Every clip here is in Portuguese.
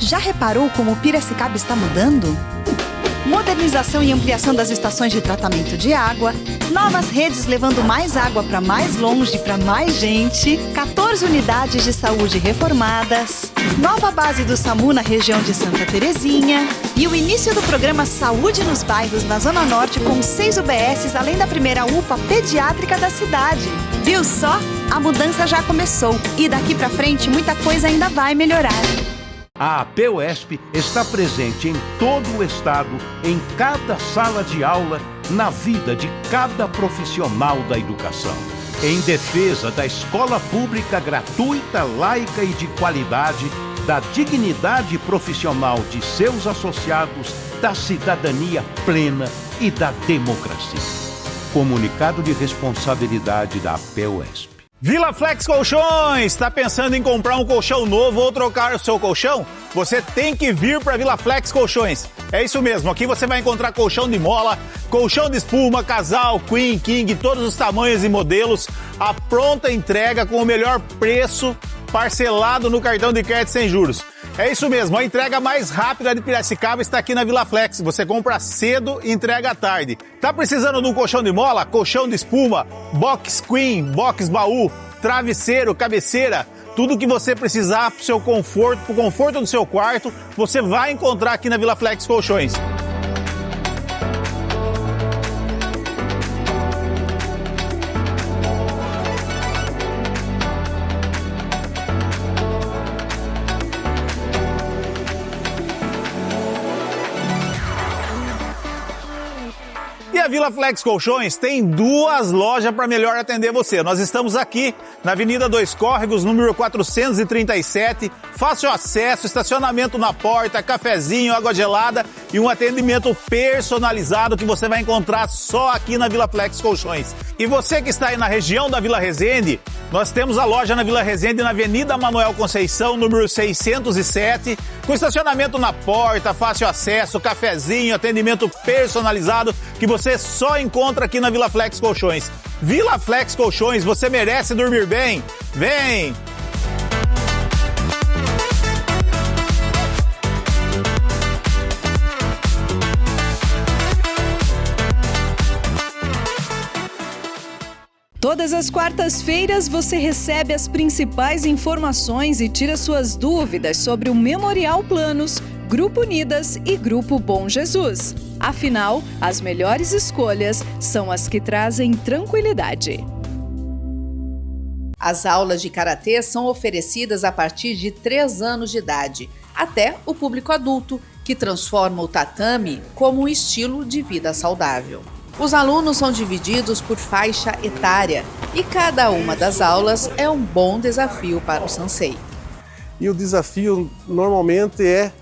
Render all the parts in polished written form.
Já reparou como Piracicaba está mudando? Modernização e ampliação das estações de tratamento de água, novas redes levando mais água para mais longe, para mais gente, 14 unidades de saúde reformadas, nova base do SAMU na região de Santa Terezinha e o início do programa Saúde nos Bairros na Zona Norte com 6 UBSs, além da primeira UPA pediátrica da cidade. Viu só? A mudança já começou e daqui para frente muita coisa ainda vai melhorar. A APUESP está presente em todo o estado, em cada sala de aula, na vida de cada profissional da educação. Em defesa da escola pública gratuita, laica e de qualidade, da dignidade profissional de seus associados, da cidadania plena e da democracia. Comunicado de responsabilidade da APUESP. Vila Flex Colchões, está pensando em comprar um colchão novo ou trocar o seu colchão? Você tem que vir para Vila Flex Colchões. É isso mesmo, aqui você vai encontrar colchão de mola, colchão de espuma, casal, queen, king, todos os tamanhos e modelos, a pronta entrega com o melhor preço, parcelado no cartão de crédito sem juros. É isso mesmo, a entrega mais rápida de Piracicaba está aqui na Vila Flex. Você compra cedo e entrega à tarde. Tá precisando de um colchão de mola, colchão de espuma, box queen, box baú, travesseiro, cabeceira, tudo que você precisar para o seu conforto, para o conforto do seu quarto, você vai encontrar aqui na Vila Flex Colchões. E a Vila Flex Colchões tem 2 lojas para melhor atender você. Nós estamos aqui na Avenida 2 Córregos, número 437, fácil acesso, estacionamento na porta, cafezinho, água gelada e um atendimento personalizado que você vai encontrar só aqui na Vila Flex Colchões. E você que está aí na região da Vila Resende, nós temos a loja na Vila Resende, na Avenida Manuel Conceição, número 607, com estacionamento na porta, fácil acesso, cafezinho, atendimento personalizado que você só encontra aqui na Vila Flex Colchões. Vila Flex Colchões, você merece dormir bem? Vem! Todas as quartas-feiras você recebe as principais informações e tira suas dúvidas sobre o Memorial Planos, Grupo Unidas e Grupo Bom Jesus. Afinal, as melhores escolhas são as que trazem tranquilidade. As aulas de karatê são oferecidas a partir de 3 anos de idade, até o público adulto, que transforma o tatame como um estilo de vida saudável. Os alunos são divididos por faixa etária e cada uma das aulas é um bom desafio para o sensei. E o desafio normalmente é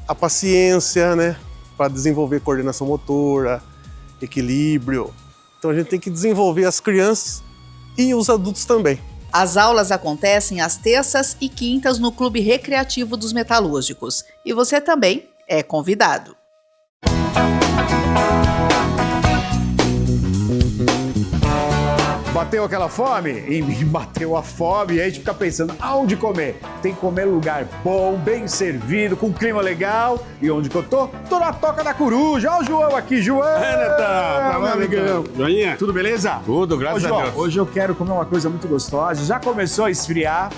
a paciência, né? Para desenvolver coordenação motora, equilíbrio. Então a gente tem que desenvolver as crianças e os adultos também. As aulas acontecem às terças e quintas no Clube Recreativo dos Metalúrgicos. E você também é convidado. Bateu aquela fome? E bateu a fome, e aí a gente fica pensando, aonde comer? Tem que comer num lugar bom, bem servido, com clima legal. E onde que eu tô? Tô na Toca da Coruja. Olha o João aqui, João! Netão! Meu amigão! Joinha? Tudo beleza? Tudo, graças João, a Deus. Hoje eu quero comer uma coisa muito gostosa. Já começou a esfriar.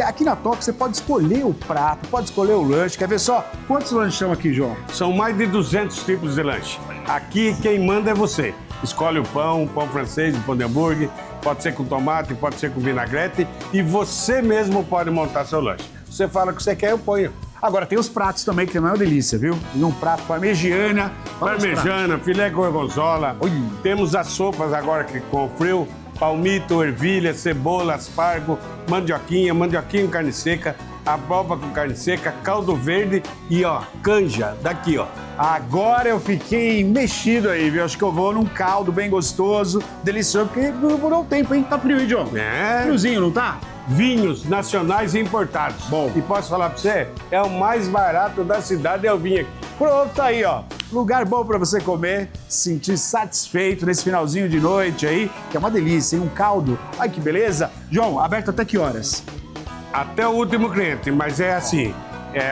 Aqui na Toca você pode escolher o prato, pode escolher o lanche. Quer ver só? Quantos lanches são aqui, João? São mais de 200 tipos de lanche. Aqui quem manda é você. Escolhe o pão francês, o pão de hambúrguer, pode ser com tomate, pode ser com vinagrete e você mesmo pode montar seu lanche. Você fala o que você quer, eu ponho. Agora tem os pratos também, que é uma delícia, viu? E um prato parmegiana. Parmegiana, filé gorgonzola. Temos as sopas agora que com frio, palmito, ervilha, cebola, aspargo, mandioquinha com carne seca, abóbora com carne seca, caldo verde e ó, canja, daqui ó. Agora eu fiquei mexido aí, viu? Acho que eu vou num caldo bem gostoso, delicioso, porque durou um tempo, hein? Tá frio, hein, John? É. Friozinho, não tá? Vinhos nacionais e importados. Bom. E posso falar pra você? É o mais barato da cidade, é o vinho aqui. Pronto, tá aí, ó. Lugar bom pra você comer, se sentir satisfeito nesse finalzinho de noite aí, que é uma delícia, hein? Um caldo. Ai, que beleza. João, aberto até que horas? Até o último cliente, mas é assim,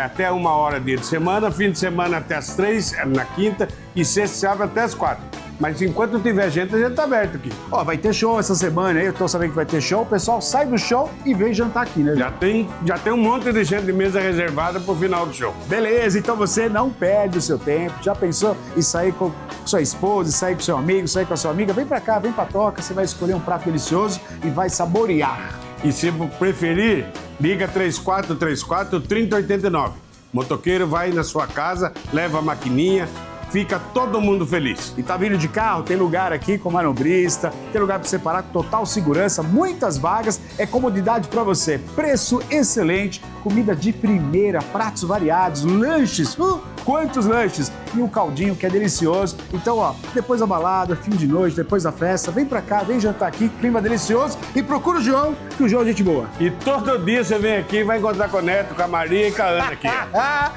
até 1h dia de semana, fim de semana até as 3, na quinta, e sexta e sábado até as 4. Mas enquanto tiver gente, a gente tá aberto aqui. Ó, vai ter show essa semana aí, eu tô sabendo que vai ter show. O pessoal sai do show e vem jantar aqui, né? Já tem um monte de gente de mesa reservada pro final do show. Beleza, então você não perde o seu tempo. Já pensou em sair com sua esposa, sair com seu amigo, sair com a sua amiga? Vem pra cá, vem pra Toca, você vai escolher um prato delicioso e vai saborear. E se preferir, liga 3434-3089. Motoqueiro vai na sua casa, leva a maquininha, fica todo mundo feliz. E tá vindo de carro? Tem lugar aqui com manobrista, tem lugar para separar com total segurança, muitas vagas, é comodidade para você. Preço excelente, comida de primeira, pratos variados, lanches, quantos lanches! E um caldinho que é delicioso. Então, ó, depois da balada, fim de noite, depois da festa, vem pra cá, vem jantar aqui, clima delicioso e procura o João, que o João é gente boa. E todo dia você vem aqui e vai encontrar com o Neto, com a Maria e com a Ana aqui.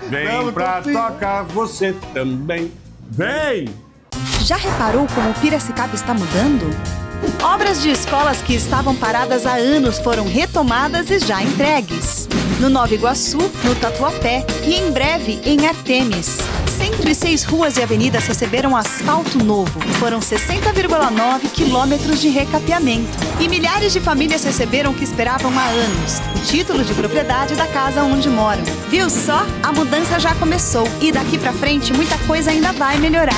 Vem pra Toca você também. Vem! Já reparou como Piracicaba está mudando? Obras de escolas que estavam paradas há anos foram retomadas e já entregues. No Nova Iguaçu, no Tatuapé e em breve em Artemis. 106 ruas e avenidas receberam asfalto novo. Foram 60,9 quilômetros de recapeamento. E milhares de famílias receberam o que esperavam há anos: o título de propriedade da casa onde moram. Viu só? A mudança já começou e daqui pra frente muita coisa ainda vai melhorar.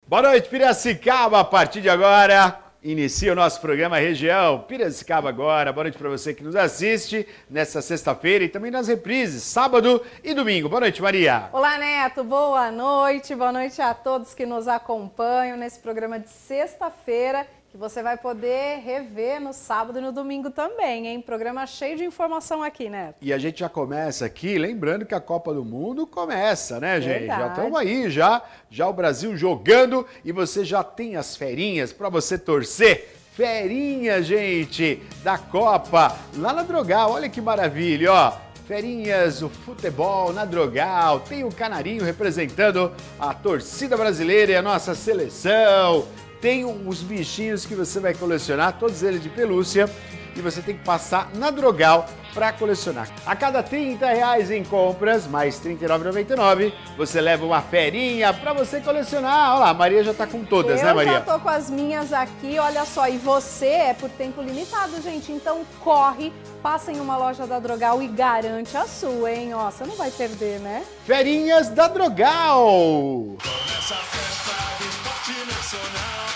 Boa noite, Piracicaba. A partir de agora, inicia o nosso programa Região Piracicaba agora. Boa noite para você que nos assiste nesta sexta-feira e também nas reprises, sábado e domingo. Boa noite, Maria. Olá, Neto. Boa noite. Boa noite a todos que nos acompanham nesse programa de sexta-feira, que você vai poder rever no sábado e no domingo também, hein? Programa cheio de informação aqui, Neto. E a gente já começa aqui, lembrando que a Copa do Mundo começa, né, gente? Verdade. Já estamos aí, já o Brasil jogando e você já tem as ferinhas para você torcer. Ferinhas, gente, da Copa, lá na Drogal, olha que maravilha, ó. Ferinhas, o futebol na Drogal, tem o Canarinho representando a torcida brasileira e a nossa seleção. Tem os bichinhos que você vai colecionar, todos eles de pelúcia, e você tem que passar na Drogal para colecionar. A cada R$30 em compras, mais R$ 39,99, você leva uma ferinha para você colecionar. Olha lá, a Maria já tá com todas, né, Maria? Eu já tô com as minhas aqui, olha só, e você é por tempo limitado, gente, então corre, passa em uma loja da Drogal e garante a sua, hein? Ó, você não vai perder, né? Ferinhas da Drogal! Começa a festa do esporte nacional,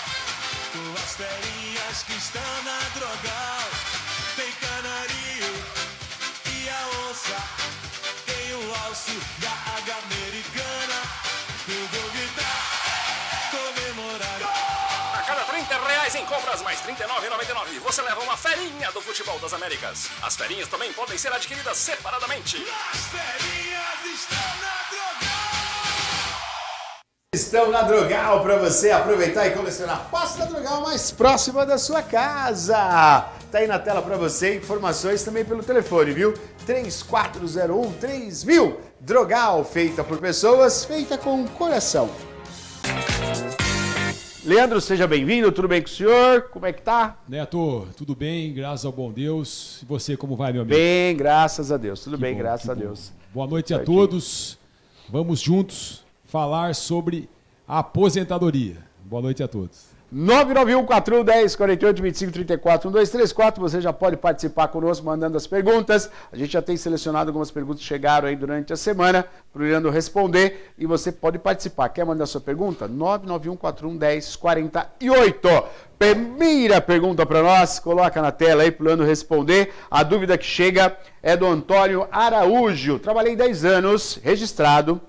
tuas ferinhas que estão na Drogal. Tem canarinho e a onça, tem o alce da águia americana. Eu vou gritar, comemorar. A cada R$30 em compras, mais R$ 39,99, você leva uma ferinha do futebol das Américas. As ferinhas também podem ser adquiridas separadamente. As ferinhas estão na Drogal. Estão na Drogal para você aproveitar e colecionar. Passe na Drogal mais próxima da sua casa. Tá aí na tela para você, informações também pelo telefone, viu? 3401-3000. Drogal, feita por pessoas, feita com coração. Leandro, seja bem-vindo, tudo bem com o senhor? Como é que tá? Neto, tudo bem, graças ao bom Deus. E você, como vai, meu amigo? Bem, graças a Deus, tudo Que bem, bom, graças a bom. Deus. Boa noite a todos. Vamos juntos falar sobre a aposentadoria. Boa noite a todos. 991-41-10-48-25-34-1234. Você já pode participar conosco mandando as perguntas. A gente já tem selecionado algumas perguntas que chegaram aí durante a semana para o Leandro responder e você pode participar. Quer mandar sua pergunta? 991-41-10-48. Primeira pergunta para nós, coloca na tela aí para o Leandro responder. A dúvida que chega é do Antônio Araújo. Trabalhei 10 anos registrado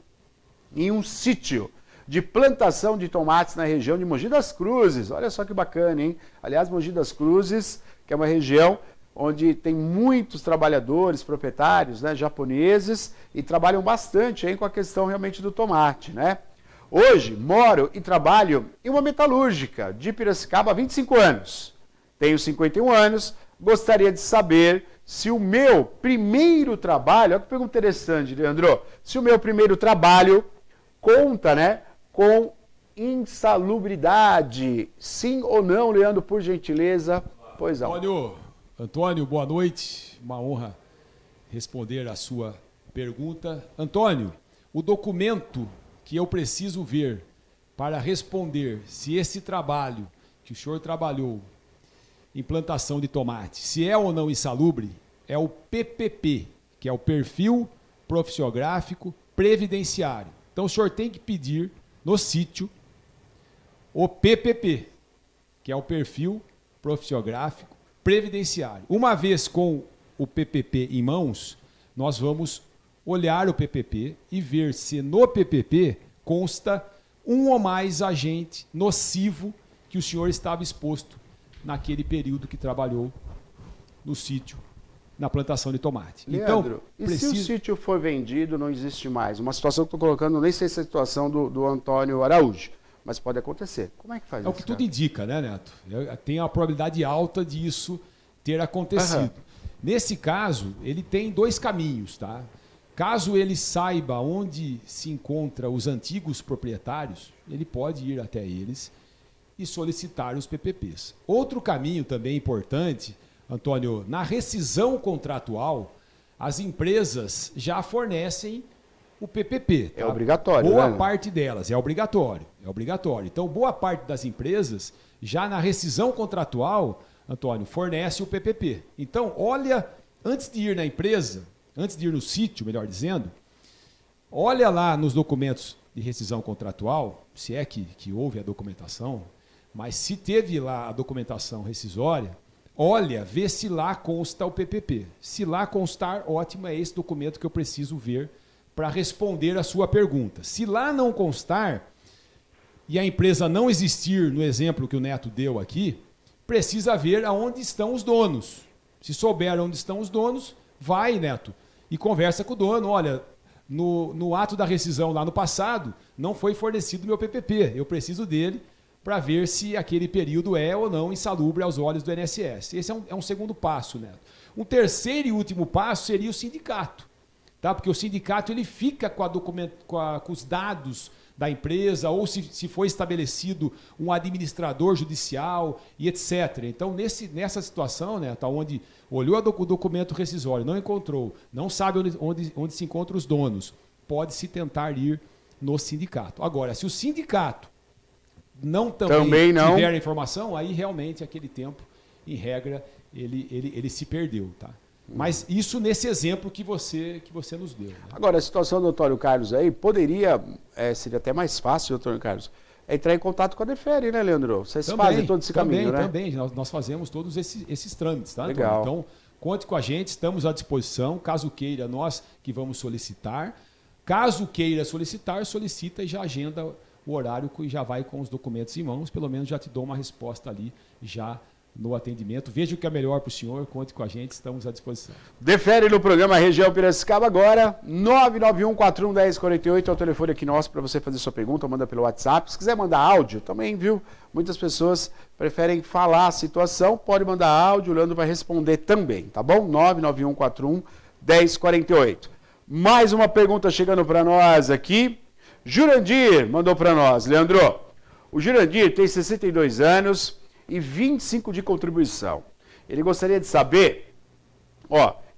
em um sítio de plantação de tomates na região de Mogi das Cruzes. Olha só que bacana, hein? Aliás, Mogi das Cruzes, que é uma região onde tem muitos trabalhadores, proprietários, né, japoneses, e trabalham bastante aí com a questão realmente do tomate, né? Hoje, moro e trabalho em uma metalúrgica de Piracicaba há 25 anos. Tenho 51 anos, gostaria de saber se o meu primeiro trabalho, olha que pergunta interessante, Leandro, se o meu primeiro trabalho conta, né, com insalubridade. Sim ou não, Leandro, por gentileza? Pois não. Antônio, boa noite. Uma honra responder a sua pergunta. Antônio, o documento que eu preciso ver para responder se esse trabalho que o senhor trabalhou em plantação de tomate, se é ou não insalubre, é o PPP, que é o Perfil Profissiográfico Previdenciário. Então o senhor tem que pedir no sítio o PPP, que é o Perfil Profissiográfico Previdenciário. Uma vez com o PPP em mãos, nós vamos olhar o PPP e ver se no PPP consta um ou mais agente nocivo que o senhor estava exposto naquele período que trabalhou no sítio, na plantação de tomate. Leandro, então, e se o sítio for vendido, não existe mais? Uma situação que eu estou colocando, nem sei se é a situação do Antônio Araújo, mas pode acontecer. Como é que faz isso? É o que tudo indica, né, Neto? Tem a probabilidade alta disso ter acontecido. Nesse caso, ele tem dois caminhos, tá? Caso ele saiba onde se encontram os antigos proprietários, ele pode ir até eles e solicitar os PPPs. Outro caminho também importante, Antônio, na rescisão contratual, as empresas já fornecem o PPP. Tá? É obrigatório, boa né? parte delas, é obrigatório. Então, boa parte das empresas, já na rescisão contratual, Antônio, fornece o PPP. Então, olha, antes de ir na empresa, antes de ir no sítio, melhor dizendo, olha lá nos documentos de rescisão contratual, se é que houve a documentação, mas se teve lá a documentação rescisória, olha, vê se lá consta o PPP. Se lá constar, ótimo, é esse documento que eu preciso ver para responder a sua pergunta. Se lá não constar, e a empresa não existir, no exemplo que o Neto deu aqui, precisa ver aonde estão os donos. Se souber onde estão os donos, vai, Neto, e conversa com o dono. Olha, no ato da rescisão lá no passado, não foi fornecido meu PPP, eu preciso dele para ver se aquele período é ou não insalubre aos olhos do INSS. Esse é um segundo passo, Neto. Um terceiro e último passo seria o sindicato, tá? Porque o sindicato ele fica com os dados da empresa, ou se foi estabelecido um administrador judicial e etc. Então, nessa situação, né, tá, onde olhou o documento rescisório, não encontrou, não sabe onde se encontram os donos, pode-se tentar ir no sindicato. Agora, se o sindicato também não tiver a informação, aí realmente aquele tempo, em regra, ele se perdeu, tá? Mas isso nesse exemplo que você nos deu. Né? Agora, a situação do Antônio Carlos aí poderia, seria até mais fácil, Antônio Carlos, entrar em contato com a Defere, né, Leandro? Vocês fazem todo esse caminho, né? Também, nós fazemos todos esses trâmites, tá? Legal. Então, conte com a gente, estamos à disposição, caso queira, nós que vamos solicitar. Caso queira solicitar, solicita e já agenda o horário e já vai com os documentos em mãos, pelo menos já te dou uma resposta ali já no atendimento. Veja o que é melhor para o senhor, conte com a gente, estamos à disposição. Defere no programa Região Piracicaba agora, 991411048 é o telefone aqui nosso para você fazer sua pergunta, manda pelo WhatsApp. Se quiser mandar áudio, também, viu? Muitas pessoas preferem falar a situação, pode mandar áudio, o Leandro vai responder também, tá bom? 991411048. Mais uma pergunta chegando para nós aqui. Jurandir mandou para nós. Leandro, o Jurandir tem 62 anos e 25 de contribuição. Ele gostaria de saber,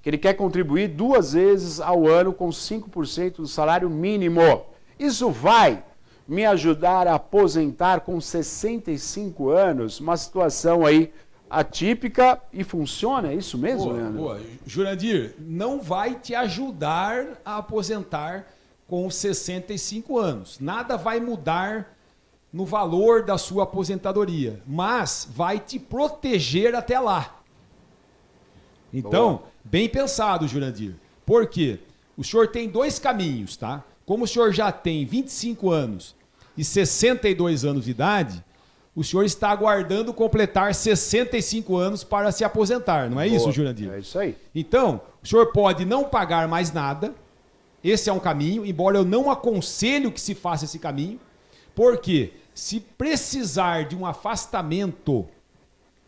que ele quer contribuir 2 vezes ao ano com 5% do salário mínimo. Isso vai me ajudar a aposentar com 65 anos? Uma situação aí atípica e funciona, é isso mesmo, Leandro? Boa. Jurandir, não vai te ajudar a aposentar com 65 anos. Nada vai mudar no valor da sua aposentadoria, mas vai te proteger até lá. Então, bem pensado, Jurandir. Por quê? O senhor tem 2 caminhos, tá? Como o senhor já tem 25 anos e 62 anos de idade, o senhor está aguardando completar 65 anos para se aposentar, não é isso, Jurandir? É isso aí. Então, o senhor pode não pagar mais nada, esse é um caminho, embora eu não aconselho que se faça esse caminho, porque se precisar de um afastamento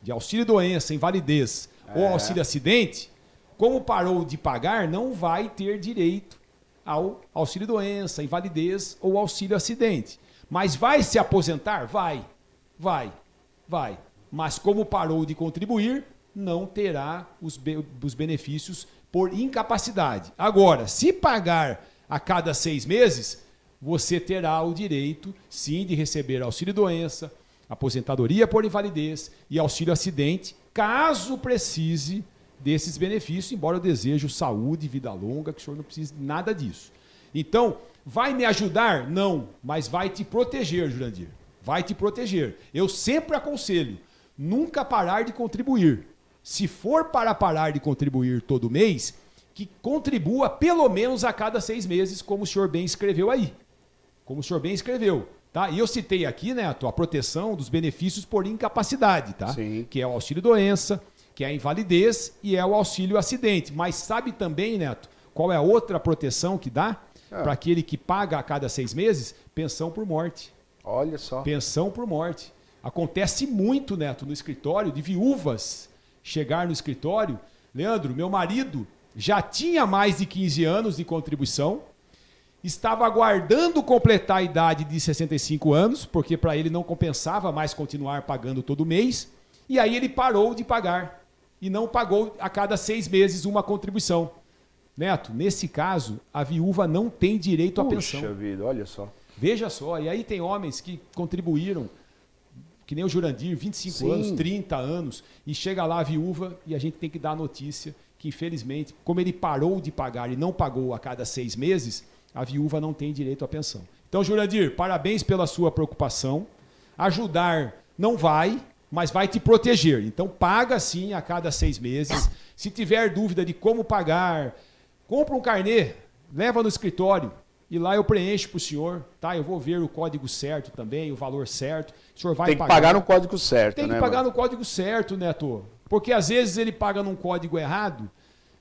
de auxílio-doença, invalidez ou auxílio-acidente, como parou de pagar, não vai ter direito ao auxílio-doença, invalidez ou auxílio-acidente. Mas vai se aposentar? Vai. Mas como parou de contribuir, não terá os benefícios por incapacidade. Agora, se pagar a cada 6 meses, você terá o direito, sim, de receber auxílio-doença, aposentadoria por invalidez e auxílio-acidente, caso precise desses benefícios, embora eu desejo saúde, vida longa, que o senhor não precise de nada disso. Então, vai me ajudar? Não, mas vai te proteger, Jurandir. Vai te proteger. Eu sempre aconselho, nunca parar de contribuir. Se for para parar de contribuir todo mês, que contribua pelo menos a cada 6 meses, como o senhor bem escreveu aí. Como o senhor bem escreveu. Tá? E eu citei aqui, Neto, a proteção dos benefícios por incapacidade, tá? Sim. Que é o auxílio-doença, que é a invalidez e é o auxílio-acidente. Mas sabe também, Neto, qual é a outra proteção que dá para aquele que paga a cada 6 meses? Pensão por morte. Olha só. Pensão por morte. Acontece muito, Neto, no escritório, de viúvas chegar no escritório. Leandro, meu marido já tinha mais de 15 anos de contribuição, estava aguardando completar a idade de 65 anos, porque para ele não compensava mais continuar pagando todo mês, e aí ele parou de pagar e não pagou a cada 6 meses uma contribuição. Neto, nesse caso, a viúva não tem direito à pensão. Puxa vida, olha só. Veja só, e aí tem homens que contribuíram, que nem o Jurandir, 25 Sim. anos, 30 anos, e chega lá a viúva e a gente tem que dar a notícia que, infelizmente, como ele parou de pagar e não pagou a cada 6 meses, a viúva não tem direito à pensão. Então, Jurandir, parabéns pela sua preocupação. Ajudar não vai, mas vai te proteger. Então, paga sim a cada 6 meses. Se tiver dúvida de como pagar, compra um carnê, leva no escritório e lá eu preencho para o senhor, tá? Eu vou ver o código certo também, o valor certo. O senhor vai Tem que pagar no código certo, Tem que né, pagar mano? no código certo, Neto. Porque às vezes ele paga num código errado,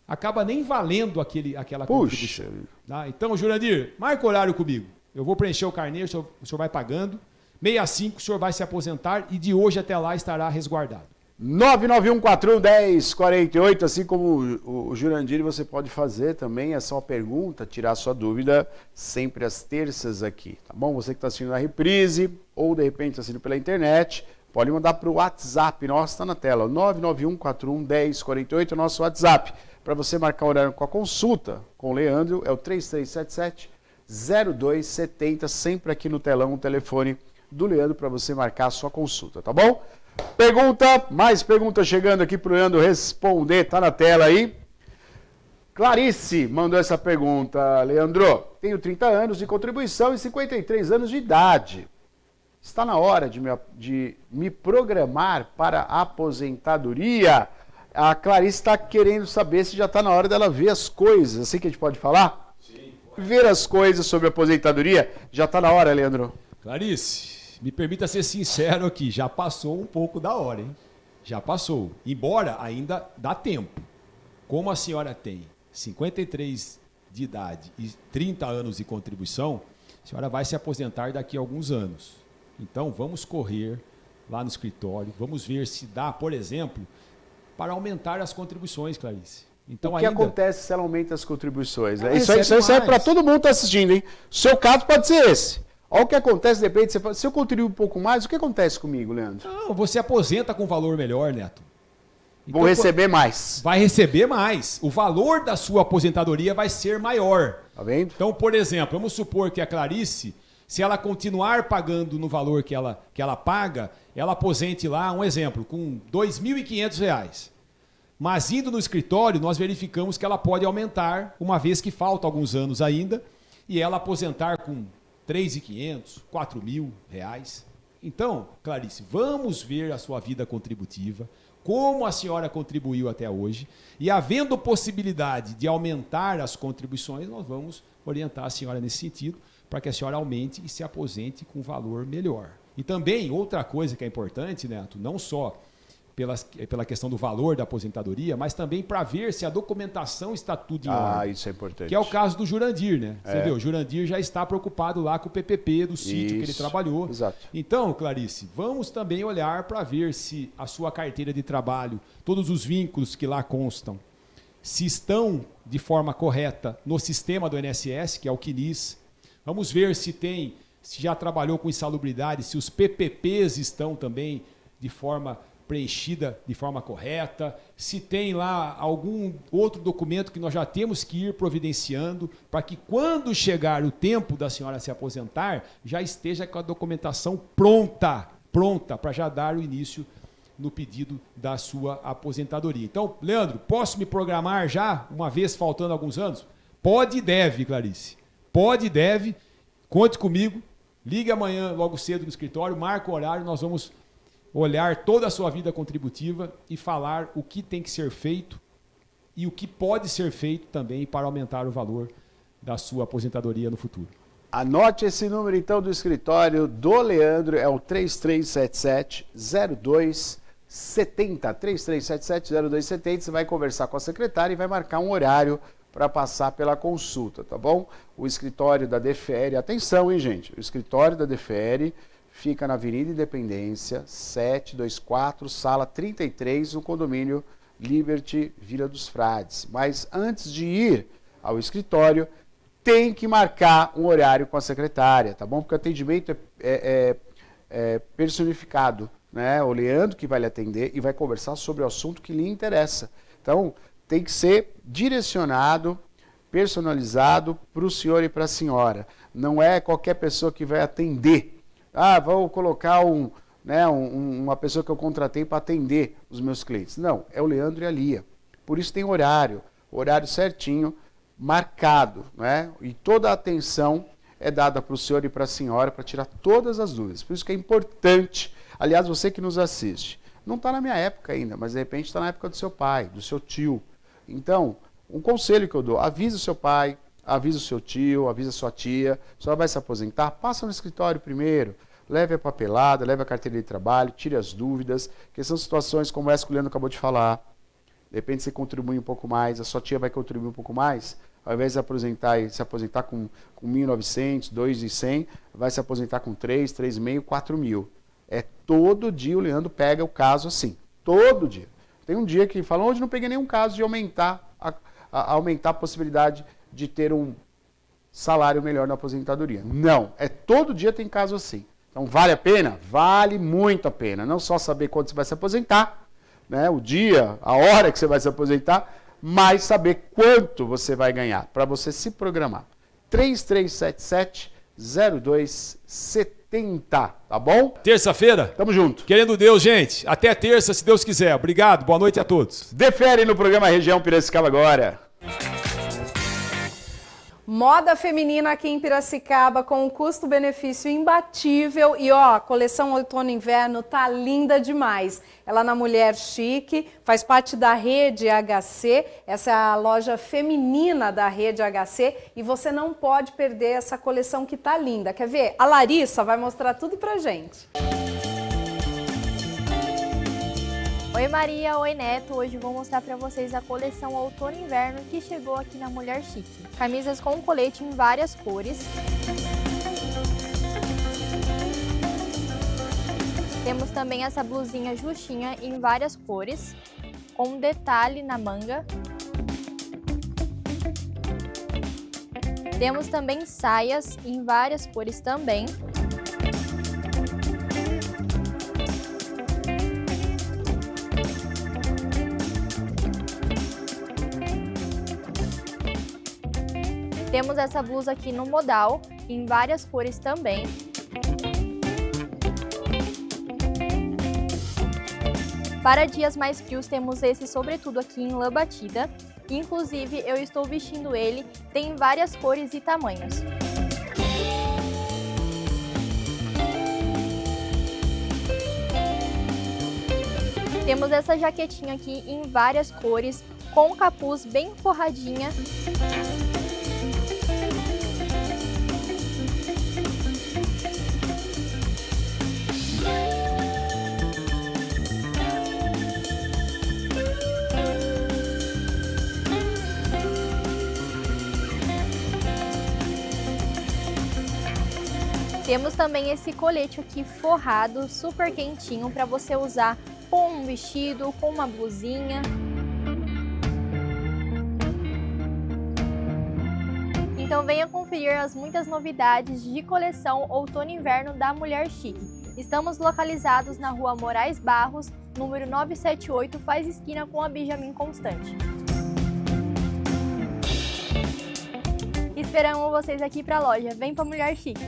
acaba nem valendo aquela contribuição. Tá? Então, Jurandir, marca o horário comigo. Eu vou preencher o carnê, o senhor vai pagando. 65, o senhor vai se aposentar e de hoje até lá estará resguardado. 991411048, assim como o Jurandir, você pode fazer também essa uma pergunta, tirar sua dúvida sempre às terças aqui, tá bom? Você que está assistindo na reprise ou de repente está assistindo pela internet, pode mandar para o WhatsApp, nosso está na tela, 991411048, nosso WhatsApp. Para você marcar o horário com a consulta com o Leandro, é o 3377-0270, sempre aqui no telão o telefone do Leandro para você marcar a sua consulta, tá bom? Mais pergunta chegando aqui pro Leandro responder, tá na tela aí. Clarice mandou essa pergunta, Leandro. Tenho 30 anos de contribuição e 53 anos de idade. Está na hora de me programar para a aposentadoria? A Clarice está querendo saber se já está na hora dela ver as coisas. Assim que a gente pode falar? Sim. Ver as coisas sobre a aposentadoria. Já está na hora, Leandro? Clarice, me permita ser sincero aqui, já passou um pouco da hora, hein? Já passou. Embora ainda dá tempo. Como a senhora tem 53 de idade e 30 anos de contribuição, a senhora vai se aposentar daqui a alguns anos. Então vamos correr lá no escritório, vamos ver se dá, por exemplo, para aumentar as contribuições, Clarice. Então, o que acontece se ela aumenta as contribuições? Ela Isso aí recebe serve para mais. todo mundo que está assistindo, hein? O seu caso pode ser esse. Olha o que acontece, depende, você fala, se eu contribuo um pouco mais, o que acontece comigo, Leandro? Não, você aposenta com valor melhor, Neto. Vou receber mais. Vai receber mais. O valor da sua aposentadoria vai ser maior. Tá vendo? Então, por exemplo, vamos supor que a Clarice, se ela continuar pagando no valor que ela paga, ela aposente lá, um exemplo, com R$ 2.500. Mas indo no escritório, nós verificamos que ela pode aumentar, uma vez que falta alguns anos ainda, e ela aposentar com R$ 3.500, R$ 4.000. Então, Clarice, vamos ver a sua vida contributiva, como a senhora contribuiu até hoje, e havendo possibilidade de aumentar as contribuições, nós vamos orientar a senhora nesse sentido, para que a senhora aumente e se aposente com valor melhor. E também, outra coisa que é importante, Neto, não só pela questão do valor da aposentadoria, mas também para ver se a documentação está tudo em ordem. Isso é importante. Que é o caso do Jurandir, né? Você vê, o Jurandir já está preocupado lá com o PPP do sítio que ele trabalhou. Exato. Então, Clarice, vamos também olhar para ver se a sua carteira de trabalho, todos os vínculos que lá constam, se estão de forma correta no sistema do INSS, que é o CNIS. Vamos ver se já trabalhou com insalubridade, se os PPPs estão também de forma preenchida de forma correta, se tem lá algum outro documento que nós já temos que ir providenciando para que quando chegar o tempo da senhora se aposentar, já esteja com a documentação pronta para já dar o início no pedido da sua aposentadoria. Então, Leandro, posso me programar já, uma vez faltando alguns anos? Pode e deve, Clarice. Pode e deve. Conte comigo. Ligue amanhã logo cedo no escritório, marca o horário, nós vamos olhar toda a sua vida contributiva e falar o que tem que ser feito e o que pode ser feito também para aumentar o valor da sua aposentadoria no futuro. Anote esse número então do escritório do Leandro, é o 3377-0270. 3377-0270, você vai conversar com a secretária e vai marcar um horário para passar pela consulta, tá bom? O escritório da Defere, atenção, hein, gente? O escritório da Defere fica na Avenida Independência, 724, sala 33, no condomínio Liberty, Vila dos Frades. Mas antes de ir ao escritório, tem que marcar um horário com a secretária, tá bom? Porque o atendimento é personificado, né? O Leandro que vai lhe atender e vai conversar sobre o assunto que lhe interessa. Então, tem que ser direcionado, personalizado para o senhor e para a senhora. Não é qualquer pessoa que vai atender. Ah, vou colocar uma pessoa que eu contratei para atender os meus clientes. Não, é o Leandro e a Lia. Por isso tem horário certinho, marcado, né? E toda a atenção é dada para o senhor e para a senhora para tirar todas as dúvidas. Por isso que é importante, aliás, você que nos assiste, não está na minha época ainda, mas de repente está na época do seu pai, do seu tio. Então, um conselho que eu dou, avisa o seu pai, avisa o seu tio, avisa a sua tia, a senhora vai se aposentar, passa no escritório primeiro, leve a papelada, leve a carteira de trabalho, tire as dúvidas, que são situações como essa que o Leandro acabou de falar. De repente você contribui um pouco mais, a sua tia vai contribuir um pouco mais, ao invés de se aposentar com 1.900, 2.100, vai se aposentar com 3, 3.500, 4.000. É todo dia o Leandro pega o caso assim, todo dia. Tem um dia que fala, hoje não peguei nenhum caso de aumentar a possibilidade de ter um salário melhor na aposentadoria. Não, todo dia tem caso assim. Então vale a pena? Vale muito a pena. Não só saber quando você vai se aposentar, né, o dia, a hora que você vai se aposentar, mas saber quanto você vai ganhar, para você se programar. 3377-0270, tá bom? Terça-feira? Tamo junto. Querendo Deus, gente. Até terça, se Deus quiser. Obrigado, boa noite a todos. Defere no programa Região Piracicaba agora. Moda feminina aqui em Piracicaba com um custo-benefício imbatível e ó, a coleção outono e inverno tá linda demais. Ela na Mulher Chique, faz parte da Rede HC, essa é a loja feminina da Rede HC e você não pode perder essa coleção que tá linda. Quer ver? A Larissa vai mostrar tudo pra gente. Oi Maria, oi Neto, hoje vou mostrar para vocês a coleção outono e inverno que chegou aqui na Mulher Chique. Camisas com colete em várias cores. Temos também essa blusinha justinha em várias cores, com detalhe na manga. Temos também saias em várias cores também. Temos essa blusa aqui no modal, em várias cores também. Para dias mais frios, temos esse sobretudo aqui em lã batida. Inclusive, eu estou vestindo ele, tem várias cores e tamanhos. Temos essa jaquetinha aqui em várias cores, com capuz bem forradinha. Temos também esse colete aqui forrado, super quentinho, para você usar com um vestido, com uma blusinha. Então venha conferir as muitas novidades de coleção outono e inverno da Mulher Chique. Estamos localizados na Rua Moraes Barros, número 978, faz esquina com a Benjamin Constante. Esperamos vocês aqui para a loja. Vem pra Mulher Chique!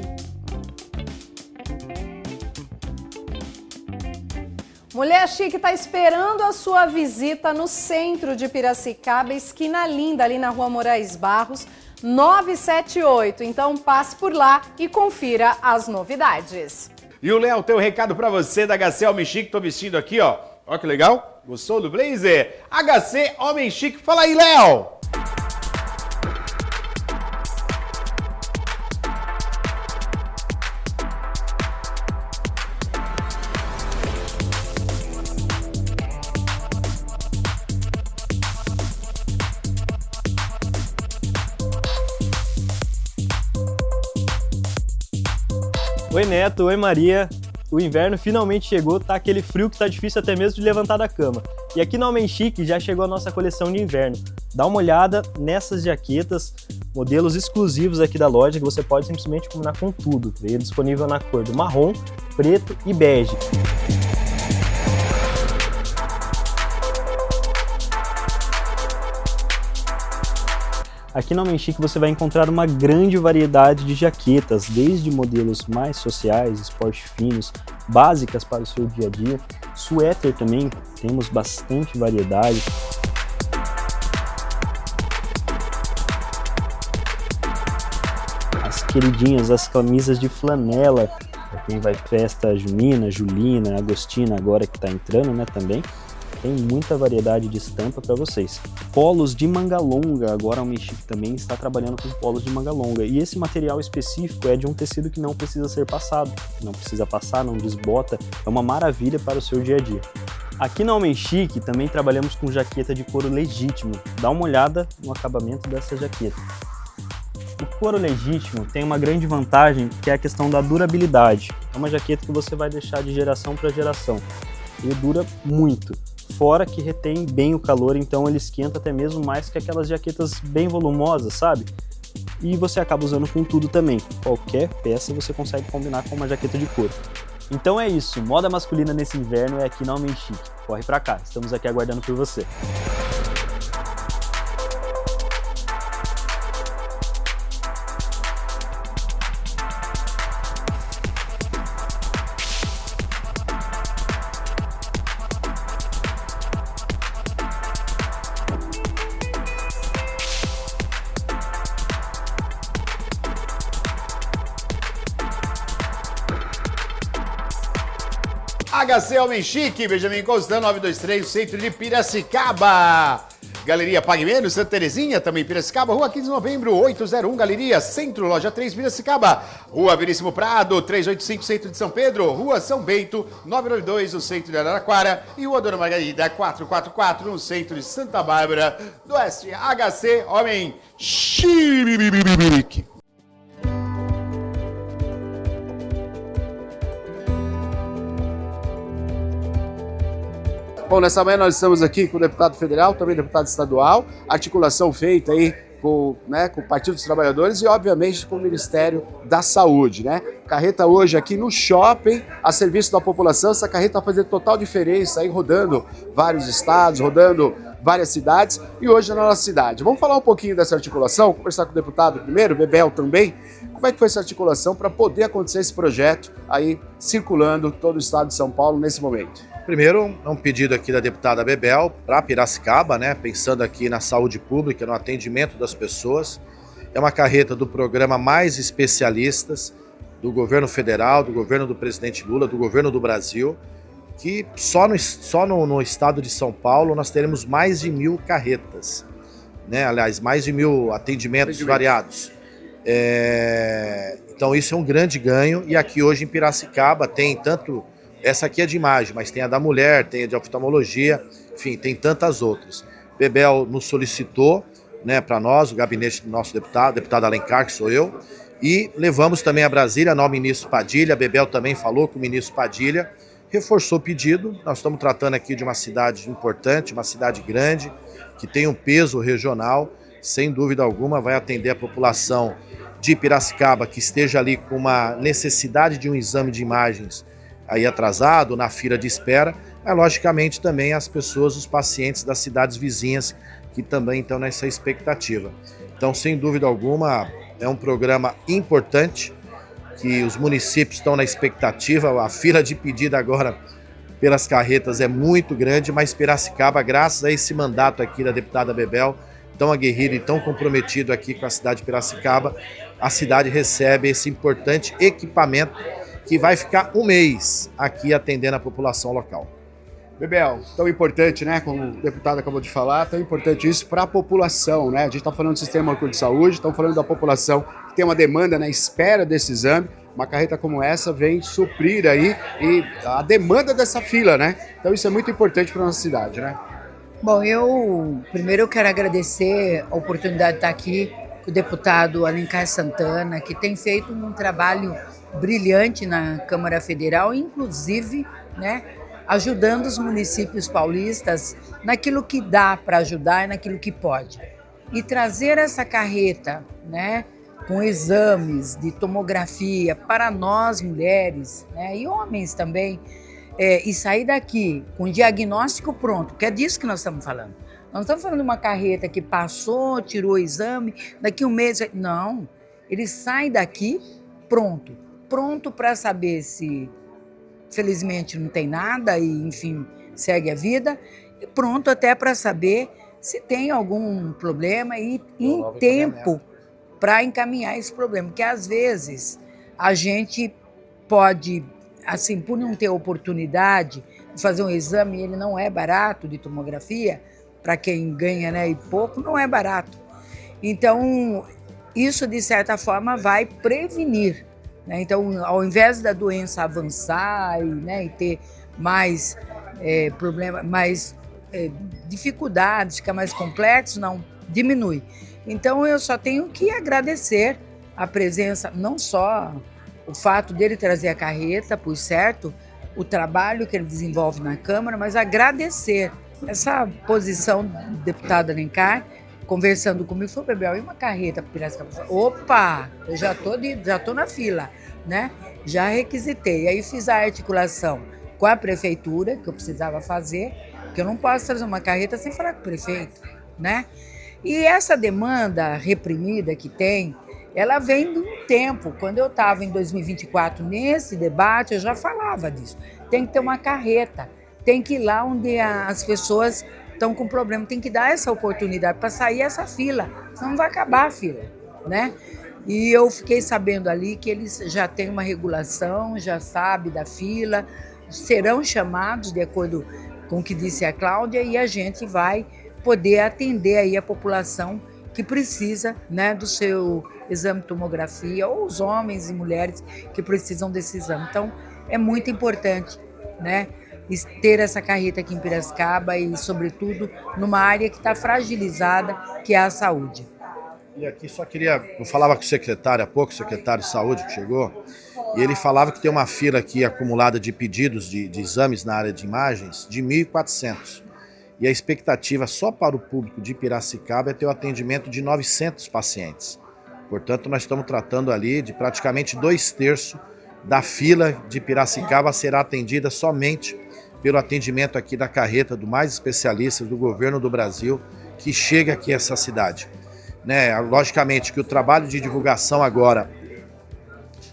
Mulher Chique está esperando a sua visita no centro de Piracicaba, esquina linda, ali na Rua Moraes Barros, 978. Então passe por lá e confira as novidades. E o Léo tem um recado pra você da HC Homem Chique, tô vestindo aqui, ó. Ó que legal, gostou do blazer? HC Homem Chique, fala aí, Léo! Oi Neto, oi Maria. O inverno finalmente chegou, tá aquele frio que tá difícil até mesmo de levantar da cama. E aqui no Homem Chique já chegou a nossa coleção de inverno. Dá uma olhada nessas jaquetas, modelos exclusivos aqui da loja que você pode simplesmente combinar com tudo. Veio disponível na cor do marrom, preto e bege. Aqui no Homem Chique você vai encontrar uma grande variedade de jaquetas, desde modelos mais sociais, esporte finos, básicas para o seu dia a dia. Suéter também, temos bastante variedade. As queridinhas, as camisas de flanela, para quem vai festa junina, julina, agostina agora que está entrando, né, também. Tem muita variedade de estampa para vocês. Polos de manga longa, agora o Homem Chique também está trabalhando com polos de manga longa. E esse material específico é de um tecido que não precisa ser passado. Não precisa passar, não desbota. É uma maravilha para o seu dia a dia. Aqui na Homem Chique também trabalhamos com jaqueta de couro legítimo. Dá uma olhada no acabamento dessa jaqueta. O couro legítimo tem uma grande vantagem, que é a questão da durabilidade. É uma jaqueta que você vai deixar de geração para geração. Ele dura muito. Fora que retém bem o calor, então ele esquenta até mesmo mais que aquelas jaquetas bem volumosas, sabe? E você acaba usando com tudo também. Qualquer peça você consegue combinar com uma jaqueta de couro. Então é isso, moda masculina nesse inverno é aqui na Homem Chique. Corre pra cá, estamos aqui aguardando por você. HC Homem Chique, Benjamin Constant, 923, centro de Piracicaba. Galeria Pague Menos, Santa Terezinha, também Piracicaba, Rua 15 de Novembro, 801, Galeria Centro, Loja 3, Piracicaba. Rua Veríssimo Prado, 385, Centro de São Pedro. Rua São Bento, 992, no centro de Araraquara. E Rua Dona Margarida, 444, no centro de Santa Bárbara do Oeste. HC Homem Chique. Bom, nessa manhã nós estamos aqui com o deputado federal, também deputado estadual, articulação feita aí com o Partido dos Trabalhadores e, obviamente, com o Ministério da Saúde, né? Carreta hoje aqui no shopping, a serviço da população. Essa carreta vai fazer total diferença aí, rodando vários estados, rodando várias cidades e hoje na nossa cidade. Vamos falar um pouquinho dessa articulação, conversar com o deputado primeiro, Bebel também. Como é que foi essa articulação para poder acontecer esse projeto aí circulando todo o estado de São Paulo nesse momento? Primeiro, é um pedido aqui da deputada Bebel para Piracicaba, né? Pensando aqui na saúde pública, no atendimento das pessoas. É uma carreta do programa Mais Especialistas, do governo federal, do governo do presidente Lula, do governo do Brasil, que só no estado de São Paulo nós teremos mais de 1.000 carretas, né? Aliás, mais de 1.000 atendimentos variados. Então isso é um grande ganho e aqui hoje em Piracicaba tem tanto... Essa aqui é de imagem, mas tem a da mulher, tem a de oftalmologia, enfim, tem tantas outras. Bebel nos solicitou, né, para nós, o gabinete do nosso deputado Alencar, que sou eu, e levamos também a Brasília, ao ministro Padilha. Bebel também falou com o ministro Padilha, reforçou o pedido. Nós estamos tratando aqui de uma cidade importante, uma cidade grande, que tem um peso regional, sem dúvida alguma, vai atender a população de Piracicaba que esteja ali com uma necessidade de um exame de imagens aí atrasado, na fila de espera, mas logicamente também as pessoas, os pacientes das cidades vizinhas que também estão nessa expectativa. Então, sem dúvida alguma, é um programa importante, que os municípios estão na expectativa. A fila de pedido agora pelas carretas é muito grande, mas Piracicaba, graças a esse mandato aqui da deputada Bebel, tão aguerrido e tão comprometido aqui com a cidade de Piracicaba, a cidade recebe esse importante equipamento que vai ficar um mês aqui atendendo a população local. Bebel, tão importante, né, como o deputado acabou de falar, tão importante isso para a população, né? A gente está falando do Sistema Único de Saúde, estamos falando da população que tem uma demanda na espera desse exame. Uma carreta como essa vem suprir aí e a demanda dessa fila, né? Então isso é muito importante para a nossa cidade, né? Bom, primeiro eu quero agradecer a oportunidade de estar aqui com o deputado Alencar Santana, que tem feito um trabalho brilhante na Câmara Federal, inclusive, né, ajudando os municípios paulistas naquilo que dá para ajudar e naquilo que pode. E trazer essa carreta, né, com exames de tomografia para nós mulheres, né, e homens também, e sair daqui com o diagnóstico pronto, que é disso que nós estamos falando. Nós não estamos falando de uma carreta que passou, tirou o exame, daqui um mês... Não, ele sai daqui pronto para saber se, felizmente, não tem nada e, enfim, segue a vida, e pronto até para saber se tem algum problema e em tempo para encaminhar esse problema. Porque, às vezes, a gente pode, assim, por não ter oportunidade de fazer um exame, e ele não é barato, de tomografia, para quem ganha, né, e pouco, não é barato. Então, isso, de certa forma, vai prevenir, né? Então, ao invés da doença avançar e ter mais problemas, mais dificuldades, ficar mais complexo, não, diminui. Então, eu só tenho que agradecer a presença, não só o fato dele trazer a carreta, por certo, o trabalho que ele desenvolve na Câmara, mas agradecer essa posição do deputado Alencar, conversando comigo, falou, Bebel, e uma carreta para Piracicaba? Opa, eu já tô na fila, né? Já requisitei. Aí fiz a articulação com a prefeitura, que eu precisava fazer, porque eu não posso trazer uma carreta sem falar com o prefeito, né? E essa demanda reprimida que tem, ela vem de um tempo. Quando eu estava em 2024 nesse debate, eu já falava disso. Tem que ter uma carreta, tem que ir lá onde as pessoas estão com problema, tem que dar essa oportunidade para sair essa fila, senão não vai acabar a fila, né? E eu fiquei sabendo ali que eles já têm uma regulação, já sabem da fila, serão chamados de acordo com o que disse a Cláudia e a gente vai poder atender aí a população que precisa, né, do seu exame de tomografia, ou os homens e mulheres que precisam desse exame. Então, é muito importante, né, ter essa carreta aqui em Piracicaba e, sobretudo, numa área que está fragilizada, que é a saúde. E aqui só queria... Eu falava com o secretário há pouco, o secretário de saúde que chegou, e ele falava que tem uma fila aqui acumulada de pedidos de exames na área de imagens de 1.400. E a expectativa só para o público de Piracicaba é ter o atendimento de 900 pacientes. Portanto, nós estamos tratando ali de praticamente 2/3 da fila de Piracicaba será atendida somente pelo atendimento aqui da carreta do mais especialistas do governo do Brasil que chega aqui a essa cidade. Né? Logicamente que o trabalho de divulgação agora,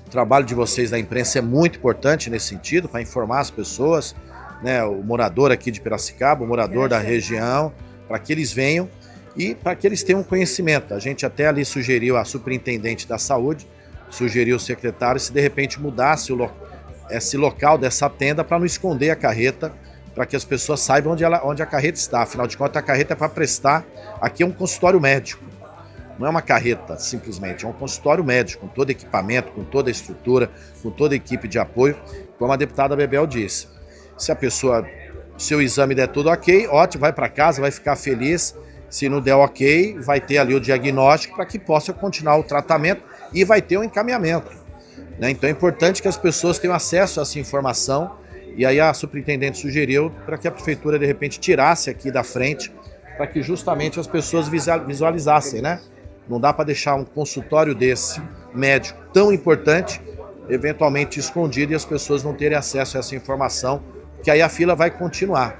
o trabalho de vocês da imprensa é muito importante nesse sentido, para informar as pessoas, né, o morador aqui de Piracicaba, o morador da região, para que eles venham e para que eles tenham conhecimento. A gente até ali sugeriu a superintendente da saúde, sugeriu o secretário se de repente mudasse esse local dessa tenda para não esconder a carreta, para que as pessoas saibam onde a carreta está. Afinal de contas, a carreta é para prestar, aqui é um consultório médico, não é uma carreta simplesmente, é um consultório médico, com todo equipamento, com toda a estrutura, com toda a equipe de apoio, como a deputada Bebel disse. Se a pessoa, seu exame der tudo ok, ótimo, vai para casa, vai ficar feliz. Se não der ok, vai ter ali o diagnóstico para que possa continuar o tratamento e vai ter um encaminhamento, né? Então é importante que as pessoas tenham acesso a essa informação e aí a superintendente sugeriu para que a prefeitura de repente tirasse aqui da frente para que justamente as pessoas visualizassem, né? Não dá para deixar um consultório desse médico tão importante eventualmente escondido e as pessoas não terem acesso a essa informação que aí a fila vai continuar.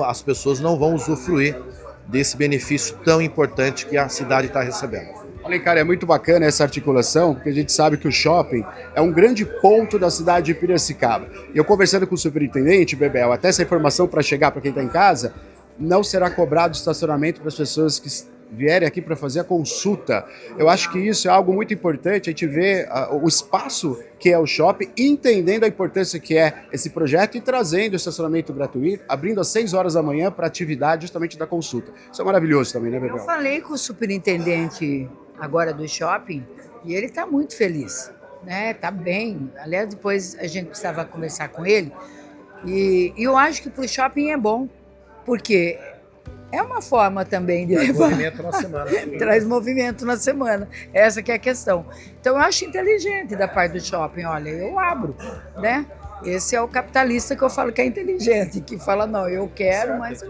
As pessoas não vão usufruir desse benefício tão importante que a cidade está recebendo. Olha, cara, é muito bacana essa articulação, porque a gente sabe que o shopping é um grande ponto da cidade de Piracicaba. E eu conversando com o superintendente, Bebel, até essa informação para chegar para quem está em casa, não será cobrado estacionamento para as pessoas que vierem aqui para fazer a consulta. Eu acho que isso é algo muito importante, a gente vê o espaço que é o shopping, entendendo a importância que é esse projeto e trazendo o estacionamento gratuito, abrindo às 6 horas da manhã para a atividade justamente da consulta. Isso é maravilhoso também, né, Bebel? Eu falei com o superintendente agora do shopping e ele está muito feliz, né? Tá bem. Aliás, depois a gente precisava conversar com ele e eu acho que para o shopping é bom, porque é uma forma também de levar... movimento na semana. Traz movimento na semana. Essa que é a questão. Então, eu acho inteligente da parte do shopping. Olha, eu abro, né? Esse é o capitalista que eu falo que é inteligente, que fala, não, eu quero, mas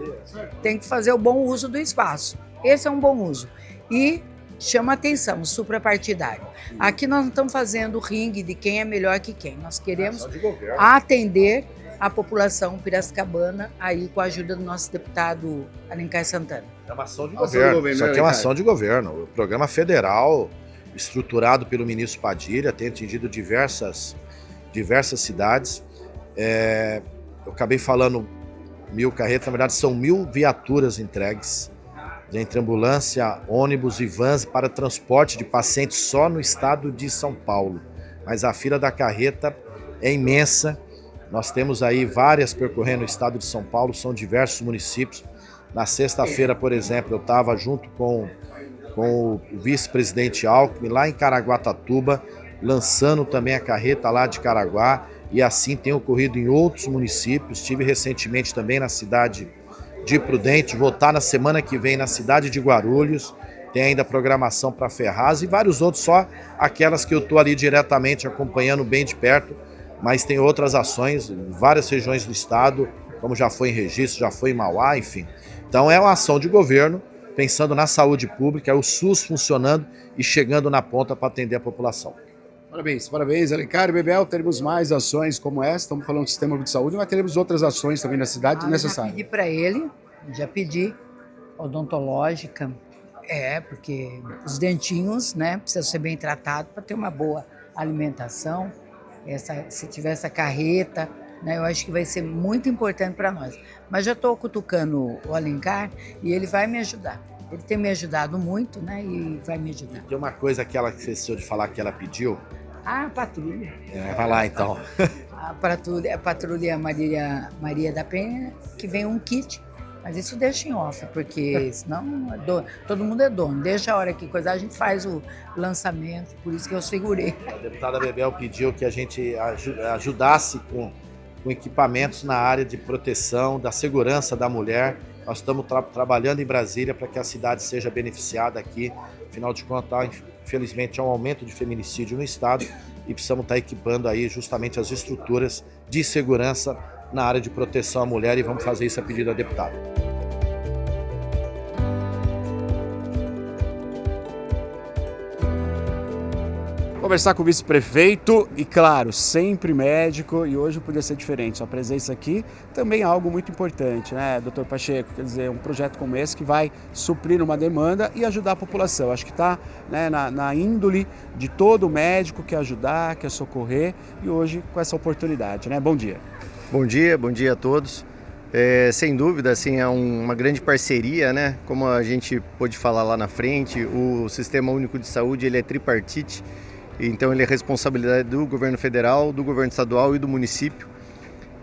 tem que fazer o bom uso do espaço. Esse é um bom uso. E chama atenção, suprapartidário. Aqui nós não estamos fazendo ringue de quem é melhor que quem. Nós queremos atender a população piracicabana aí com a ajuda do nosso deputado Alencar Santana. É uma ação de governo. Isso aqui é uma ação de governo. O programa federal, estruturado pelo ministro Padilha, tem atingido diversas cidades. Eu acabei falando 1.000 carretas, na verdade são 1.000 viaturas entregues, entre ambulância, ônibus e vans para transporte de pacientes só no estado de São Paulo. Mas a fila da carreta é imensa. Nós temos aí várias percorrendo o estado de São Paulo, são diversos municípios. Na sexta-feira, por exemplo, eu estava junto com o vice-presidente Alckmin lá em Caraguatatuba, lançando também a carreta lá de Caraguá, e assim tem ocorrido em outros municípios. Estive recentemente também na cidade de Prudente, vou estar na semana que vem na cidade de Guarulhos, tem ainda programação para Ferraz e vários outros, só aquelas que eu estou ali diretamente acompanhando bem de perto, mas tem outras ações em várias regiões do estado, como já foi em Registro, já foi em Mauá, enfim. Então é uma ação de governo, pensando na saúde pública, é o SUS funcionando e chegando na ponta para atender a população. Parabéns, Alencar e Bebel. Teremos mais ações como essa, estamos falando do sistema de saúde, mas teremos outras ações também na cidade necessárias. Já pedi para ele, odontológica, porque os dentinhos, né, precisam ser bem tratados para ter uma boa alimentação. Se tiver essa carreta, né, eu acho que vai ser muito importante para nós. Mas já estou cutucando o Alencar e ele vai me ajudar. Ele tem me ajudado muito, né, e vai me ajudar. Tem uma coisa que ela esqueceu de falar que ela pediu. A patrulha. Vai lá então. A patrulha Maria da Penha, que vem um kit. Mas isso deixa em off, porque senão todo mundo é dono. Deixa a hora que coisa, a gente faz o lançamento, por isso que eu segurei. A deputada Bebel pediu que a gente ajudasse com equipamentos na área de proteção, da segurança da mulher. Nós estamos trabalhando em Brasília para que a cidade seja beneficiada aqui. Afinal de contas, infelizmente, há um aumento de feminicídio no estado e precisamos estar equipando aí justamente as estruturas de segurança na área de proteção à mulher e vamos fazer isso a pedido da deputada. Conversar com o vice-prefeito e, claro, sempre médico, e hoje podia ser diferente. Sua presença aqui também é algo muito importante, né, doutor Pacheco? Quer dizer, um projeto como esse que vai suprir uma demanda e ajudar a população. Acho que está, né, na índole de todo médico que ajudar, quer socorrer, e hoje com essa oportunidade, né? Bom dia. Bom dia a todos. Sem dúvida, assim, é uma grande parceria, né? Como a gente pôde falar lá na frente, o Sistema Único de Saúde ele é tripartite. Então ele é responsabilidade do governo federal, do governo estadual e do município.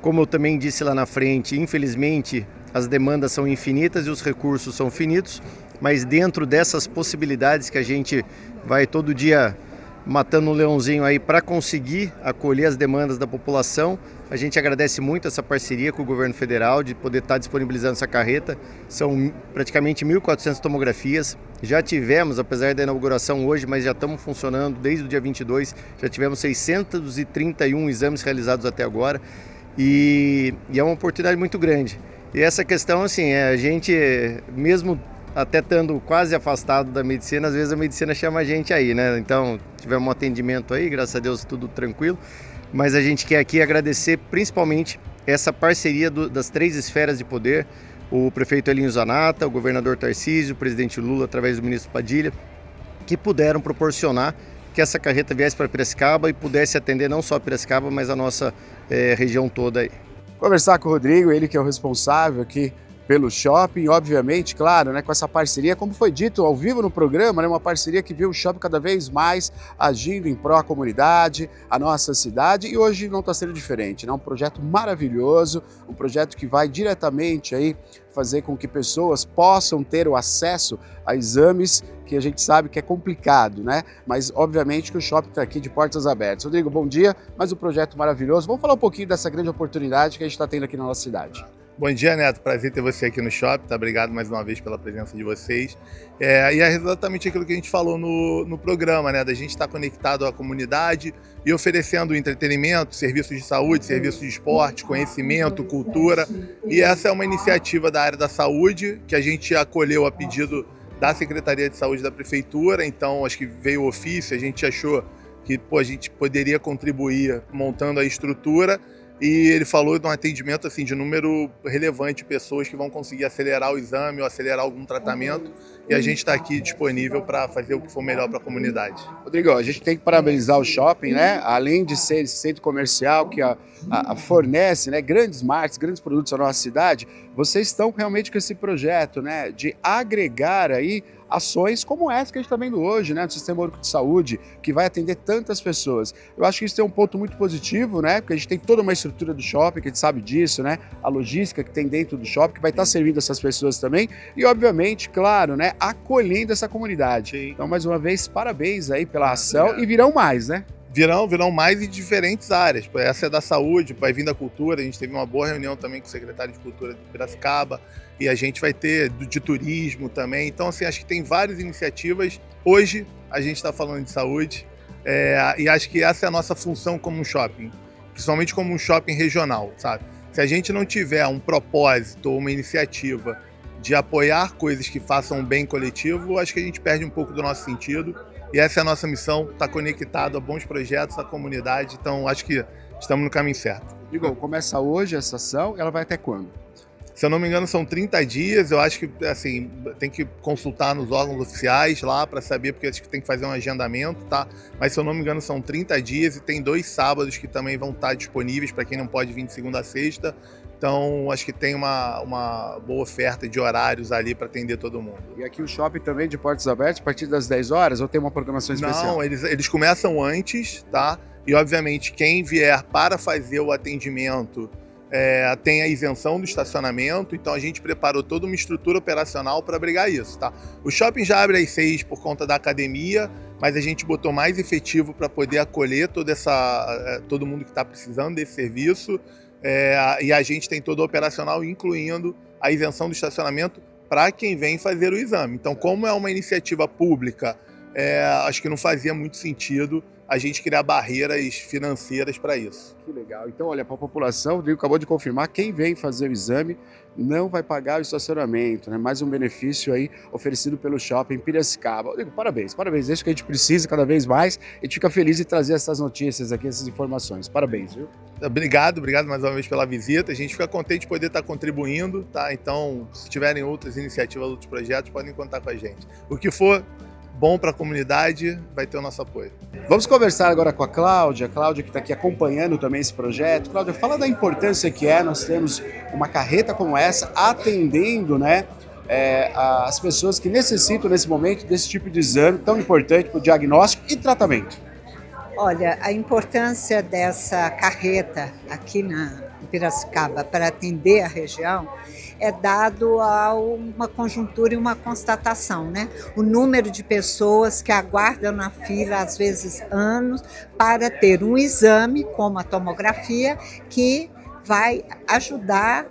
Como eu também disse lá na frente, infelizmente as demandas são infinitas e os recursos são finitos, mas dentro dessas possibilidades que a gente vai todo dia matando um leãozinho aí para conseguir acolher as demandas da população, a gente agradece muito essa parceria com o governo federal de poder estar disponibilizando essa carreta. São praticamente 1.400 tomografias. Já tivemos, apesar da inauguração hoje, mas já estamos funcionando desde o dia 22, já tivemos 631 exames realizados até agora e é uma oportunidade muito grande. E essa questão, assim, a gente, mesmo até estando quase afastado da medicina, às vezes a medicina chama a gente aí, né? Então, tivemos um atendimento aí, graças a Deus tudo tranquilo. Mas a gente quer aqui agradecer principalmente essa parceria das 3 esferas de poder, o prefeito Elinho Zanata, o governador Tarcísio, o presidente Lula, através do ministro Padilha, que puderam proporcionar que essa carreta viesse para Piracicaba e pudesse atender não só Piracicaba, mas a nossa região toda aí. Conversar com o Rodrigo, ele que é o responsável aqui pelo shopping, obviamente, claro, né, com essa parceria, como foi dito ao vivo no programa, né, uma parceria que viu o shopping cada vez mais agindo em pró à comunidade, a nossa cidade, e hoje não está sendo diferente, né, um projeto maravilhoso, um projeto que vai diretamente aí fazer com que pessoas possam ter o acesso a exames que a gente sabe que é complicado, né? Mas obviamente que o shopping está aqui de portas abertas. Rodrigo, bom dia, mais um projeto maravilhoso. Vamos falar um pouquinho dessa grande oportunidade que a gente está tendo aqui na nossa cidade. Bom dia, Neto. Prazer ter você aqui no shopping, tá? Obrigado mais uma vez pela presença de vocês. E é exatamente aquilo que a gente falou no programa, né? Da gente estar conectado à comunidade e oferecendo entretenimento, serviços de saúde, serviços de esporte, conhecimento, cultura. E essa é uma iniciativa da área da saúde que a gente acolheu a pedido da Secretaria de Saúde da Prefeitura. Então, acho que veio o ofício, a gente achou que a gente poderia contribuir montando a estrutura. E ele falou de um atendimento assim, de número relevante de pessoas que vão conseguir acelerar o exame ou acelerar algum tratamento. E a gente está aqui disponível para fazer o que for melhor para a comunidade. Rodrigo, a gente tem que parabenizar o shopping, né? Além de ser esse centro comercial que fornece, né, grandes marcas, grandes produtos à nossa cidade, vocês estão realmente com esse projeto, né, de agregar aí ações como essa que a gente está vendo hoje, né, do Sistema Único de Saúde, que vai atender tantas pessoas. Eu acho que isso tem um ponto muito positivo, né, porque a gente tem toda uma estrutura do shopping, que a gente sabe disso, né, a logística que tem dentro do shopping, que vai estar servindo essas pessoas também, e obviamente, claro, né, acolhendo essa comunidade. Sim. Então, mais uma vez, parabéns aí pela ação e virão mais, né? Virão mais em diferentes áreas. Essa é da saúde, vai vir da cultura. A gente teve uma boa reunião também com o secretário de Cultura de Piracicaba e a gente vai ter de turismo também. Então, assim, acho que tem várias iniciativas. Hoje, a gente está falando de saúde e acho que essa é a nossa função como um shopping, principalmente como um shopping regional, sabe? Se a gente não tiver um propósito ou uma iniciativa de apoiar coisas que façam um bem coletivo, acho que a gente perde um pouco do nosso sentido. E essa é a nossa missão, estar conectado a bons projetos, à comunidade. Então, acho que estamos no caminho certo. Igor, começa hoje essa ação, ela vai até quando? Se eu não me engano, são 30 dias. Eu acho que, assim, tem que consultar nos órgãos oficiais lá para saber, porque acho que tem que fazer um agendamento, tá? Mas, se eu não me engano, são 30 dias e tem 2 sábados que também vão estar disponíveis para quem não pode vir de segunda a sexta. Então, acho que tem uma boa oferta de horários ali para atender todo mundo. E aqui o shopping também de portas abertas a partir das 10 horas ou tem uma programação especial? Não, eles começam antes, tá? E, obviamente, quem vier para fazer o atendimento tem a isenção do estacionamento. Então, a gente preparou toda uma estrutura operacional para abrigar isso, tá? O shopping já abre às 6 por conta da academia, mas a gente botou mais efetivo para poder acolher todo mundo que está precisando desse serviço. E a gente tem todo o operacional, incluindo a isenção do estacionamento para quem vem fazer o exame. Então, como é uma iniciativa pública, acho que não fazia muito sentido a gente criar barreiras financeiras para isso. Que legal. Então, olha, para a população, o Rodrigo acabou de confirmar, quem vem fazer o exame não vai pagar o estacionamento, né? Mais um benefício aí oferecido pelo shopping Piracicaba. Rodrigo, parabéns, parabéns. É isso que a gente precisa cada vez mais. A gente fica feliz de trazer essas notícias aqui, essas informações. Parabéns, viu? Obrigado mais uma vez pela visita. A gente fica contente de poder estar contribuindo, tá? Então, se tiverem outras iniciativas, outros projetos, podem contar com a gente. O que for bom para a comunidade vai ter o nosso apoio. Vamos conversar agora com a Cláudia que está aqui acompanhando também esse projeto. Cláudia, fala da importância que nós temos uma carreta como essa atendendo, né, as pessoas que necessitam nesse momento desse tipo de exame tão importante para o diagnóstico e tratamento. Olha, a importância dessa carreta aqui na Piracicaba para atender a região é dado a uma conjuntura e uma constatação, né? O número de pessoas que aguardam na fila, às vezes anos, para ter um exame, como a tomografia, que vai ajudar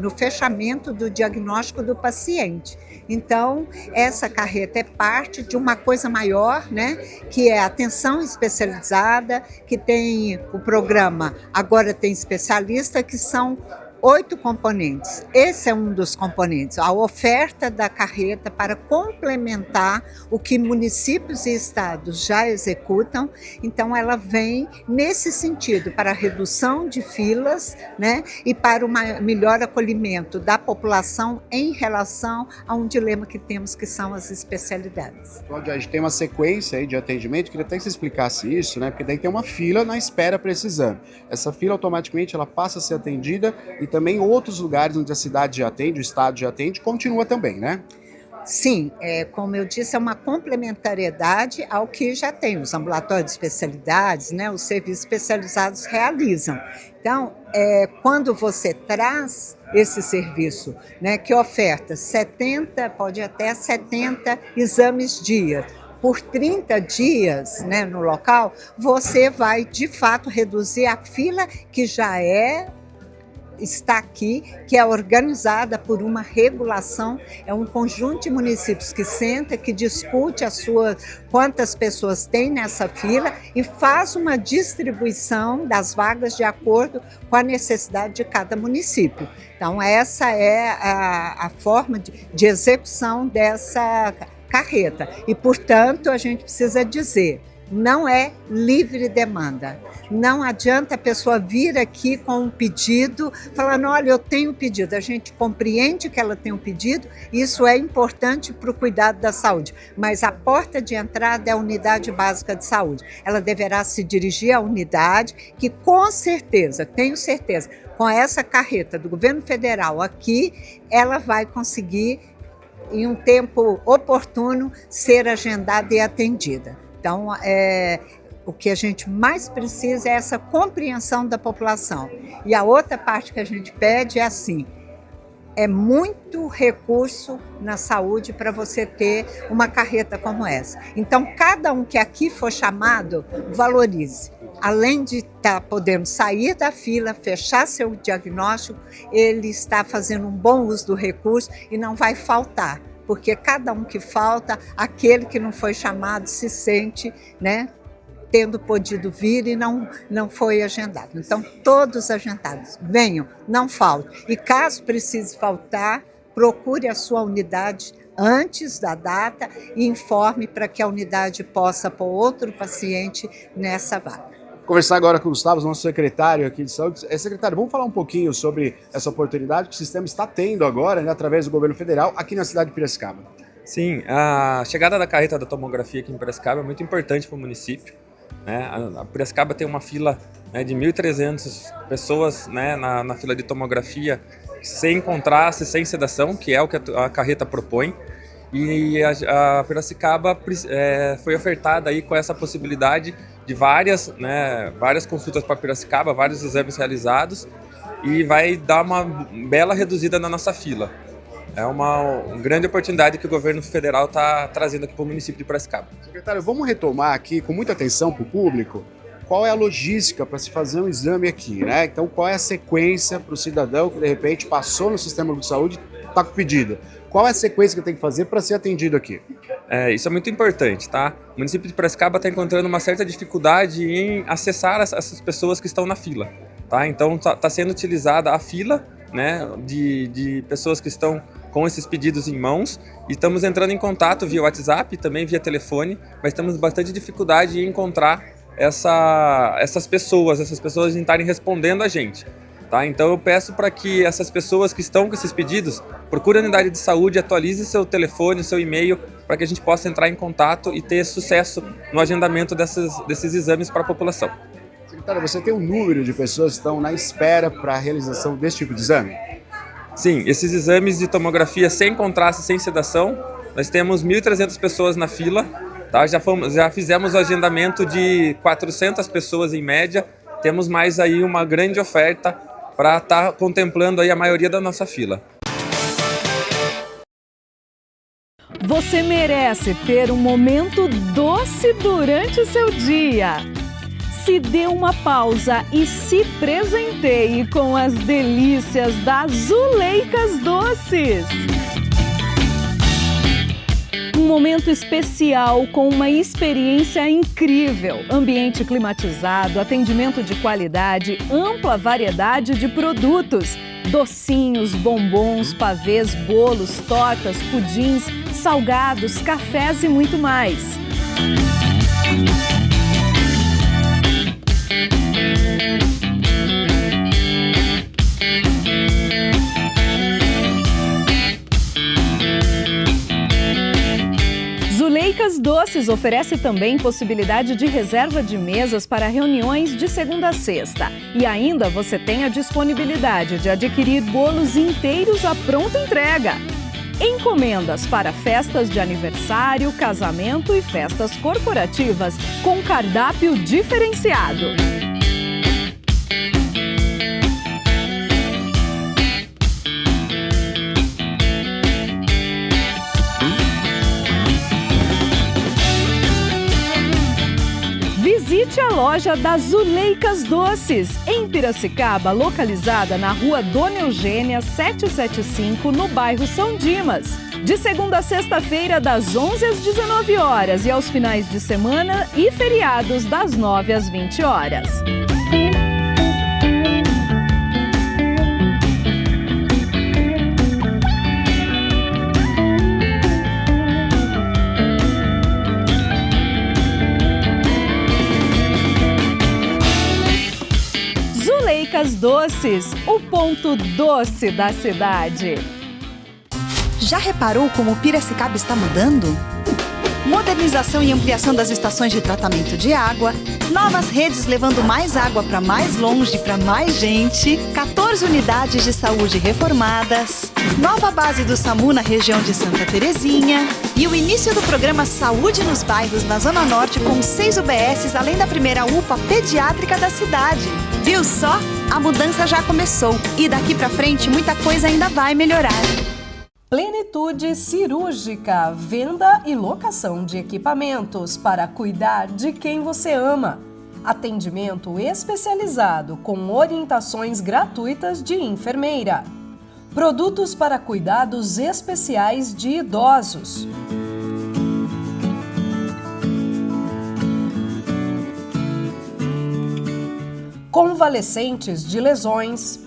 no fechamento do diagnóstico do paciente. Então, essa carreta é parte de uma coisa maior, né? Que é a atenção especializada, que tem o programa Agora Tem Especialista, que são 8 componentes. Esse é um dos componentes, a oferta da carreta para complementar o que municípios e estados já executam. Então, ela vem nesse sentido, para a redução de filas, né, e para o melhor acolhimento da população em relação a um dilema que temos, que são as especialidades. Cláudia, a gente tem uma sequência aí de atendimento, queria até que você explicasse isso, né? Porque daí tem uma fila na espera para esse exame. Essa fila automaticamente ela passa a ser atendida e também outros lugares onde a cidade já atende, o estado já atende, continua também, né? Sim, como eu disse, é uma complementariedade ao que já tem. Os ambulatórios de especialidades, né, os serviços especializados realizam. Então, quando você traz esse serviço, né, que oferta 70, pode até 70 exames dia, por 30 dias, né, no local, você vai, de fato, reduzir a fila que já está aqui, que é organizada por uma regulação, é um conjunto de municípios que senta, que discute quantas pessoas tem nessa fila e faz uma distribuição das vagas de acordo com a necessidade de cada município. Então, essa é a forma de execução dessa carreta. E, portanto, a gente precisa dizer, não é livre demanda. Não adianta a pessoa vir aqui com um pedido, falando, olha, eu tenho pedido. A gente compreende que ela tem um pedido, isso é importante para o cuidado da saúde. Mas a porta de entrada é a unidade básica de saúde. Ela deverá se dirigir à unidade que, com certeza, tenho certeza, com essa carreta do governo federal aqui, ela vai conseguir, em um tempo oportuno, ser agendada e atendida. Então, o que a gente mais precisa é essa compreensão da população. E a outra parte que a gente pede é assim, é muito recurso na saúde para você ter uma carreta como essa. Então, cada um que aqui for chamado, valorize. Além de estar podendo sair da fila, fechar seu diagnóstico, ele está fazendo um bom uso do recurso e não vai faltar. Porque cada um que falta, aquele que não foi chamado se sente, né, tendo podido vir e não foi agendado. Então, todos agendados, venham, não faltem. E caso precise faltar, procure a sua unidade antes da data e informe para que a unidade possa pôr outro paciente nessa vaga. Conversar agora com o Gustavo, nosso secretário aqui de saúde. Secretário, vamos falar um pouquinho sobre essa oportunidade que o sistema está tendo agora, né, através do governo federal, aqui na cidade de Piracicaba. Sim, a chegada da carreta da tomografia aqui em Piracicaba é muito importante para o município. Né? A Piracicaba tem uma fila, né, de 1.300 pessoas, né, na fila de tomografia sem contraste, sem sedação, que é o que a carreta propõe. E a Piracicaba foi ofertada aí com essa possibilidade de várias consultas para Piracicaba, vários exames realizados, e vai dar uma bela reduzida na nossa fila. É uma grande oportunidade que o governo federal está trazendo aqui para o município de Piracicaba. Secretário, vamos retomar aqui com muita atenção para o público qual é a logística para se fazer um exame aqui, né? Então, qual é a sequência para o cidadão que de repente passou no sistema de saúde e está com pedido? Qual é a sequência que tem que fazer para ser atendido aqui? Isso é muito importante, tá? O município de Piracicaba está encontrando uma certa dificuldade em acessar essas pessoas que estão na fila, tá? Então, está sendo utilizada a fila, né, de pessoas que estão com esses pedidos em mãos, e estamos entrando em contato via WhatsApp, também via telefone, mas temos bastante dificuldade em encontrar essas pessoas estarem respondendo a gente. Tá? Então eu peço para que essas pessoas que estão com esses pedidos procurem a unidade de saúde, atualize seu telefone, seu e-mail, para que a gente possa entrar em contato e ter sucesso no agendamento desses exames para a população. Secretário, você tem um número de pessoas que estão na espera para a realização desse tipo de exame? Sim, esses exames de tomografia sem contraste, sem sedação, nós temos 1.300 pessoas na fila, tá? Já fizemos o agendamento de 400 pessoas em média, temos mais aí uma grande oferta para estar contemplando aí a maioria da nossa fila. Você merece ter um momento doce durante o seu dia. Se dê uma pausa e se presenteie com as delícias das Zuleicas Doces. Um momento especial com uma experiência incrível. Ambiente climatizado, atendimento de qualidade, ampla variedade de produtos. Docinhos, bombons, pavês, bolos, tortas, pudins, salgados, cafés e muito mais. Zuleicas Doces oferece também possibilidade de reserva de mesas para reuniões de segunda a sexta. E ainda você tem a disponibilidade de adquirir bolos inteiros à pronta entrega. Encomendas para festas de aniversário, casamento e festas corporativas com cardápio diferenciado. Visite a loja das Zuleicas Doces, em Piracicaba, localizada na rua Dona Eugênia 775, no bairro São Dimas. De segunda a sexta-feira, das 11 às 19 horas e aos finais de semana e feriados, das 9 às 20 horas. Zuleicas Doces, o ponto doce da cidade. Já reparou como Piracicaba está mudando? Modernização e ampliação das estações de tratamento de água, novas redes levando mais água para mais longe, para mais gente, 14 unidades de saúde reformadas, nova base do SAMU na região de Santa Terezinha e o início do programa Saúde nos Bairros na Zona Norte com 6 UBSs, além da primeira UPA pediátrica da cidade. Viu só? A mudança já começou e daqui para frente muita coisa ainda vai melhorar. Plenitude Cirúrgica, venda e locação de equipamentos para cuidar de quem você ama. Atendimento especializado com orientações gratuitas de enfermeira. Produtos para cuidados especiais de idosos. Convalescentes de lesões.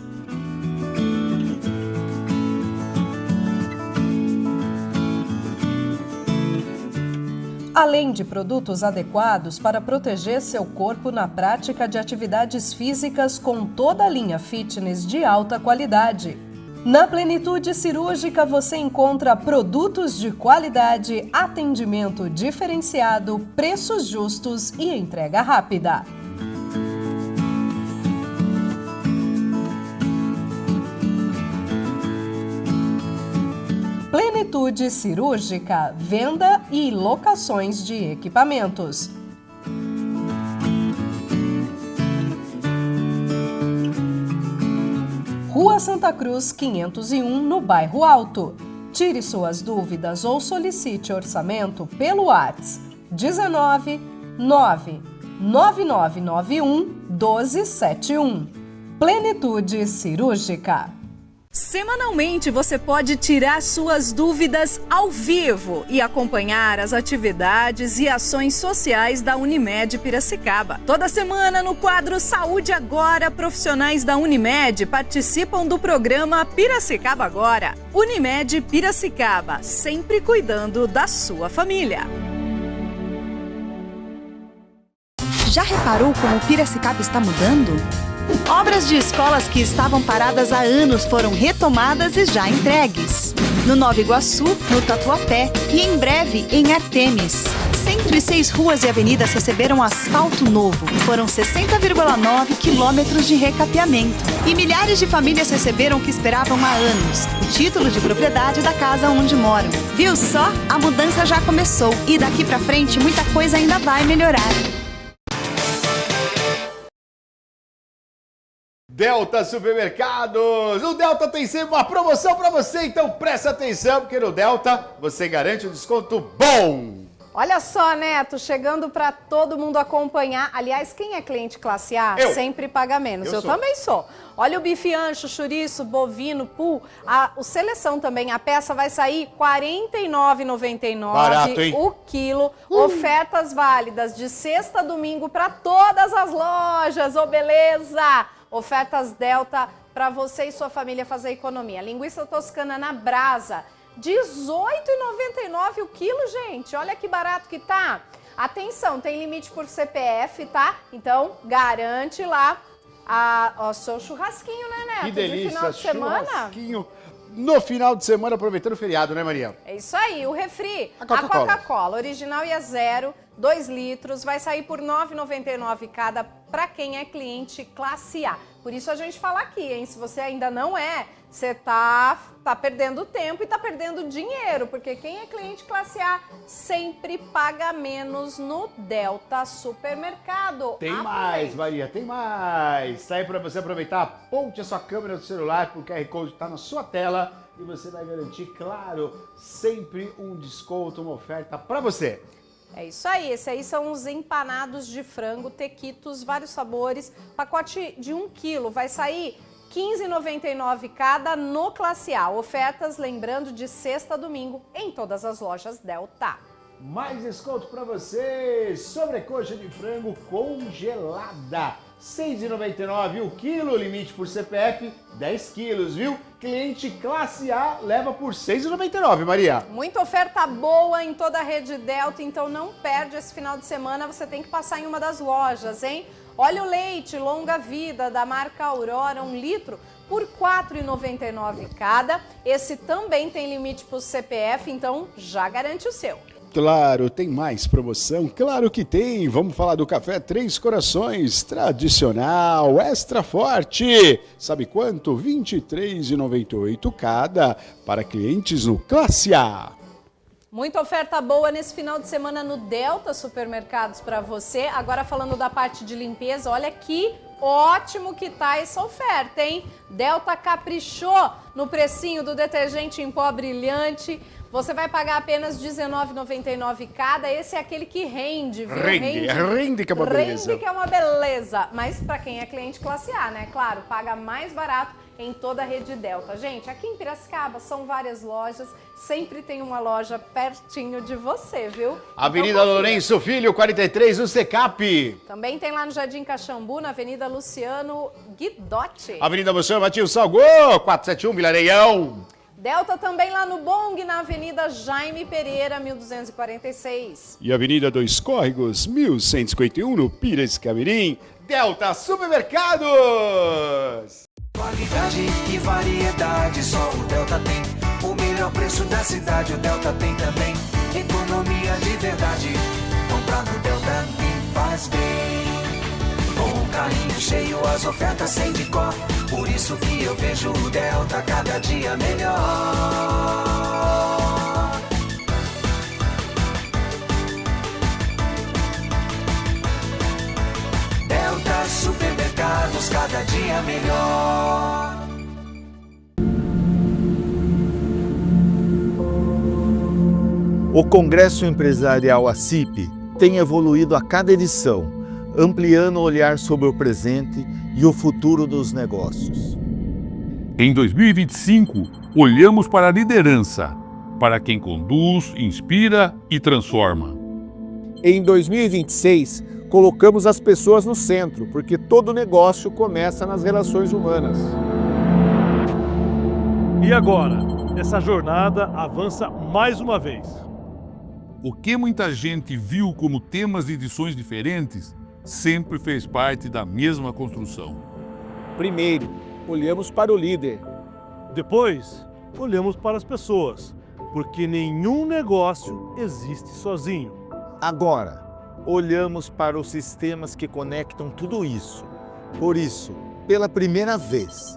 Além de produtos adequados para proteger seu corpo na prática de atividades físicas com toda a linha fitness de alta qualidade. Na Plenitude Cirúrgica você encontra produtos de qualidade, atendimento diferenciado, preços justos e entrega rápida. Plenitude Cirúrgica, venda e locações de equipamentos. Rua Santa Cruz, 501, no Bairro Alto. Tire suas dúvidas ou solicite orçamento pelo WhatsApp 19 99991 1271. Plenitude Cirúrgica. Semanalmente você pode tirar suas dúvidas ao vivo e acompanhar as atividades e ações sociais da Unimed Piracicaba. Toda semana no quadro Saúde Agora, profissionais da Unimed participam do programa Piracicaba Agora. Unimed Piracicaba, sempre cuidando da sua família. Já reparou como Piracicaba está mudando? Obras de escolas que estavam paradas há anos foram retomadas e já entregues. No Nova Iguaçu, no Tatuapé e em breve em Artemis. 106 ruas e avenidas receberam asfalto novo. Foram 60,9 quilômetros de recapeamento. E milhares de famílias receberam o que esperavam há anos: o título de propriedade da casa onde moram. Viu só? A mudança já começou e daqui pra frente muita coisa ainda vai melhorar. Delta Supermercados! O Delta tem sempre uma promoção para você, então presta atenção, porque no Delta você garante um desconto bom! Olha só, Neto, chegando para todo mundo acompanhar. Aliás, quem é cliente classe A sempre paga menos. Eu também sou. Olha o bife ancho, chouriço, bovino, o seleção também. A peça vai sair R$ 49,99 o quilo. Ofertas válidas de sexta a domingo para todas as lojas. Ô, beleza! Ofertas Delta para você e sua família fazer economia. Linguiça toscana na brasa. R$ 18,99 o quilo, gente. Olha que barato que tá. Atenção, tem limite por CPF, tá? Então, garante lá o seu churrasquinho, né, Neto? Que delícia, de final de semana. Churrasquinho no final de semana, aproveitando o feriado, né, Maria? É isso aí. O refri, a Coca-Cola, original e a zero, 2 litros, vai sair por R$ 9,99 cada para quem é cliente classe A. Por isso a gente fala aqui, hein? Se você ainda não é, você tá perdendo tempo e tá perdendo dinheiro, porque quem é cliente classe A sempre paga menos no Delta Supermercado. Tem mais, Maria, tem mais. Tá aí para você aproveitar, aponte a sua câmera do celular, porque o QR Code está na sua tela e você vai garantir, claro, sempre um desconto, uma oferta para você. É isso aí, esse aí são os empanados de frango, tequitos, vários sabores, pacote de 1 quilo, vai sair R$ 15,99 cada no Classe A. Ofertas, lembrando, de sexta a domingo em todas as lojas Delta. Mais desconto para você, sobrecoxa de frango congelada, R$ 6,99 o quilo, limite por CPF, 10 quilos, viu? Cliente classe A leva por R$ 6,99, Maria. Muita oferta boa em toda a rede Delta, então não perde esse final de semana, você tem que passar em uma das lojas, hein? Olha o leite longa vida da marca Aurora, 1 litro, por R$ 4,99 cada. Esse também tem limite para o CPF, então já garante o seu. Claro, tem mais promoção? Claro que tem! Vamos falar do café Três Corações, tradicional, extra forte. Sabe quanto? R$ 23,98 cada, para clientes no Classe A. Muita oferta boa nesse final de semana no Delta Supermercados para você. Agora falando da parte de limpeza, olha que ótimo que tá essa oferta, hein? Delta caprichou no precinho do detergente em pó brilhante. Você vai pagar apenas R$ 19,99 cada. Esse é aquele que rende, viu? Rende que é uma beleza. Rende que é uma beleza. Mas para quem é cliente classe A, né? Claro, paga mais barato em toda a rede Delta. Gente, aqui em Piracicaba são várias lojas. Sempre tem uma loja pertinho de você, viu? Avenida Lourenço Filho, 43, no Secap. Também tem lá no Jardim Caxambu, na Avenida Luciano Guidotti. Avenida Moção Matinho Salgô, 471, Vilareião. Delta também lá no Bong, na Avenida Jaime Pereira, 1246. E Avenida Dois Córregos, 1151, no Piracicamirim. Delta Supermercados. Qualidade e variedade, só o Delta tem. O melhor preço da cidade, o Delta tem também. Economia de verdade, comprar no Delta me faz bem. Com um carrinho cheio, as ofertas sem de cor. Por isso que eu vejo o Delta cada dia melhor. Delta Supermercados, cada dia melhor. O Congresso Empresarial ACIP tem evoluído a cada edição, ampliando o olhar sobre o presente e o futuro dos negócios. Em 2025, olhamos para a liderança, para quem conduz, inspira e transforma. Em 2026, colocamos as pessoas no centro, porque todo negócio começa nas relações humanas. E agora, essa jornada avança mais uma vez. O que muita gente viu como temas de edições diferentes sempre fez parte da mesma construção. Primeiro, olhamos para o líder. Depois, olhamos para as pessoas, porque nenhum negócio existe sozinho. Agora, olhamos para os sistemas que conectam tudo isso. Por isso, pela primeira vez,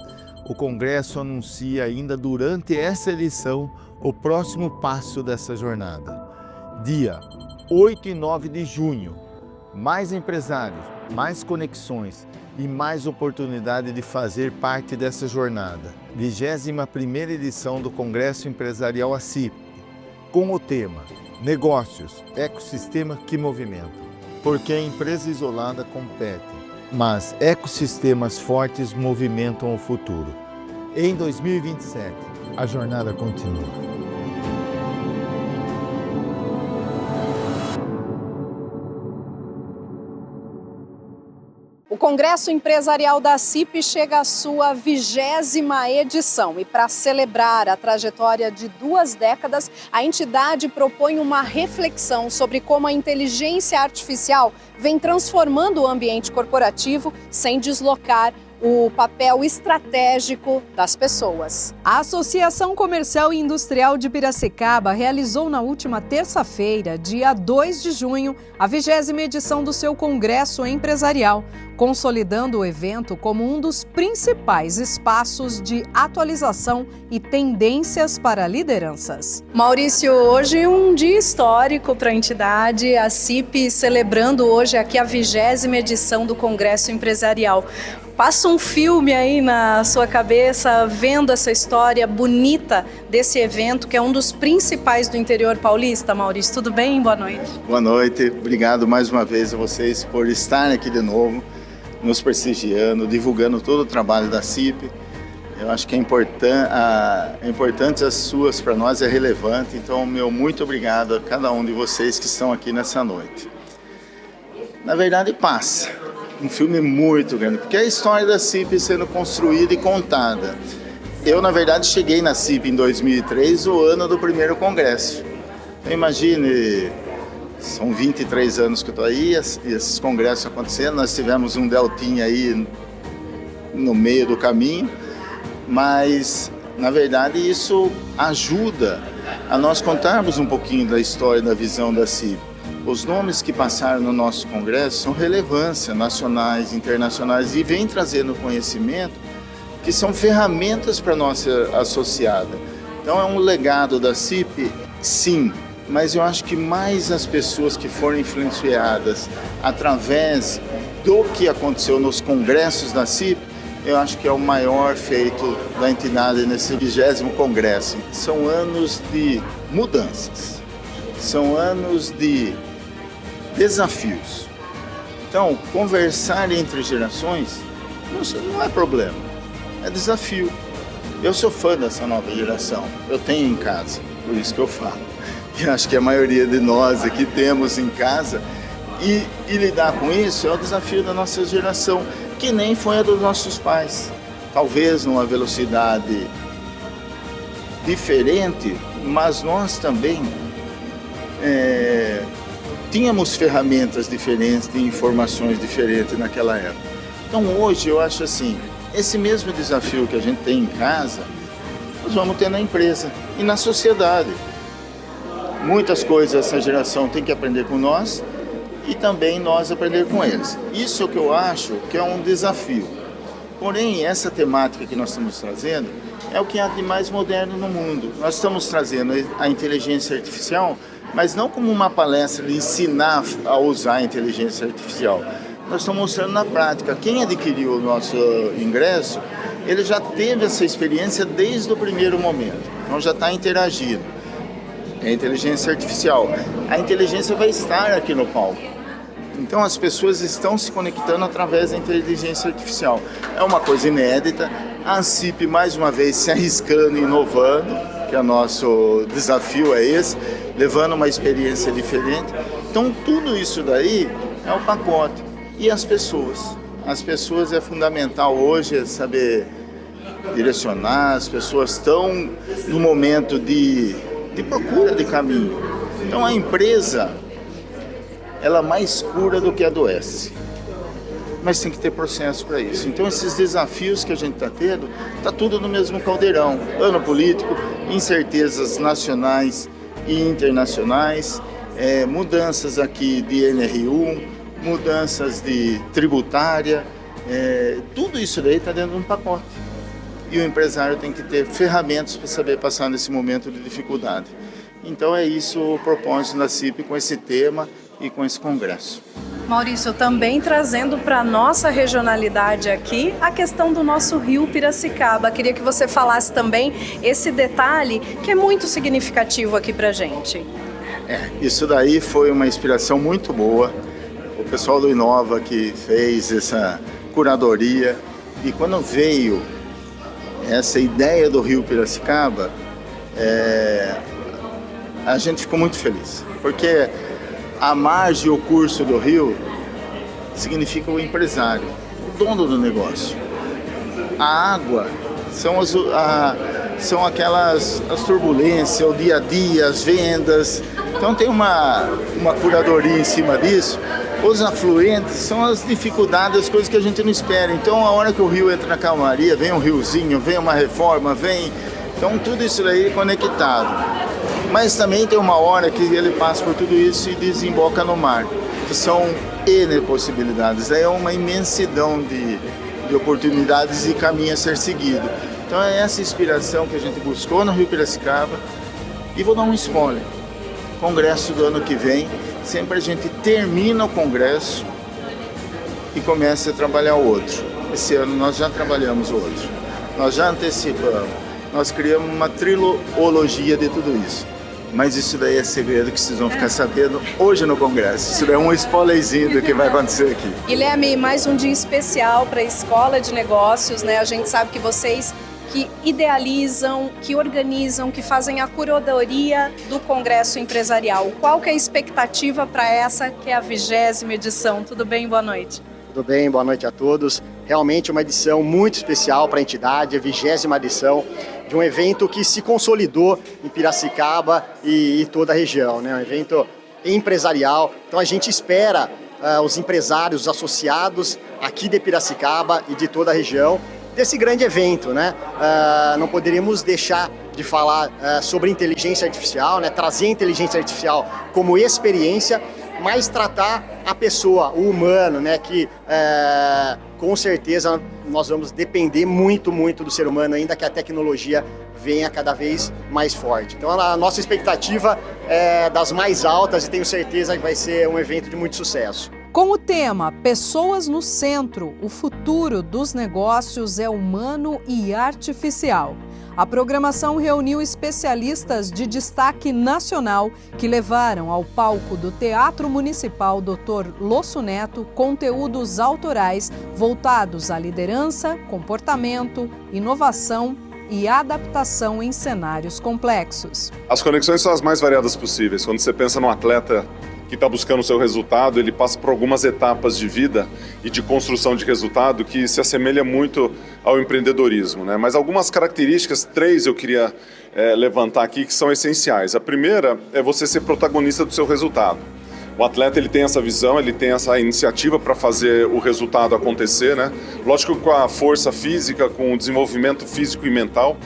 o Congresso anuncia ainda durante essa edição o próximo passo dessa jornada. Dia 8 e 9 de junho, mais empresários, mais conexões e mais oportunidade de fazer parte dessa jornada. 21ª edição do Congresso Empresarial ACIP. com o tema Negócios, ecossistema que movimenta. Porque a empresa isolada compete, mas ecossistemas fortes movimentam o futuro. Em 2027, a jornada continua. O Congresso Empresarial da CIP chega à sua 20ª edição e, para celebrar a trajetória de 2 décadas, a entidade propõe uma reflexão sobre como a inteligência artificial vem transformando o ambiente corporativo sem deslocar o papel estratégico das pessoas. A Associação Comercial e Industrial de Piracicaba realizou na última terça-feira, dia 2 de junho, a 20ª edição do seu Congresso Empresarial, consolidando o evento como um dos principais espaços de atualização e tendências para lideranças. Maurício, hoje um dia histórico para a entidade, a CIP celebrando hoje aqui a 20ª edição do Congresso Empresarial. Passa um filme aí na sua cabeça, vendo essa história bonita desse evento, que é um dos principais do interior paulista. Maurício, tudo bem? Boa noite. Boa noite, obrigado mais uma vez a vocês por estarem aqui de novo, nos prestigiando, divulgando todo o trabalho da CIP. Eu acho que é importante as suas para nós, é relevante, então meu muito obrigado a cada um de vocês que estão aqui nessa noite. Na verdade, passa. Um filme muito grande, porque é a história da CIP sendo construída e contada. Eu, na verdade, cheguei na CIP em 2003, o ano do primeiro congresso. Então, imagine, são 23 anos que eu estou aí, esses congressos acontecendo, nós tivemos um deltinha aí no meio do caminho, mas, na verdade, isso ajuda a nós contarmos um pouquinho da história e da visão da CIP. Os nomes que passaram no nosso congresso são relevância nacionais, internacionais e vêm trazendo conhecimento que são ferramentas para a nossa associada. Então é um legado da CIP, sim, mas eu acho que mais as pessoas que foram influenciadas através do que aconteceu nos congressos da CIP, eu acho que é o maior feito da entidade nesse 20º congresso. São anos de mudanças, são anos de desafios. Então, conversar entre gerações não é problema, é desafio. Eu sou fã dessa nova geração, eu tenho em casa, por isso que eu falo. E acho que a maioria de nós aqui temos em casa, e lidar com isso é o desafio da nossa geração, que nem foi a dos nossos pais. Talvez numa velocidade diferente, mas nós também tínhamos ferramentas diferentes, de informações diferentes naquela época. Então hoje eu acho assim, esse mesmo desafio que a gente tem em casa, nós vamos ter na empresa e na sociedade. Muitas coisas essa geração tem que aprender com nós e também nós aprender com eles. Isso é o que eu acho que é um desafio. Porém, essa temática que nós estamos trazendo é o que há de mais moderno no mundo. Nós estamos trazendo a inteligência artificial, mas não como uma palestra de ensinar a usar a inteligência artificial. Nós estamos mostrando na prática. Quem adquiriu o nosso ingresso, ele já teve essa experiência desde o primeiro momento. Então já está interagindo. É a inteligência artificial. A inteligência vai estar aqui no palco. Então as pessoas estão se conectando através da inteligência artificial. É uma coisa inédita. A CIP, mais uma vez, se arriscando e inovando, que é o nosso desafio é esse, levando uma experiência diferente. Então tudo isso daí é o pacote. E as pessoas. As pessoas é fundamental hoje, é saber direcionar. As pessoas estão no momento de procura de caminho. Então a empresa, ela mais cura do que adoece. Mas tem que ter processo para isso. Então esses desafios que a gente está tendo, está tudo no mesmo caldeirão. Ano político, incertezas nacionais e internacionais, mudanças aqui de NRU, mudanças de tributária, tudo isso daí está dentro de um pacote. E o empresário tem que ter ferramentas para saber passar nesse momento de dificuldade. Então é isso o propósito da CIP com esse tema e com esse congresso. Maurício, também trazendo para a nossa regionalidade aqui a questão do nosso rio Piracicaba. Queria que você falasse também esse detalhe que é muito significativo aqui para a gente. Isso daí foi uma inspiração muito boa. O pessoal do Inova que fez essa curadoria. E quando veio essa ideia do rio Piracicaba, a gente ficou muito feliz. Porque a margem e o curso do rio significa o empresário, o dono do negócio. A água são aquelas as turbulências, o dia a dia, as vendas. Então tem uma curadoria em cima disso. Os afluentes são as dificuldades, as coisas que a gente não espera. Então a hora que o rio entra na calmaria, vem um riozinho, vem uma reforma, então tudo isso aí é conectado. Mas também tem uma hora que ele passa por tudo isso e desemboca no mar, que são N possibilidades. É uma imensidão de oportunidades e caminho a ser seguido. Então é essa inspiração que a gente buscou no Rio Piracicaba. E vou dar um spoiler. Congresso do ano que vem, sempre a gente termina o congresso e começa a trabalhar o outro. Esse ano nós já trabalhamos o outro. Nós já antecipamos. Nós criamos uma trilogia de tudo isso. Mas isso daí é segredo que vocês vão ficar sabendo hoje no congresso. Isso daí é um spoilerzinho do que vai acontecer aqui. Guilherme, mais um dia especial para a Escola de Negócios, né? A gente sabe que vocês que idealizam, que organizam, que fazem a curadoria do Congresso Empresarial. Qual que é a expectativa para essa que é a 20ª edição? Tudo bem? Boa noite. Tudo bem, boa noite a todos. Realmente uma edição muito especial para a entidade, a 20ª edição de um evento que se consolidou em Piracicaba e toda a região, né? Um evento empresarial. Então a gente espera os empresários, os associados aqui de Piracicaba e de toda a região desse grande evento, né? Não poderíamos deixar de falar sobre inteligência artificial, né? Trazer a inteligência artificial como experiência, mas tratar a pessoa, o humano, né? Que com certeza nós vamos depender muito do ser humano, ainda que a tecnologia venha cada vez mais forte. Então a nossa expectativa é das mais altas e tenho certeza que vai ser um evento de muito sucesso. Com o tema Pessoas no Centro, o futuro dos negócios é humano e artificial. A programação reuniu especialistas de destaque nacional que levaram ao palco do Teatro Municipal Dr. Losso Neto conteúdos autorais voltados à liderança, comportamento, inovação e adaptação em cenários complexos. As conexões são as mais variadas possíveis. Quando você pensa num atleta que está buscando o seu resultado, ele passa por algumas etapas de vida e de construção de resultado que se assemelha muito ao empreendedorismo, né? Mas algumas características, 3 eu queria levantar aqui, que são essenciais. A primeira é você ser protagonista do seu resultado. O atleta ele tem essa visão, ele tem essa iniciativa para fazer o resultado acontecer, né? Lógico que com a força física, com o desenvolvimento físico e mental,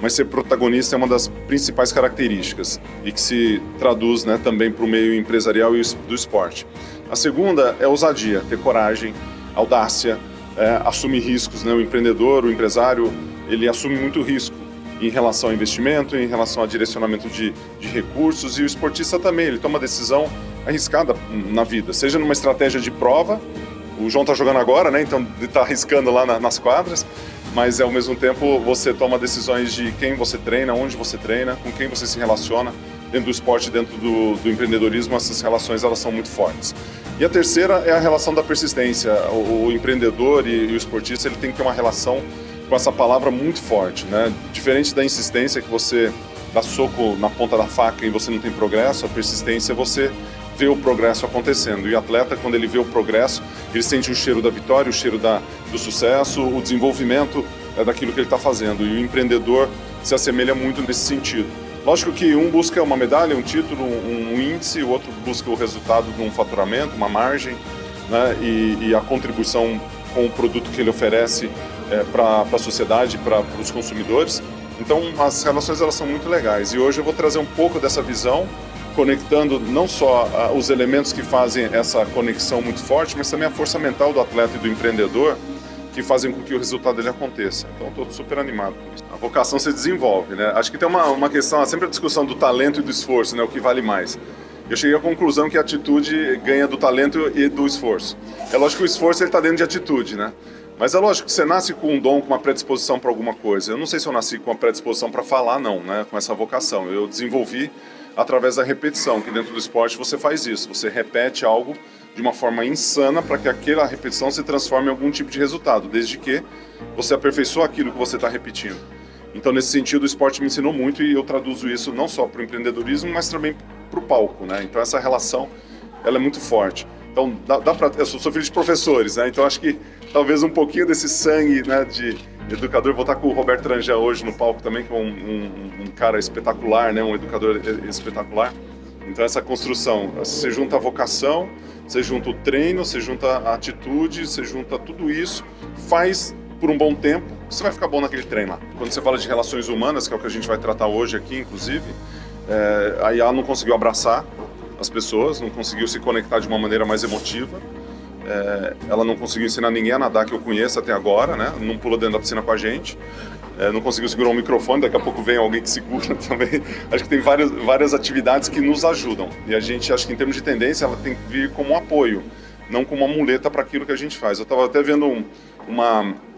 mas ser protagonista é uma das principais características e que se traduz, né, também para o meio empresarial e do esporte. A segunda é ousadia, ter coragem, audácia, assumir riscos, né? O empreendedor, o empresário, ele assume muito risco em relação ao investimento, em relação ao direcionamento de recursos, e o esportista também, ele toma decisão arriscada na vida, seja numa estratégia de prova, o João está jogando agora, né? Então ele está arriscando lá nas quadras, mas ao mesmo tempo você toma decisões de quem você treina, onde você treina, com quem você se relaciona. Dentro do esporte, dentro do empreendedorismo, essas relações elas são muito fortes. E a terceira é a relação da persistência. O empreendedor e o esportista ele tem que ter uma relação com essa palavra muito forte, né? Diferente da insistência, que você dá soco na ponta da faca e você não tem progresso, a persistência você vê o progresso acontecendo. E o atleta, quando ele vê o progresso, ele sente o cheiro da vitória, o cheiro do sucesso, o desenvolvimento daquilo que ele está fazendo. E o empreendedor se assemelha muito nesse sentido. Lógico que um busca uma medalha, um título, um índice, o outro busca o resultado de um faturamento, uma margem, né? E a contribuição com o produto que ele oferece para a sociedade, para os consumidores. Então as relações elas são muito legais. E hoje eu vou trazer um pouco dessa visão, conectando não só os elementos que fazem essa conexão muito forte, mas também a força mental do atleta e do empreendedor, que fazem com que o resultado dele aconteça. Então estou super animado com isso. A vocação se desenvolve, né? Acho que tem uma questão, sempre a discussão do talento e do esforço, né? O que vale mais. Eu cheguei à conclusão que a atitude ganha do talento e do esforço. É lógico que o esforço está dentro de atitude, né? Mas é lógico que você nasce com um dom, com uma predisposição para alguma coisa. Eu não sei se eu nasci com a predisposição para falar, não, né? Com essa vocação. Eu desenvolvi através da repetição, que dentro do esporte você faz isso. Você repete algo de uma forma insana para que aquela repetição se transforme em algum tipo de resultado, desde que você aperfeiçoe aquilo que você está repetindo. Então, nesse sentido, o esporte me ensinou muito e eu traduzo isso não só para o empreendedorismo, mas também para o palco, né? Então, essa relação, ela é muito forte. Então, eu sou filho de professores, né? Então, acho que talvez um pouquinho desse sangue, né, de educador. Vou estar com o Roberto Trangel hoje no palco também, que é um cara espetacular, né? Um educador espetacular. Então, essa construção, você junta a vocação, você junta o treino, você junta a atitude, você junta tudo isso, faz por um bom tempo, você vai ficar bom naquele treino lá. Quando você fala de relações humanas, que é o que a gente vai tratar hoje aqui, inclusive, a IA não conseguiu abraçar as pessoas, não conseguiu se conectar de uma maneira mais emotiva, ela não conseguiu ensinar ninguém a nadar que eu conheço até agora, né? Não pulou dentro da piscina com a gente, não conseguiu segurar um microfone, daqui a pouco vem alguém que segura também. Acho que tem várias atividades que nos ajudam, e a gente, acho que em termos de tendência, ela tem que vir como um apoio, não como uma muleta para aquilo que a gente faz. Eu estava até vendo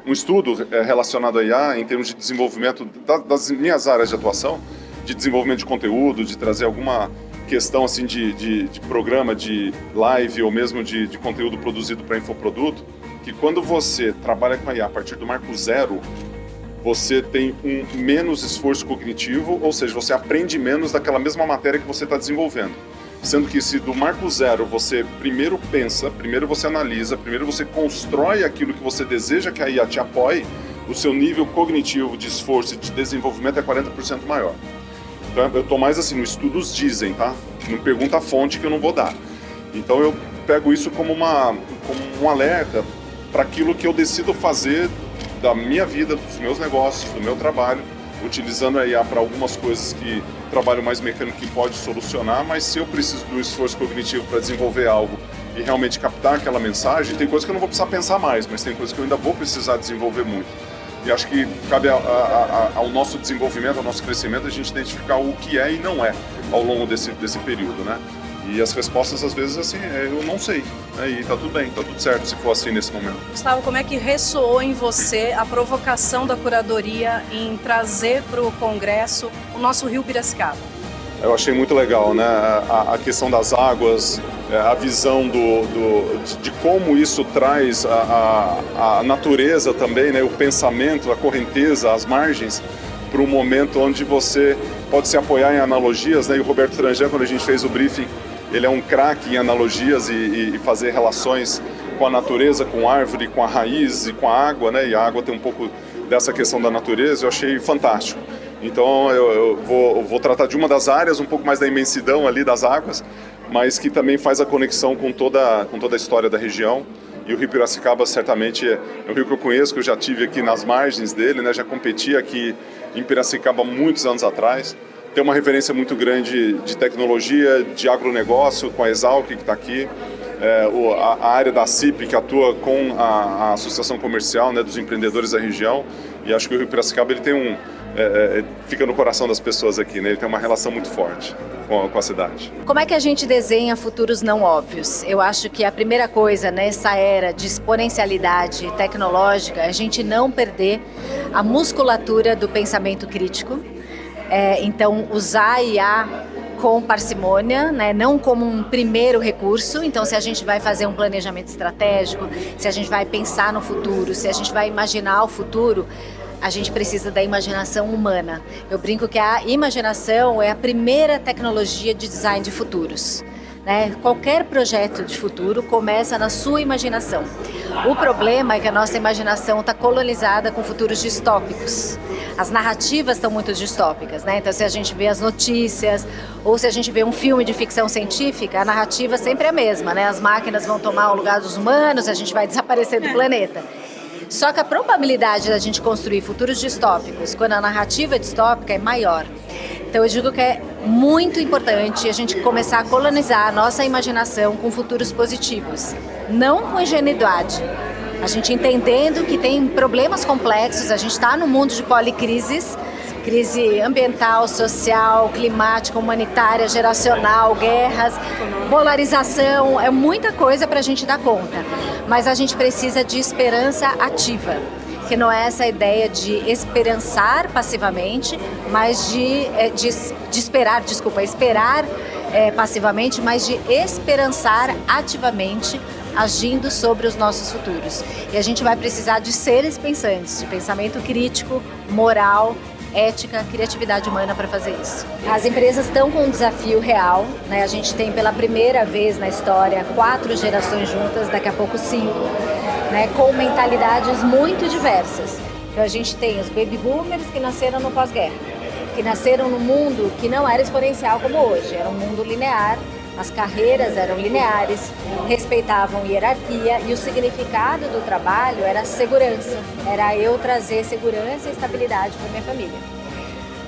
um estudo relacionado à IA em termos de desenvolvimento das minhas áreas de atuação, de desenvolvimento de conteúdo, de trazer alguma questão assim de programa, de live ou mesmo de conteúdo produzido para infoproduto, que quando você trabalha com a IA a partir do marco zero, você tem um menos esforço cognitivo, ou seja, você aprende menos daquela mesma matéria que você está desenvolvendo. Sendo que se do marco zero você primeiro pensa, primeiro você analisa, primeiro você constrói aquilo que você deseja que a IA te apoie, o seu nível cognitivo de esforço e de desenvolvimento é 40% maior. Então eu estou mais assim, no estudos dizem, tá? Não pergunta a fonte que eu não vou dar. Então eu pego isso como um alerta para aquilo que eu decido fazer da minha vida, dos meus negócios, do meu trabalho, utilizando a IA para algumas coisas que trabalho mais mecânico que pode solucionar, mas se eu preciso do esforço cognitivo para desenvolver algo e realmente captar aquela mensagem, tem coisas que eu não vou precisar pensar mais, mas tem coisas que eu ainda vou precisar desenvolver muito. E acho que cabe ao nosso desenvolvimento, ao nosso crescimento, a gente identificar o que é e não é ao longo desse período, né? E as respostas, às vezes, assim, eu não sei, né? E tá tudo bem, tá tudo certo se for assim nesse momento. Gustavo, como é que ressoou em você a provocação da curadoria em trazer para o Congresso o nosso Rio Piracicaba? Eu achei muito legal, né? A questão das águas, a visão de como isso traz a natureza também, né? O pensamento, a correnteza, as margens, para um momento onde você pode se apoiar em analogias, né? E o Roberto Trangel, quando a gente fez o briefing, ele é um craque em analogias e fazer relações com a natureza, com a árvore, com a raiz e com a água, né? E a água tem um pouco dessa questão da natureza, eu achei fantástico. Então eu vou tratar de uma das áreas, um pouco mais da imensidão ali das águas, mas que também faz a conexão com toda a história da região. E o Rio Piracicaba certamente é um rio que eu conheço, que eu já tive aqui nas margens dele, né? Já competi aqui em Piracicaba muitos anos atrás. Tem uma referência muito grande de tecnologia, de agronegócio, com a Exalc que está aqui, a área da CIP que atua com a Associação Comercial, né, dos empreendedores da região, e acho que o Rio Piracicaba ele tem fica no coração das pessoas aqui, né? Ele tem uma relação muito forte com a cidade. Como é que a gente desenha futuros não óbvios? Eu acho que a primeira coisa nessa era de exponencialidade tecnológica é a gente não perder a musculatura do pensamento crítico. Então, usar a IA com parcimônia, né? Não como um primeiro recurso. Então, se a gente vai fazer um planejamento estratégico, se a gente vai pensar no futuro, se a gente vai imaginar o futuro, a gente precisa da imaginação humana. Eu brinco que a imaginação é a primeira tecnologia de design de futuros. Né? Qualquer projeto de futuro começa na sua imaginação. O problema é que a nossa imaginação está colonizada com futuros distópicos. As narrativas estão muito distópicas, né? Então, se a gente vê as notícias ou se a gente vê um filme de ficção científica, a narrativa sempre é a mesma, né? As máquinas vão tomar o lugar dos humanos, a gente vai desaparecer do planeta. Só que a probabilidade da gente construir futuros distópicos quando a narrativa é distópica é maior. Então eu digo que é muito importante a gente começar a colonizar a nossa imaginação com futuros positivos, não com ingenuidade. A gente entendendo que tem problemas complexos, a gente está no mundo de policrises, crise ambiental, social, climática, humanitária, geracional, guerras, polarização, é muita coisa para a gente dar conta. Mas a gente precisa de esperança ativa, que não é essa ideia de esperançar passivamente, mas de esperar passivamente, mas de esperançar ativamente, agindo sobre os nossos futuros. E a gente vai precisar de seres pensantes, de pensamento crítico, moral, ética, criatividade humana para fazer isso. As empresas estão com um desafio real, né? A gente tem pela primeira vez na história 4 gerações juntas, daqui a pouco 5, né? Com mentalidades muito diversas. Então a gente tem os baby boomers que nasceram no pós-guerra, que nasceram num mundo que não era exponencial como hoje, era um mundo linear. As carreiras eram lineares, respeitavam hierarquia e o significado do trabalho era segurança. Era eu trazer segurança e estabilidade para minha família.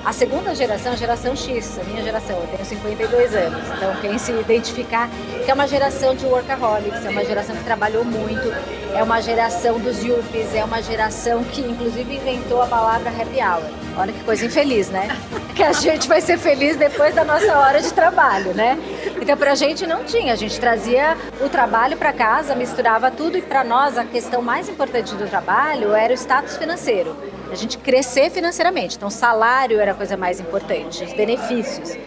A segunda geração, a geração X, a minha geração, eu tenho 52 anos. Então quem se identificar, que é uma geração de workaholics, é uma geração que trabalhou muito, é uma geração dos yuppies, é uma geração que inclusive inventou a palavra happy hour. Olha que coisa infeliz, né? Que a gente vai ser feliz depois da nossa hora de trabalho, né? Então pra gente não tinha, a gente trazia o trabalho para casa, misturava tudo e para nós a questão mais importante do trabalho era o status financeiro. A gente crescer financeiramente, então o salário era a coisa mais importante, os benefícios.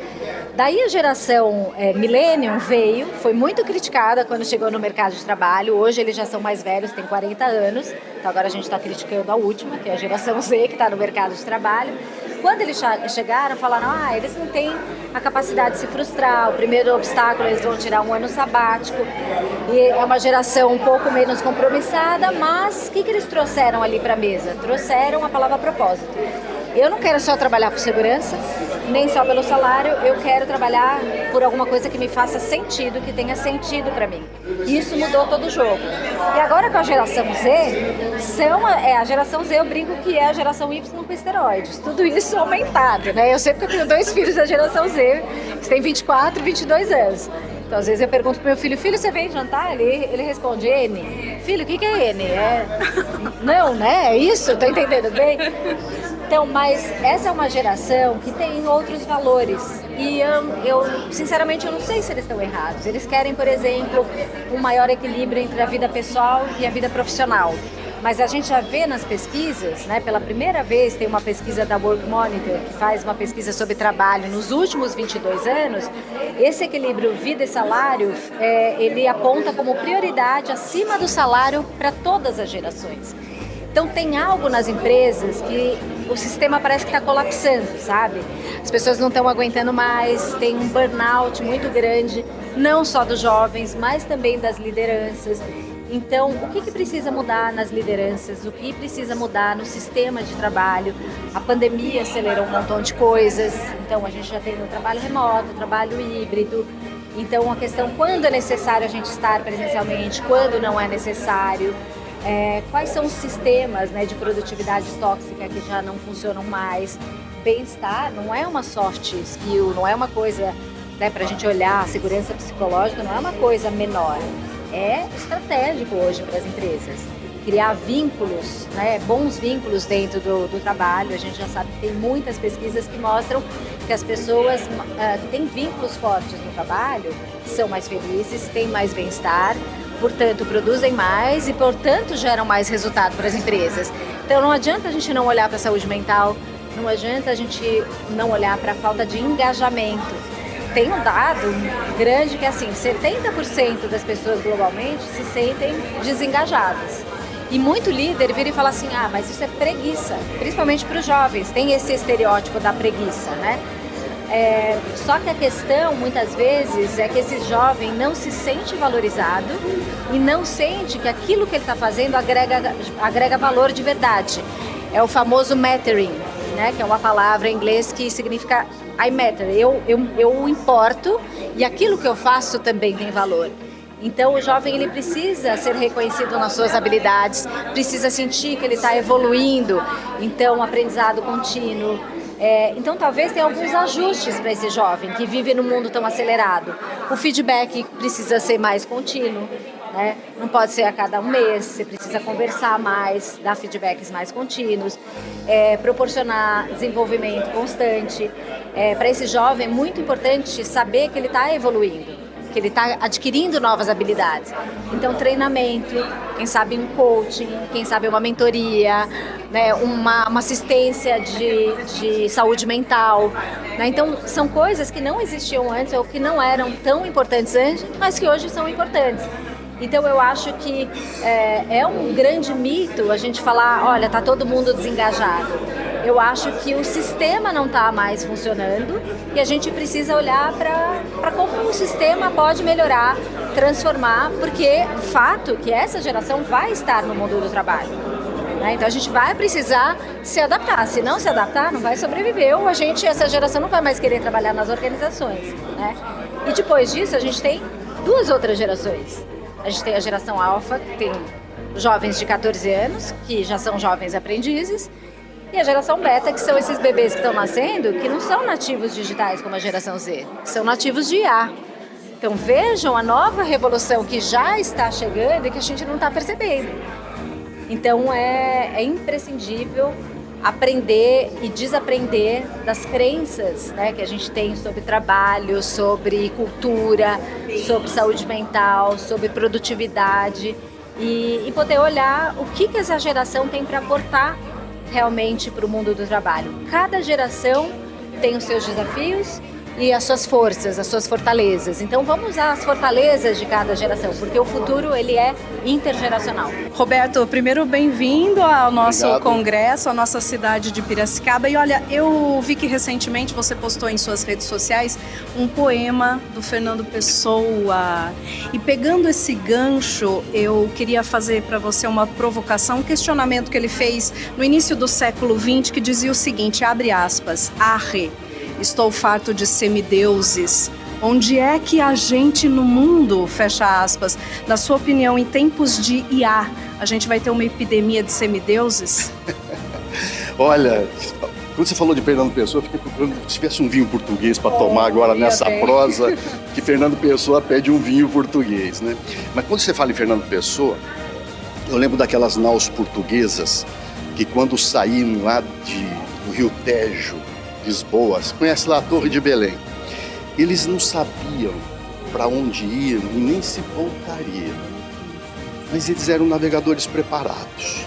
Daí a geração Millennium veio, foi muito criticada quando chegou no mercado de trabalho. Hoje eles já são mais velhos, têm 40 anos. Então agora a gente está criticando a última, que é a geração Z, que está no mercado de trabalho. Quando eles chegaram, falaram, eles não têm a capacidade de se frustrar. O primeiro obstáculo, eles vão tirar um ano sabático. E é uma geração um pouco menos compromissada, mas o que eles trouxeram ali para a mesa? Trouxeram a palavra propósito. Eu não quero só trabalhar por segurança, nem só pelo salário, eu quero trabalhar por alguma coisa que me faça sentido, que tenha sentido para mim. E isso mudou todo o jogo. E agora com a geração Z, a geração Z eu brinco que é a geração Y com esteroides. Tudo isso aumentado, né? Eu sei porque eu tenho 2 filhos da geração Z, que têm 24 e 22 anos. Então, às vezes eu pergunto pro meu filho, você vem jantar? Ele responde, N. Filho, o que é N? Não, né? É isso? Tô entendendo bem? Então, mas essa é uma geração que tem outros valores e sinceramente, eu não sei se eles estão errados. Eles querem, por exemplo, um maior equilíbrio entre a vida pessoal e a vida profissional. Mas a gente já vê nas pesquisas, né, pela primeira vez tem uma pesquisa da Work Monitor, que faz uma pesquisa sobre trabalho nos últimos 22 anos, esse equilíbrio vida e salário, ele aponta como prioridade acima do salário para todas as gerações. Então tem algo nas empresas que o sistema parece que está colapsando, sabe? As pessoas não estão aguentando mais, tem um burnout muito grande, não só dos jovens, mas também das lideranças. Então, o que precisa mudar nas lideranças? O que precisa mudar no sistema de trabalho? A pandemia acelerou um montão de coisas, então a gente já tem o trabalho remoto, o trabalho híbrido. Então, a questão quando é necessário a gente estar presencialmente, quando não é necessário. Quais são os sistemas, né, de produtividade tóxica que já não funcionam mais. Bem-estar não é uma soft skill, não é uma coisa, né, para a gente olhar, a segurança psicológica não é uma coisa menor. É estratégico hoje para as empresas. Criar vínculos, né, bons vínculos dentro do trabalho. A gente já sabe que tem muitas pesquisas que mostram que as pessoas que têm vínculos fortes no trabalho são mais felizes, têm mais bem-estar, portanto produzem mais e, portanto, geram mais resultado para as empresas. Então não adianta a gente não olhar para a saúde mental, não adianta a gente não olhar para a falta de engajamento. Tem um dado grande que, assim, 70% das pessoas globalmente se sentem desengajadas. E muito líder vira e fala assim, mas isso é preguiça, principalmente para os jovens, tem esse estereótipo da preguiça, né? Só que a questão, muitas vezes, é que esse jovem não se sente valorizado e não sente que aquilo que ele está fazendo agrega valor de verdade. É o famoso mattering, né? Que é uma palavra em inglês que significa I matter, eu importo e aquilo que eu faço também tem valor. Então o jovem ele precisa ser reconhecido nas suas habilidades, precisa sentir que ele está evoluindo, então aprendizado contínuo. Então talvez tenha alguns ajustes para esse jovem que vive num mundo tão acelerado. O feedback precisa ser mais contínuo. né? Não pode ser a cada um mês, você precisa conversar mais, dar feedbacks mais contínuos, proporcionar desenvolvimento constante. Para esse jovem é muito importante saber que ele está evoluindo, que ele está adquirindo novas habilidades. Então, treinamento, quem sabe um coaching, quem sabe uma mentoria, né, uma assistência de saúde mental. Né? Então, são coisas que não existiam antes ou que não eram tão importantes antes, mas que hoje são importantes. Então, eu acho que é um grande mito a gente falar, olha, está todo mundo desengajado. Eu acho que o sistema não está mais funcionando e a gente precisa olhar para como o sistema pode melhorar, transformar, porque fato que essa geração vai estar no mundo do trabalho. Né? Então a gente vai precisar se adaptar. Se não se adaptar, não vai sobreviver ou essa geração não vai mais querer trabalhar nas organizações. Né? E depois disso a gente tem 2 outras gerações. A gente tem a geração alfa, que tem jovens de 14 anos, que já são jovens aprendizes, e a geração beta, que são esses bebês que estão nascendo, que não são nativos digitais como a geração Z, são nativos de IA. Então vejam a nova revolução que já está chegando e que a gente não está percebendo. Então é imprescindível aprender e desaprender das crenças, né, que a gente tem sobre trabalho, sobre cultura, sobre saúde mental, sobre produtividade e poder olhar o que essa geração tem para aportar realmente para o mundo do trabalho. Cada geração tem os seus desafios e as suas forças, as suas fortalezas. Então vamos usar as fortalezas de cada geração, porque o futuro ele é intergeracional. Roberto, primeiro bem-vindo ao nosso congresso, à nossa cidade de Piracicaba. E olha, eu vi que recentemente você postou em suas redes sociais um poema do Fernando Pessoa. E pegando esse gancho, eu queria fazer para você uma provocação, um questionamento que ele fez no início do século XX, que dizia o seguinte, abre aspas, arre, estou farto de semideuses. Onde é que a gente no mundo, fecha aspas, na sua opinião, em tempos de IA, a gente vai ter uma epidemia de semideuses? Olha, quando você falou de Fernando Pessoa, eu fiquei procurando se tivesse um vinho português para tomar agora nessa prosa, que Fernando Pessoa pede um vinho português, né? Mas quando você fala em Fernando Pessoa, eu lembro daquelas naus portuguesas que quando saíam lá do Rio Tejo, Lisboa, você conhece lá a Torre de Belém, eles não sabiam para onde iam e nem se voltariam, mas eles eram navegadores preparados.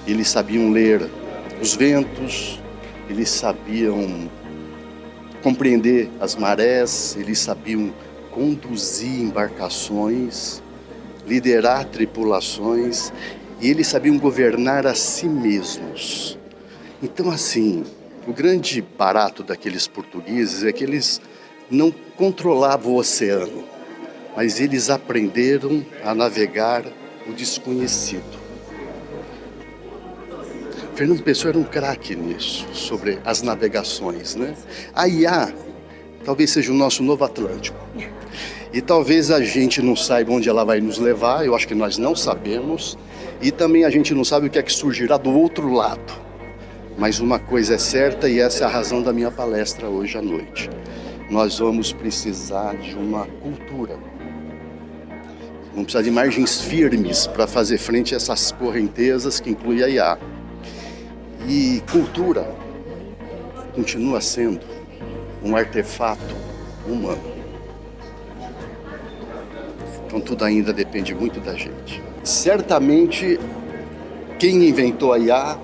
Eles sabiam ler os ventos, eles sabiam compreender as marés, eles sabiam conduzir embarcações, liderar tripulações e eles sabiam governar a si mesmos. Então, assim, o grande barato daqueles portugueses é que eles não controlavam o oceano, mas eles aprenderam a navegar o desconhecido. Fernando Pessoa era um craque nisso, sobre as navegações, né? A IA talvez seja o nosso novo Atlântico. E talvez a gente não saiba onde ela vai nos levar, eu acho que nós não sabemos, e também a gente não sabe o que é que surgirá do outro lado. Mas uma coisa é certa, e essa é a razão da minha palestra hoje à noite. Nós vamos precisar de uma cultura. Vamos precisar de margens firmes para fazer frente a essas correntezas que inclui a IA. E cultura continua sendo um artefato humano. Então tudo ainda depende muito da gente. Certamente, quem inventou a IA,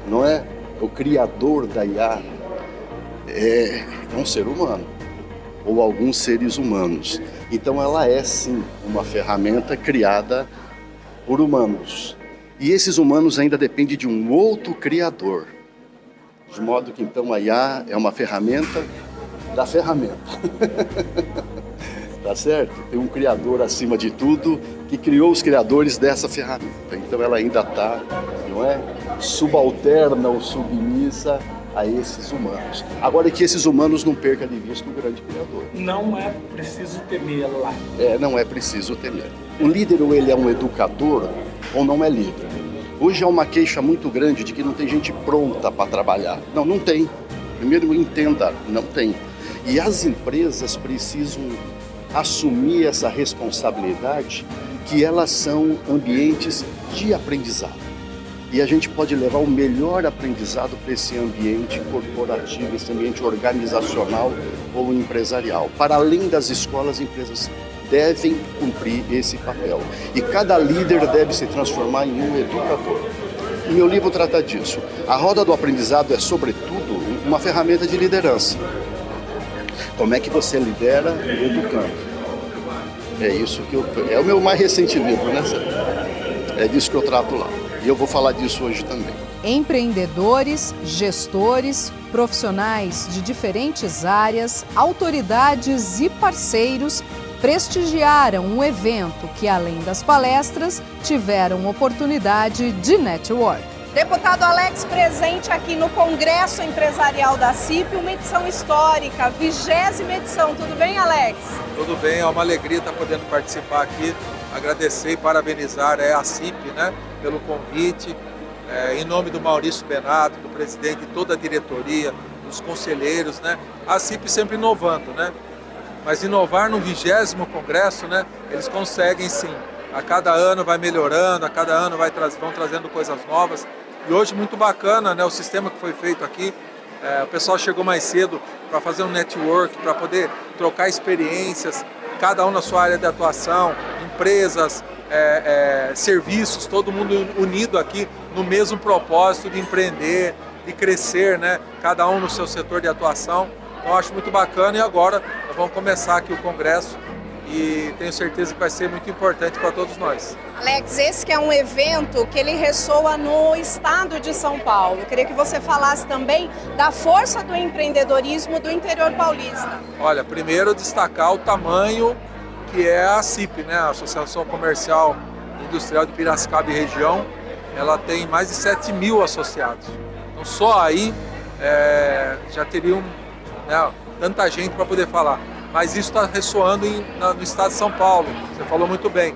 não é? O criador da IA é um ser humano, ou alguns seres humanos. Então ela é sim uma ferramenta criada por humanos. E esses humanos ainda dependem de um outro criador. De modo que então a IA é uma ferramenta da ferramenta. Tá certo? Tem um criador acima de tudo que criou os criadores dessa ferramenta. Então ela ainda está, não é? Subalterna ou submissa a esses humanos. Agora que esses humanos não percam de vista o grande criador. Não é preciso temê-la. Não é preciso temer. O líder, ou ele é um educador, ou não é líder. Hoje há uma queixa muito grande de que não tem gente pronta para trabalhar. Não, não tem. Primeiro entenda, não tem. E as empresas precisam assumir essa responsabilidade, que elas são ambientes de aprendizado. E a gente pode levar o melhor aprendizado para esse ambiente corporativo, esse ambiente organizacional ou empresarial. Para além das escolas, empresas devem cumprir esse papel. E cada líder deve se transformar em um educador. E meu livro trata disso. A roda do aprendizado é, sobretudo, uma ferramenta de liderança. Como é que você lidera educando? É isso que é o meu mais recente livro, né? É disso que eu trato lá. E eu vou falar disso hoje também. Empreendedores, gestores, profissionais de diferentes áreas, autoridades e parceiros prestigiaram um evento que, além das palestras, tiveram oportunidade de network. Deputado Alex, presente aqui no Congresso Empresarial da CIP, uma edição histórica, 20ª edição. Tudo bem, Alex? Tudo bem, é uma alegria estar podendo participar aqui. Agradecer e parabenizar a CIP, né, pelo convite. Em nome do Maurício Benato, do presidente, de toda a diretoria, dos conselheiros, né? A CIP sempre inovando, né? Mas inovar no 20º Congresso, né? Eles conseguem sim. A cada ano vai melhorando, a cada ano vão trazendo coisas novas. E hoje muito bacana, né, o sistema que foi feito aqui. O pessoal chegou mais cedo para fazer um network, para poder trocar experiências, cada um na sua área de atuação, empresas, serviços, todo mundo unido aqui no mesmo propósito de empreender, de crescer, né? Cada um no seu setor de atuação. Então eu acho muito bacana e agora nós vamos começar aqui o Congresso e tenho certeza que vai ser muito importante para todos nós. Alex, esse que é um evento que ele ressoa no estado de São Paulo. Eu queria que você falasse também da força do empreendedorismo do interior paulista. Olha, primeiro destacar o tamanho que é a CIP, né? A Associação Comercial e Industrial de Piracicaba e Região. Ela tem mais de 7.000 associados. Então só aí já teriam, né, tanta gente para poder falar. Mas isso está ressoando no estado de São Paulo, você falou muito bem,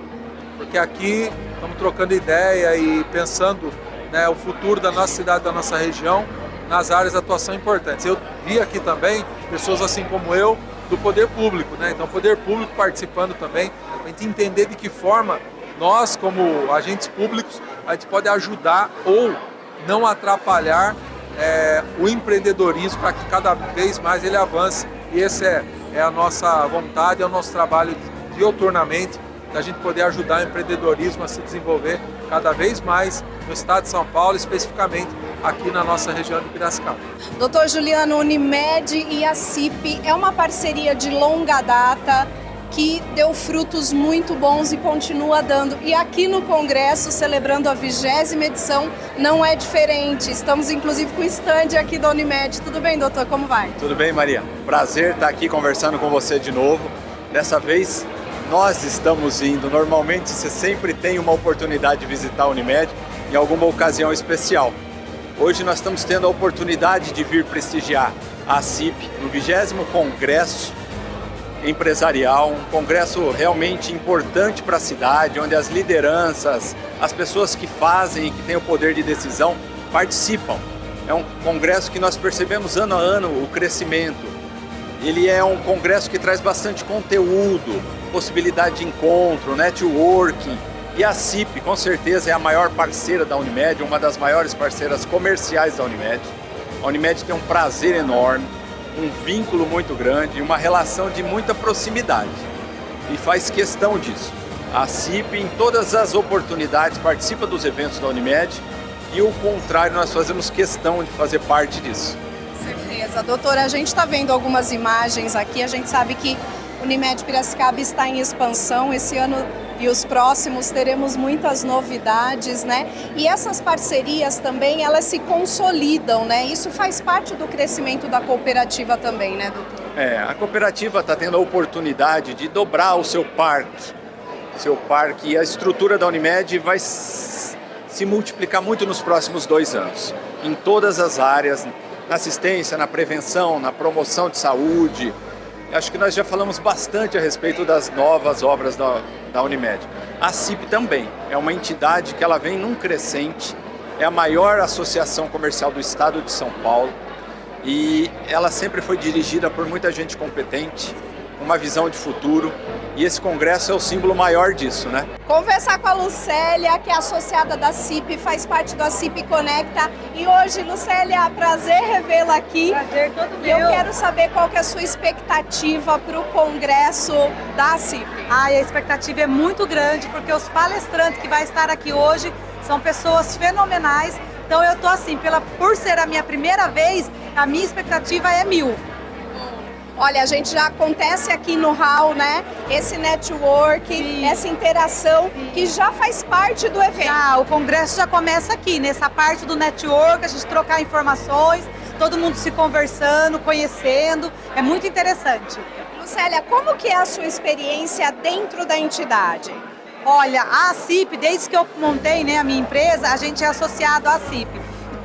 porque aqui estamos trocando ideia e pensando, né, o futuro da nossa cidade, da nossa região, nas áreas de atuação importantes. Eu vi aqui também pessoas assim como eu, do poder público, né? Então o poder público participando também, para a gente entender de que forma nós, como agentes públicos, a gente pode ajudar ou não atrapalhar o empreendedorismo para que cada vez mais ele avance. E esse é a nossa vontade, é o nosso trabalho diuturnamente, da gente poder ajudar o empreendedorismo a se desenvolver cada vez mais no estado de São Paulo, especificamente aqui na nossa região de Piracicaba. Doutor Juliano, Unimed e a CIP é uma parceria de longa data que deu frutos muito bons e continua dando. E aqui no Congresso, celebrando a 20ª edição, não é diferente. Estamos inclusive com o stand aqui da Unimed. Tudo bem, doutor? Como vai? Tudo bem, Maria. Prazer estar aqui conversando com você de novo. Dessa vez, nós estamos indo. Normalmente, você sempre tem uma oportunidade de visitar a Unimed em alguma ocasião especial. Hoje nós estamos tendo a oportunidade de vir prestigiar a CIP no 20º Congresso Empresarial, um congresso realmente importante para a cidade, onde as lideranças, as pessoas que fazem e que têm o poder de decisão participam. É um congresso que nós percebemos ano a ano o crescimento. Ele é um congresso que traz bastante conteúdo, possibilidade de encontro, networking. E a CIP, com certeza, é a maior parceira da Unimed, uma das maiores parceiras comerciais da Unimed. A Unimed tem um prazer enorme, um vínculo muito grande, uma relação de muita proximidade e faz questão disso. A CIP, em todas as oportunidades, participa dos eventos da Unimed e o contrário, nós fazemos questão de fazer parte disso. Com certeza. Doutora, a gente está vendo algumas imagens aqui, a gente sabe que Unimed Piracicaba está em expansão esse ano e os próximos teremos muitas novidades, né? E essas parcerias também, elas se consolidam, né? Isso faz parte do crescimento da cooperativa também, né, doutor? A cooperativa está tendo a oportunidade de dobrar o seu parque. E a estrutura da Unimed vai se multiplicar muito nos próximos 2 anos. Em todas as áreas, na assistência, na prevenção, na promoção de saúde. Acho que nós já falamos bastante a respeito das novas obras da Unimed. A CIP também é uma entidade que ela vem num crescente, é a maior associação comercial do estado de São Paulo e ela sempre foi dirigida por muita gente competente, uma visão de futuro, e esse congresso é o símbolo maior disso, né? Conversar com a Lucélia, que é associada da CIP, faz parte da CIP Conecta. E hoje, Lucélia, prazer revê-la aqui. Prazer todo meu. E eu quero saber qual que é a sua expectativa para o congresso da CIP. A expectativa é muito grande, porque os palestrantes que vai estar aqui hoje são pessoas fenomenais. Então eu tô assim, por ser a minha primeira vez, a minha expectativa é 1000. Olha, a gente já acontece aqui no hall, né? Esse network, sim, essa interação, sim, que já faz parte do evento. O congresso já começa aqui, nessa parte do network, a gente trocar informações, todo mundo se conversando, conhecendo, é muito interessante. Lucélia, como que é a sua experiência dentro da entidade? Olha, a CIP, desde que eu montei, né, a minha empresa, a gente é associado à CIP.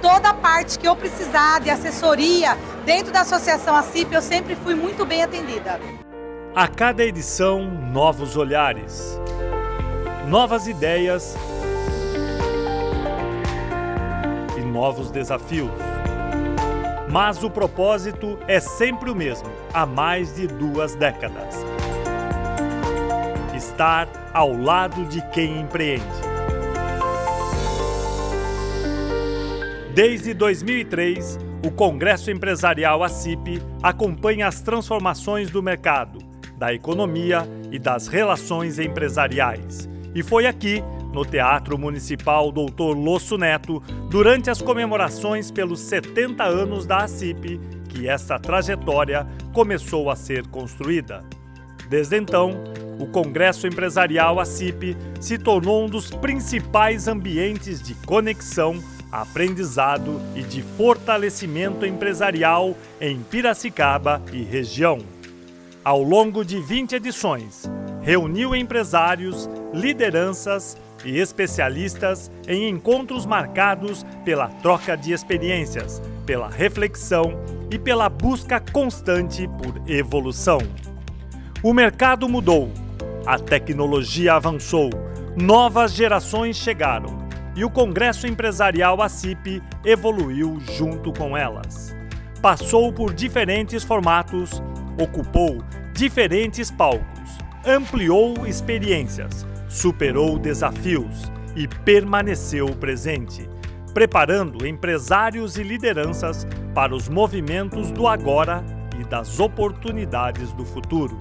Toda a parte que eu precisar de assessoria dentro da associação ACIP, eu sempre fui muito bem atendida. A cada edição, novos olhares, novas ideias e novos desafios. Mas o propósito é sempre o mesmo, há mais de 2 décadas. Estar ao lado de quem empreende. Desde 2003, o Congresso Empresarial ACIP acompanha as transformações do mercado, da economia e das relações empresariais. E foi aqui, no Teatro Municipal Dr. Losso Neto, durante as comemorações pelos 70 anos da ACIP, que essa trajetória começou a ser construída. Desde então, o Congresso Empresarial ACIP se tornou um dos principais ambientes de conexão, aprendizado e de fortalecimento empresarial em Piracicaba e região. Ao longo de 20 edições, reuniu empresários, lideranças e especialistas em encontros marcados pela troca de experiências, pela reflexão e pela busca constante por evolução. O mercado mudou, a tecnologia avançou, novas gerações chegaram. E o Congresso Empresarial ACIP evoluiu junto com elas. Passou por diferentes formatos, ocupou diferentes palcos, ampliou experiências, superou desafios e permaneceu presente, preparando empresários e lideranças para os movimentos do agora e das oportunidades do futuro.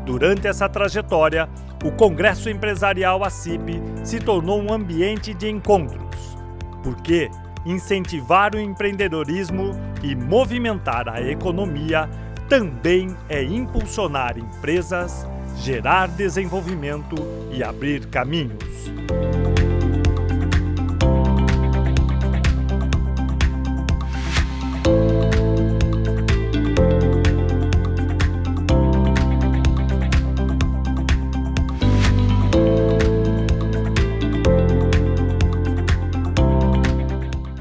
Durante essa trajetória, o Congresso Empresarial ACIP se tornou um ambiente de encontros, porque incentivar o empreendedorismo e movimentar a economia também é impulsionar empresas, gerar desenvolvimento e abrir caminhos.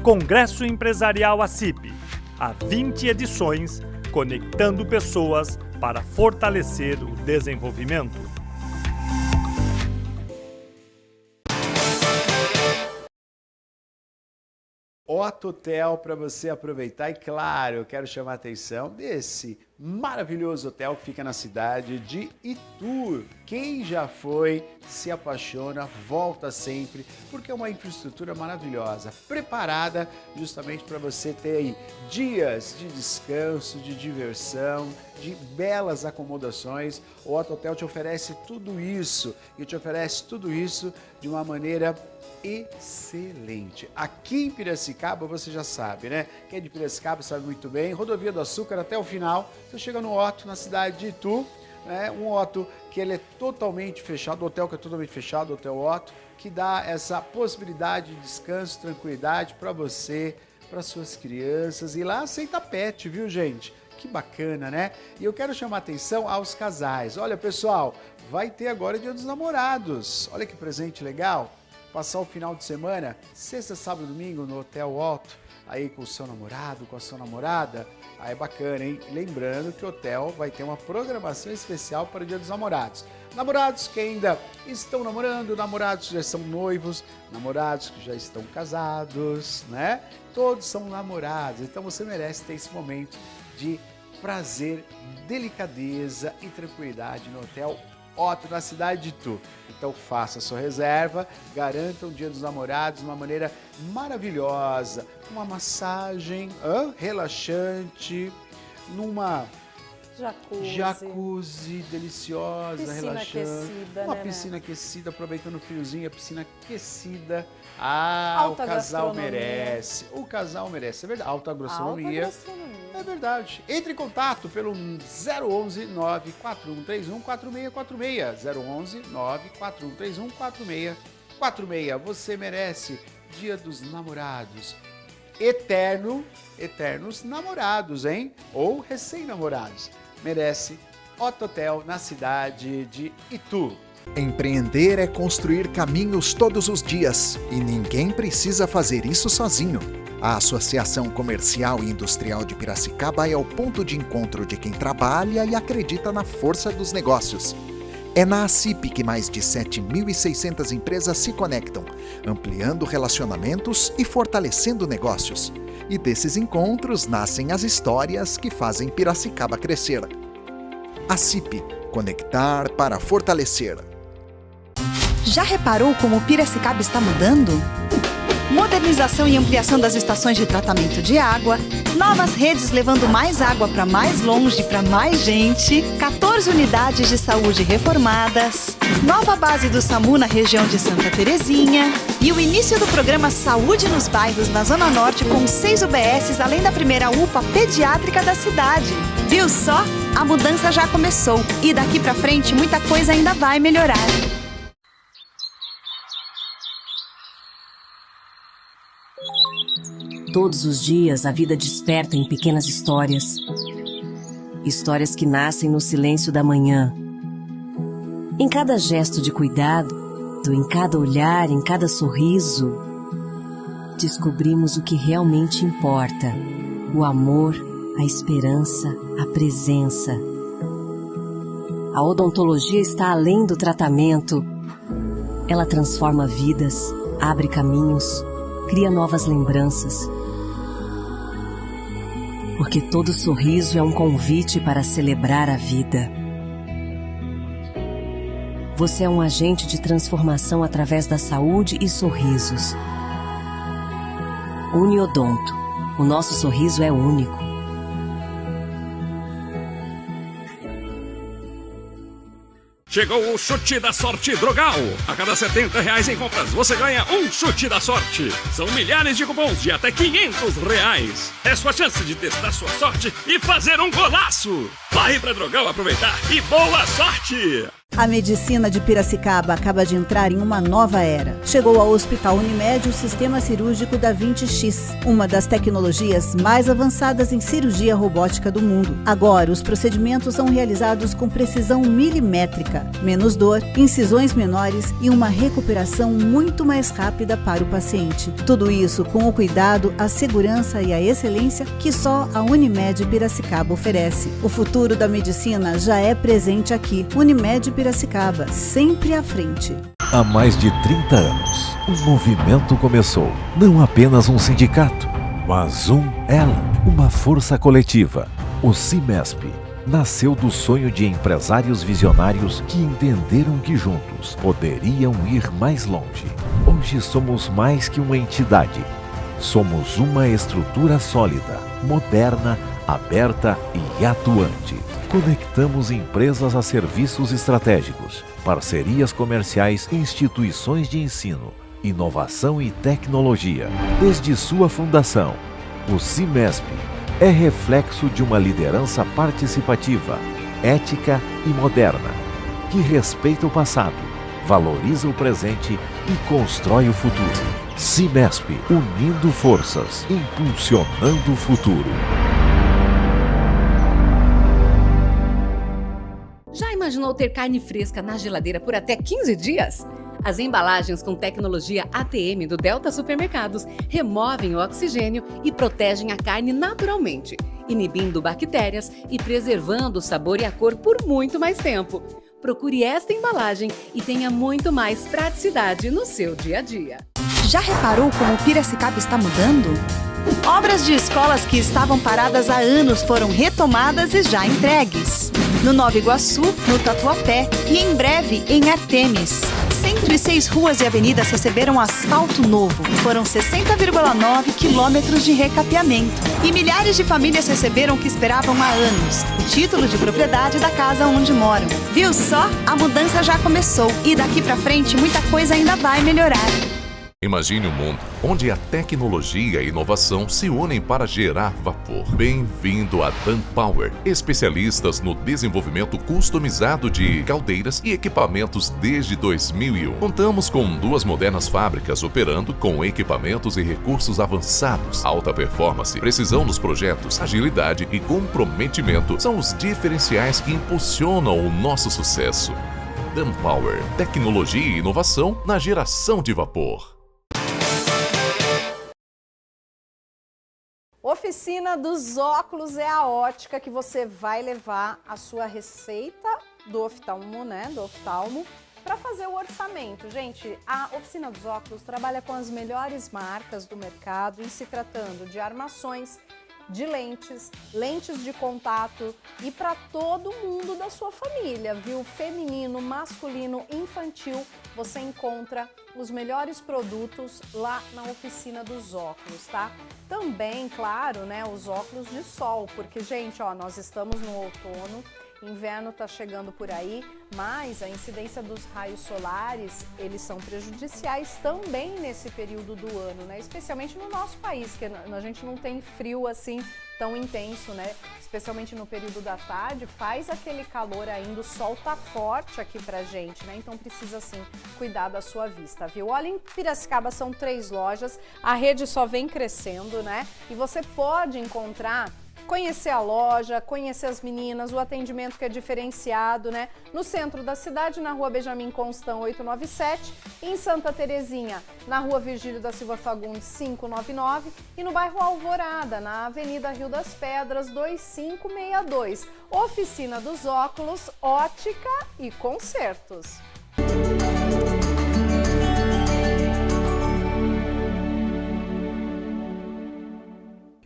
Congresso Empresarial ACIP, há 20 edições, conectando pessoas para fortalecer o desenvolvimento. Otto Hotel para você aproveitar e, claro, eu quero chamar a atenção desse maravilhoso hotel que fica na cidade de Itu. Quem já foi, se apaixona, volta sempre, porque é uma infraestrutura maravilhosa, preparada justamente para você ter aí dias de descanso, de diversão, de belas acomodações. O Otto Hotel te oferece tudo isso e te oferece tudo isso de uma maneira excelente. Aqui em Piracicaba, você já sabe, né? Quem é de Piracicaba sabe muito bem. Rodovia do Açúcar até o final, você chega no Otto, na cidade de Itu, né? Um Otto que ele é totalmente fechado, o hotel que é totalmente fechado, o Hotel Otto, que dá essa possibilidade de descanso, tranquilidade para você, para suas crianças. E lá aceita pet, viu, gente? Que bacana, né? E eu quero chamar a atenção aos casais. Olha, pessoal, vai ter agora Dia dos Namorados. Olha que presente legal. Passar o final de semana, sexta, sábado e domingo, no Hotel Otto, aí com o seu namorado, com a sua namorada. Aí é bacana, hein? Lembrando que o hotel vai ter uma programação especial para o Dia dos Namorados. Namorados que ainda estão namorando, namorados que já são noivos, namorados que já estão casados, né? Todos são namorados, então você merece ter esse momento de prazer, delicadeza e tranquilidade no Hotel Otto, na cidade de Itu. Então faça a sua reserva, garanta o Dia dos Namorados de uma maneira maravilhosa, uma massagem relaxante, numa jacuzzi deliciosa, piscina relaxante, aquecida, uma né, piscina aquecida, aproveitando o friozinho, a piscina aquecida. Alta o casal gastronomia. merece. O casal merece, é verdade. Alta gastronomia. Alta gastronomia. É verdade. Entre em contato pelo 011 94131 4646. 011 94131 4646. Você merece Dia dos Namorados. Eternos namorados, hein? Ou recém-namorados. Merece Otto Hotel na cidade de Itu. Empreender é construir caminhos todos os dias e ninguém precisa fazer isso sozinho. A Associação Comercial e Industrial de Piracicaba é o ponto de encontro de quem trabalha e acredita na força dos negócios. É na ACIP que mais de 7.600 empresas se conectam, ampliando relacionamentos e fortalecendo negócios. E desses encontros nascem as histórias que fazem Piracicaba crescer. ACIP, conectar para fortalecer. Já reparou como Piracicaba está mudando? Modernização e ampliação das estações de tratamento de água, novas redes levando mais água para mais longe, para mais gente, 14 unidades de saúde reformadas, nova base do SAMU na região de Santa Terezinha e o início do programa Saúde nos Bairros na Zona Norte com 6 UBSs, além da primeira UPA pediátrica da cidade. Viu só? A mudança já começou e daqui para frente muita coisa ainda vai melhorar. Todos os dias a vida desperta em pequenas histórias. Histórias que nascem no silêncio da manhã. Em cada gesto de cuidado, em cada olhar, em cada sorriso, descobrimos o que realmente importa: o amor, a esperança, a presença. A odontologia está além do tratamento. Ela transforma vidas, abre caminhos, cria novas lembranças. Porque todo sorriso é um convite para celebrar a vida. Você é um agente de transformação através da saúde e sorrisos. Uniodonto. O nosso sorriso é único. Chegou o Chute da Sorte Drogal. A cada R$70 em compras, você ganha um Chute da Sorte. São milhares de cupons de até R$500. É sua chance de testar sua sorte e fazer um golaço. Vai pra Drogal aproveitar e boa sorte! A medicina de Piracicaba acaba de entrar em uma nova era. Chegou ao Hospital Unimed o Sistema Cirúrgico Da Vinci X, uma das tecnologias mais avançadas em cirurgia robótica do mundo. Agora, os procedimentos são realizados com precisão milimétrica, menos dor, incisões menores e uma recuperação muito mais rápida para o paciente. Tudo isso com o cuidado, a segurança e a excelência que só a Unimed Piracicaba oferece. O futuro da medicina já é presente aqui. Unimed Piracicaba, sempre à frente. Há mais de 30 anos, o movimento começou. Não apenas um sindicato, mas uma força coletiva. O CIMESP nasceu do sonho de empresários visionários que entenderam que juntos poderiam ir mais longe. Hoje somos mais que uma entidade. Somos uma estrutura sólida, moderna, aberta e atuante. Conectamos empresas a serviços estratégicos, parcerias comerciais e instituições de ensino, inovação e tecnologia. Desde sua fundação, o CIMESP é reflexo de uma liderança participativa, ética e moderna, que respeita o passado, valoriza o presente e constrói o futuro. CIMESP, unindo forças, impulsionando o futuro. Já imaginou ter carne fresca na geladeira por até 15 dias? As embalagens com tecnologia ATM do Delta Supermercados removem o oxigênio e protegem a carne naturalmente, inibindo bactérias e preservando o sabor e a cor por muito mais tempo. Procure esta embalagem e tenha muito mais praticidade no seu dia a dia. Já reparou como Piracicaba está mudando? Obras de escolas que estavam paradas há anos foram retomadas e já entregues. No Nova Iguaçu, no Tatuapé e em breve em Artemis. 106 ruas e avenidas receberam asfalto novo. Foram 60,9 quilômetros de recapeamento. E milhares de famílias receberam o que esperavam há anos: o título de propriedade da casa onde moram. Viu só? A mudança já começou e daqui pra frente muita coisa ainda vai melhorar. Imagine um mundo onde a tecnologia e a inovação se unem para gerar vapor. Bem-vindo a Dan Power, especialistas no desenvolvimento customizado de caldeiras e equipamentos desde 2001. Contamos com 2 modernas fábricas operando com equipamentos e recursos avançados. Alta performance, precisão nos projetos, agilidade e comprometimento são os diferenciais que impulsionam o nosso sucesso. Dan Power, tecnologia e inovação na geração de vapor. Oficina dos Óculos é a ótica que você vai levar a sua receita do oftalmo, né, do oftalmo, para fazer o orçamento. Gente, a Oficina dos Óculos trabalha com as melhores marcas do mercado em se tratando de armações, de lentes, lentes de contato e para todo mundo da sua família, viu? Feminino, masculino, infantil, você encontra os melhores produtos lá na Oficina dos Óculos, tá? Também, claro, né, os óculos de sol, porque, gente, ó, nós estamos no outono, inverno tá chegando por aí, mas a incidência dos raios solares, eles são prejudiciais também nesse período do ano, né? Especialmente no nosso país, que a gente não tem frio assim tão intenso, né? Especialmente no período da tarde, faz aquele calor ainda, o sol tá forte aqui pra gente, né? Então precisa, sim, cuidar da sua vista, viu? Olha, em Piracicaba são 3 lojas, a rede só vem crescendo, né? E você pode encontrar, conhecer a loja, conhecer as meninas, o atendimento que é diferenciado, né? No centro da cidade, na Rua Benjamin Constant 897, em Santa Terezinha, na Rua Virgílio da Silva Fagundes 599 e no bairro Alvorada, na Avenida Rio das Pedras 2562. Oficina dos Óculos, ótica e consertos.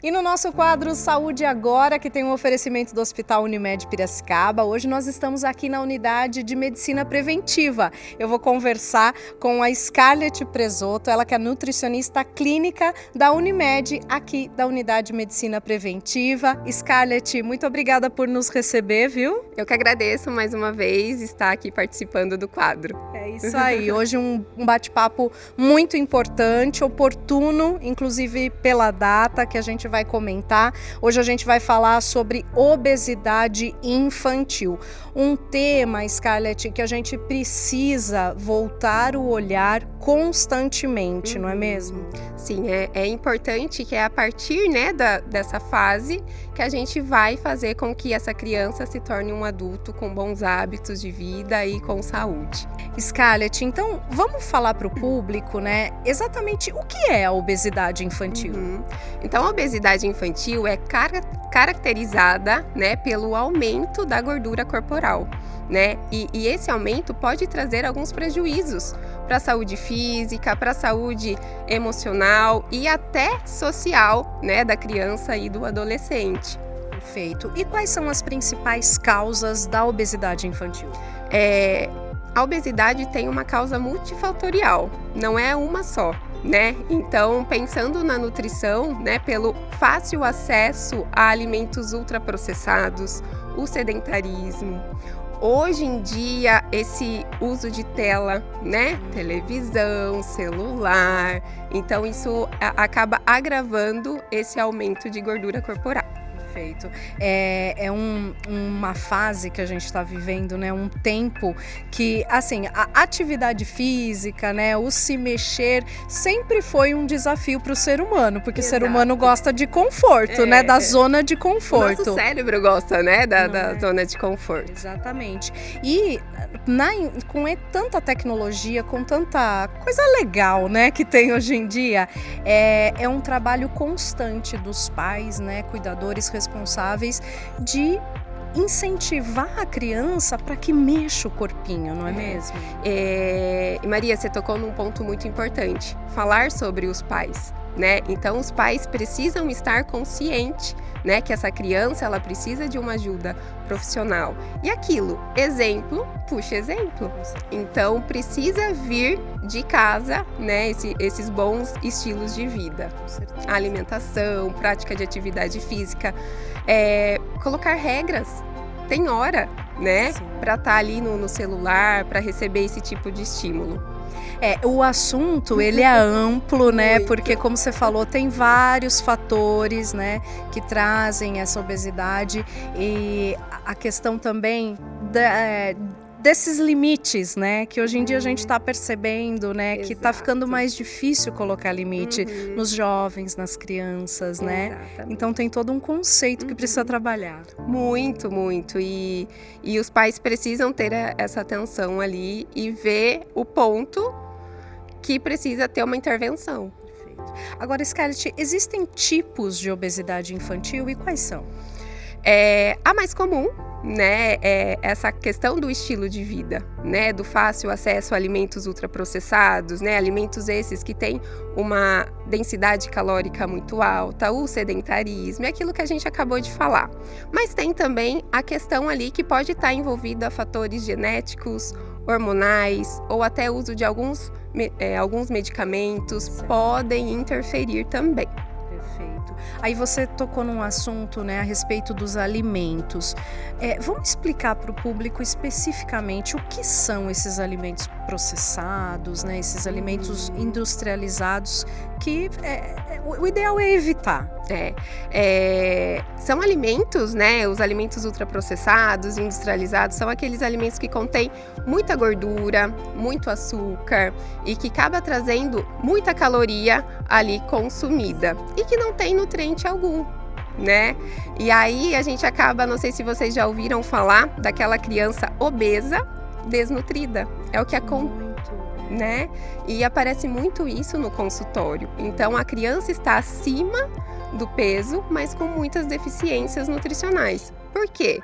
E no nosso quadro Saúde Agora, que tem um oferecimento do Hospital Unimed Piracicaba, hoje nós estamos aqui na unidade de medicina preventiva. Eu vou conversar com a Scarlett Presoto, ela que é nutricionista clínica da Unimed, aqui da unidade de medicina preventiva. Scarlett, muito obrigada por nos receber, viu? Eu que agradeço mais uma vez estar aqui participando do quadro. É isso aí, hoje um bate-papo muito importante, oportuno, inclusive pela data que a gente vai comentar. Hoje a gente vai falar sobre obesidade infantil. Um tema, Scarlett, que a gente precisa voltar o olhar constantemente, não é mesmo? Sim, é importante que é a partir, né, dessa fase que a gente vai fazer com que essa criança se torne um adulto com bons hábitos de vida e com saúde. Scarlett, então vamos falar para o público, né, exatamente o que é a obesidade infantil? Então a obesidade infantil é caracterizada, né, pelo aumento da gordura corporal, né? E esse aumento pode trazer alguns prejuízos para a saúde física, para a saúde emocional e até social, né, da criança e do adolescente. Perfeito. E quais são as principais causas da obesidade infantil? A obesidade tem uma causa multifatorial, não é uma só, né? Então, pensando na nutrição, né, pelo fácil acesso a alimentos ultraprocessados, o sedentarismo, hoje em dia esse uso de tela, né, televisão, celular, então isso acaba agravando esse aumento de gordura corporal. Perfeito. Uma fase que a gente está vivendo, né? Um tempo que, assim, a atividade física, né? O se mexer sempre foi um desafio para o ser humano, porque o ser humano gosta de conforto, né? Da zona de conforto. O nosso cérebro gosta, né? Da zona de conforto. Exatamente. E com tanta tecnologia, com tanta coisa legal, né? Que tem hoje em dia, é um trabalho constante dos pais, né? Cuidadores responsáveis de incentivar a criança para que mexa o corpinho, não é mesmo? E Maria, você tocou num ponto muito importante, falar sobre os pais, né? Então os pais precisam estar conscientes, né, que essa criança ela precisa de uma ajuda profissional. E aquilo, exemplo, puxa exemplo. Então precisa vir de casa, né, esses bons estilos de vida. Alimentação, prática de atividade física, colocar regras. Tem hora, né, para estar ali no celular, para receber esse tipo de estímulo. O assunto, ele é amplo, né? Porque, como você falou, tem vários fatores, né, que trazem essa obesidade e a questão também desses limites, né? Que hoje em dia a gente está percebendo, né? Que está ficando mais difícil colocar limite nos jovens, nas crianças, né? Exatamente. Então tem todo um conceito que precisa trabalhar. Muito, muito. E os pais precisam ter essa atenção ali e ver o ponto que precisa ter uma intervenção. Agora, Scarlett, existem tipos de obesidade infantil e quais são? A mais comum, né, é essa questão do estilo de vida, né, do fácil acesso a alimentos ultraprocessados, né, alimentos esses que têm uma densidade calórica muito alta, o sedentarismo, é aquilo que a gente acabou de falar. Mas tem também a questão ali que pode estar envolvida a fatores genéticos, hormonais ou até uso de alguns medicamentos podem interferir também. Perfeito. Aí você tocou num assunto, né, a respeito dos alimentos. Vamos explicar para o público especificamente o que são esses alimentos processados, né, esses alimentos industrializados que o ideal é evitar. São alimentos, né, os alimentos ultraprocessados, industrializados, são aqueles alimentos que contêm muita gordura, muito açúcar e que acaba trazendo muita caloria ali consumida e que não tem nutriente algum, né? E aí a gente acaba, não sei se vocês já ouviram falar daquela criança obesa, desnutrida. É o que acontece, né? E aparece muito isso no consultório. Então a criança está acima do peso, mas com muitas deficiências nutricionais. Por quê?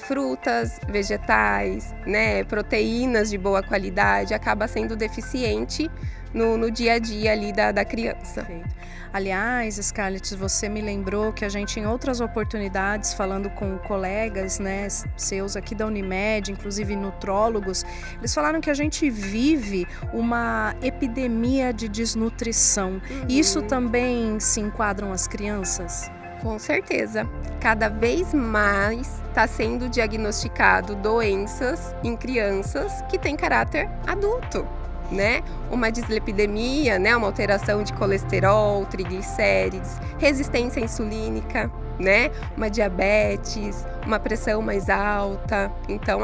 Frutas, vegetais, né, proteínas de boa qualidade acaba sendo deficiente no dia a dia ali da criança. Perfeito. Aliás, Scarlett, você me lembrou que a gente, em outras oportunidades, falando com colegas, né, seus aqui da Unimed, inclusive nutrólogos, eles falaram que a gente vive uma epidemia de desnutrição. E isso também se enquadram as crianças? Com certeza. Cada vez mais está sendo diagnosticado doenças em crianças que têm caráter adulto, né? Uma dislipidemia, né? Uma alteração de colesterol, triglicérides, resistência insulínica, né? Uma diabetes, uma pressão mais alta. Então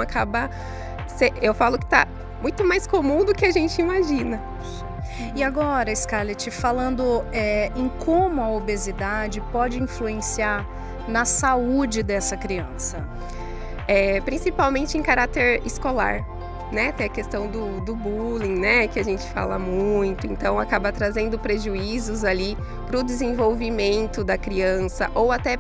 eu falo que está muito mais comum do que a gente imagina. E agora, Scarlett, falando em como a obesidade pode influenciar na saúde dessa criança? Principalmente em caráter escolar, né? Tem a questão do bullying, né? Que a gente fala muito, então acaba trazendo prejuízos ali para o desenvolvimento da criança ou até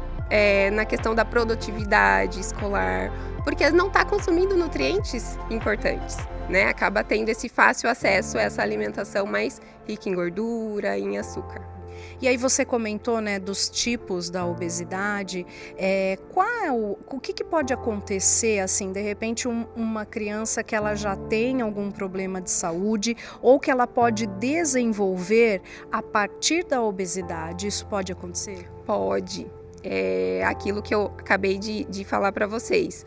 na questão da produtividade escolar, porque não está consumindo nutrientes importantes. Né, acaba tendo esse fácil acesso a essa alimentação mais rica em gordura, em açúcar. E aí você comentou, né, dos tipos da obesidade. O que pode acontecer, assim, de repente uma criança que ela já tem algum problema de saúde ou que ela pode desenvolver a partir da obesidade? Isso pode acontecer? Pode. Aquilo que eu acabei de falar para vocês.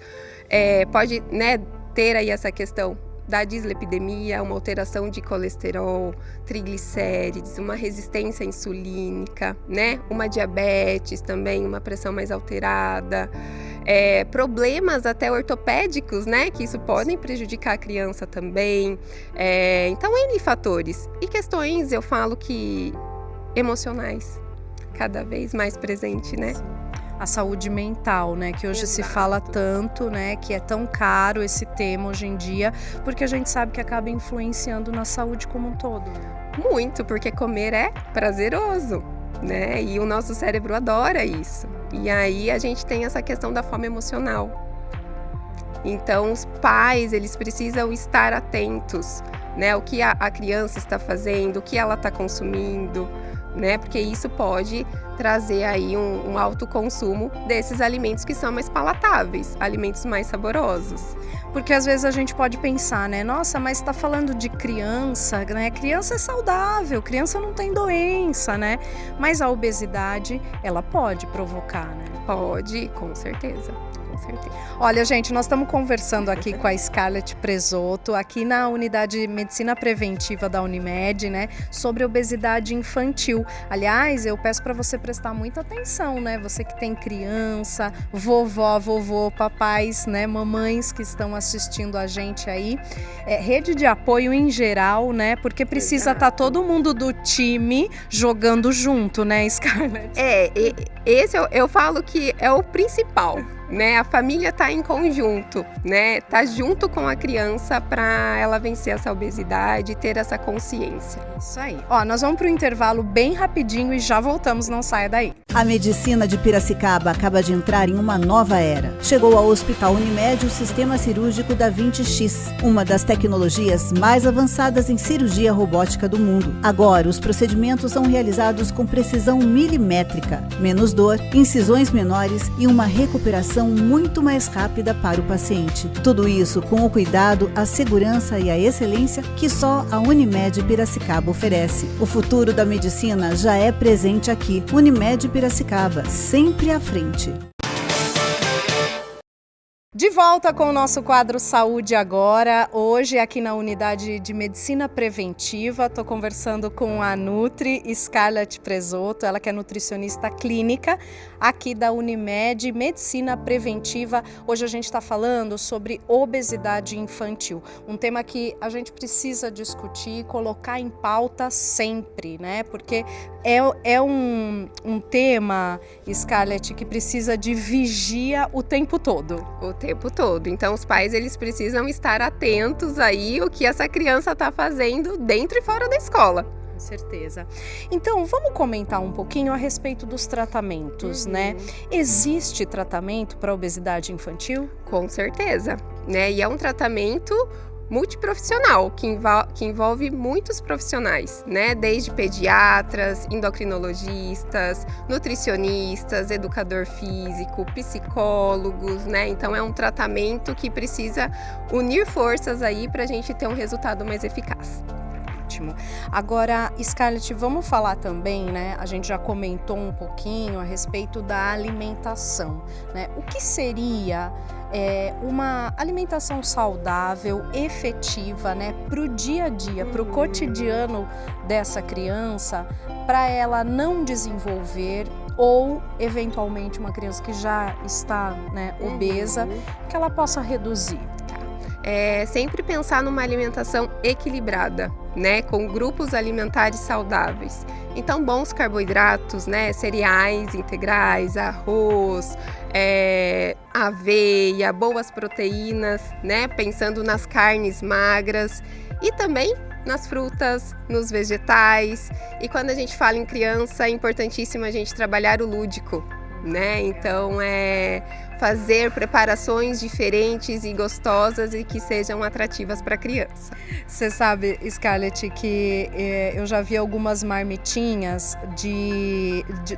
Pode, né, ter aí essa questão da dislipidemia, uma alteração de colesterol, triglicérides, uma resistência insulínica, né? Uma diabetes também, uma pressão mais alterada, problemas até ortopédicos, né? Que isso podem prejudicar a criança também. Então, N fatores. E questões, eu falo que emocionais, cada vez mais presente, né? A saúde mental, né, que hoje se fala tanto, né, que é tão caro esse tema hoje em dia, porque a gente sabe que acaba influenciando na saúde como um todo. Muito, porque comer é prazeroso, né? E o nosso cérebro adora isso. E aí a gente tem essa questão da fome emocional. Então, os pais, eles precisam estar atentos, né? O que a criança está fazendo, o que ela está consumindo, né? Porque isso pode trazer aí um alto consumo desses alimentos que são mais palatáveis, alimentos mais saborosos. Porque às vezes a gente pode pensar, né? Nossa, mas está falando de criança, né? Criança é saudável, criança não tem doença, né? Mas a obesidade, ela pode provocar, né? Pode, com certeza. Olha, gente, nós estamos conversando aqui com a Scarlett Presotto, aqui na Unidade de Medicina Preventiva da Unimed, né, sobre obesidade infantil. Aliás, eu peço para você prestar muita atenção, né, você que tem criança, vovó, vovô, papais, né, mamães que estão assistindo a gente aí, rede de apoio em geral, né, porque precisa estar todo mundo do time jogando junto, né, Scarlett? Esse eu falo que é o principal, né? A família tá em conjunto, né? Tá junto com a criança para ela vencer essa obesidade e ter essa consciência. Isso aí. Ó, nós vamos pro intervalo bem rapidinho e já voltamos, não saia daí. A medicina de Piracicaba acaba de entrar em uma nova era. Chegou ao Hospital Unimed o sistema cirúrgico da 20X, uma das tecnologias mais avançadas em cirurgia robótica do mundo. Agora, os procedimentos são realizados com precisão milimétrica, menos dor, incisões menores e uma recuperação muito mais rápida para o paciente. Tudo isso com o cuidado, a segurança e a excelência que só a Unimed Piracicaba oferece. O futuro da medicina já é presente aqui. Unimed Piracicaba, sempre à frente. De volta com o nosso quadro Saúde Agora, hoje aqui na Unidade de Medicina Preventiva, estou conversando com a Nutri Scarlett Presotto, ela que é nutricionista clínica aqui da Unimed Medicina Preventiva. Hoje a gente está falando sobre obesidade infantil, um tema que a gente precisa discutir e colocar em pauta sempre, né? Porque é um tema, Scarlett, que precisa de vigia o tempo todo. O tempo todo. Então, os pais, eles precisam estar atentos aí o que essa criança está fazendo dentro e fora da escola. Com certeza. Então, vamos comentar um pouquinho a respeito dos tratamentos, né? Existe tratamento para obesidade infantil? Com certeza, né? E é um tratamento multiprofissional, que envolve muitos profissionais, né? Desde pediatras, endocrinologistas, nutricionistas, educador físico, psicólogos, né? Então é um tratamento que precisa unir forças aí para a gente ter um resultado mais eficaz. Ótimo. Agora, Scarlett, vamos falar também, né? A gente já comentou um pouquinho a respeito da alimentação, né? O que seria uma alimentação saudável, efetiva, né, para o dia a dia, para o cotidiano dessa criança, para ela não desenvolver ou, eventualmente, uma criança que já está, né, obesa, que ela possa reduzir? Sempre pensar numa alimentação equilibrada, né, com grupos alimentares saudáveis. Então, bons carboidratos, né, cereais integrais, arroz, aveia, boas proteínas, né, pensando nas carnes magras e também nas frutas, nos vegetais. E quando a gente fala em criança, é importantíssimo a gente trabalhar o lúdico, né? Então, fazer preparações diferentes e gostosas e que sejam atrativas para a criança. Você sabe, Scarlett, que eu já vi algumas marmitinhas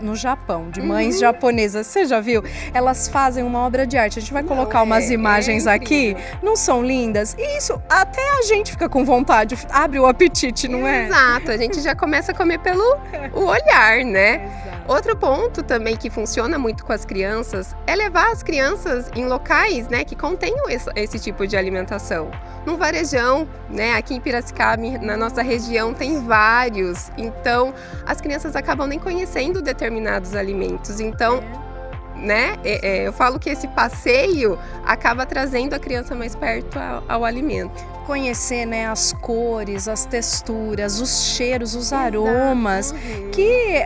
no Japão, de mães japonesas. Você já viu? Elas fazem uma obra de arte. A gente vai colocar umas imagens aqui. Não são lindas? E isso, até a gente fica com vontade, abre o apetite, não é? Exato, a gente já começa a comer pelo olhar, né? Exato. Outro ponto também que funciona muito com as crianças é levar as crianças em locais, né, que contenham esse tipo de alimentação. No varejão, né, aqui em Piracicaba, na nossa região, tem vários. Então, as crianças acabam nem conhecendo determinados alimentos. Então, né, eu falo que esse passeio acaba trazendo a criança mais perto ao alimento. Conhecer, né, as cores, as texturas, os cheiros, os aromas, que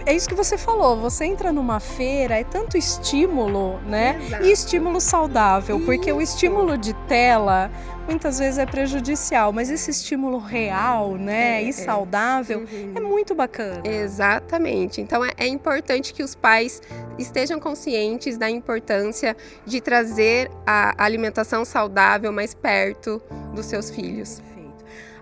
é isso que você falou, você entra numa feira, é tanto estímulo, né, e estímulo saudável, porque o estímulo de tela muitas vezes é prejudicial, mas esse estímulo real, né, e saudável é muito bacana. Exatamente. Então é importante que os pais estejam conscientes da importância de trazer a alimentação saudável mais perto dos seus filhos.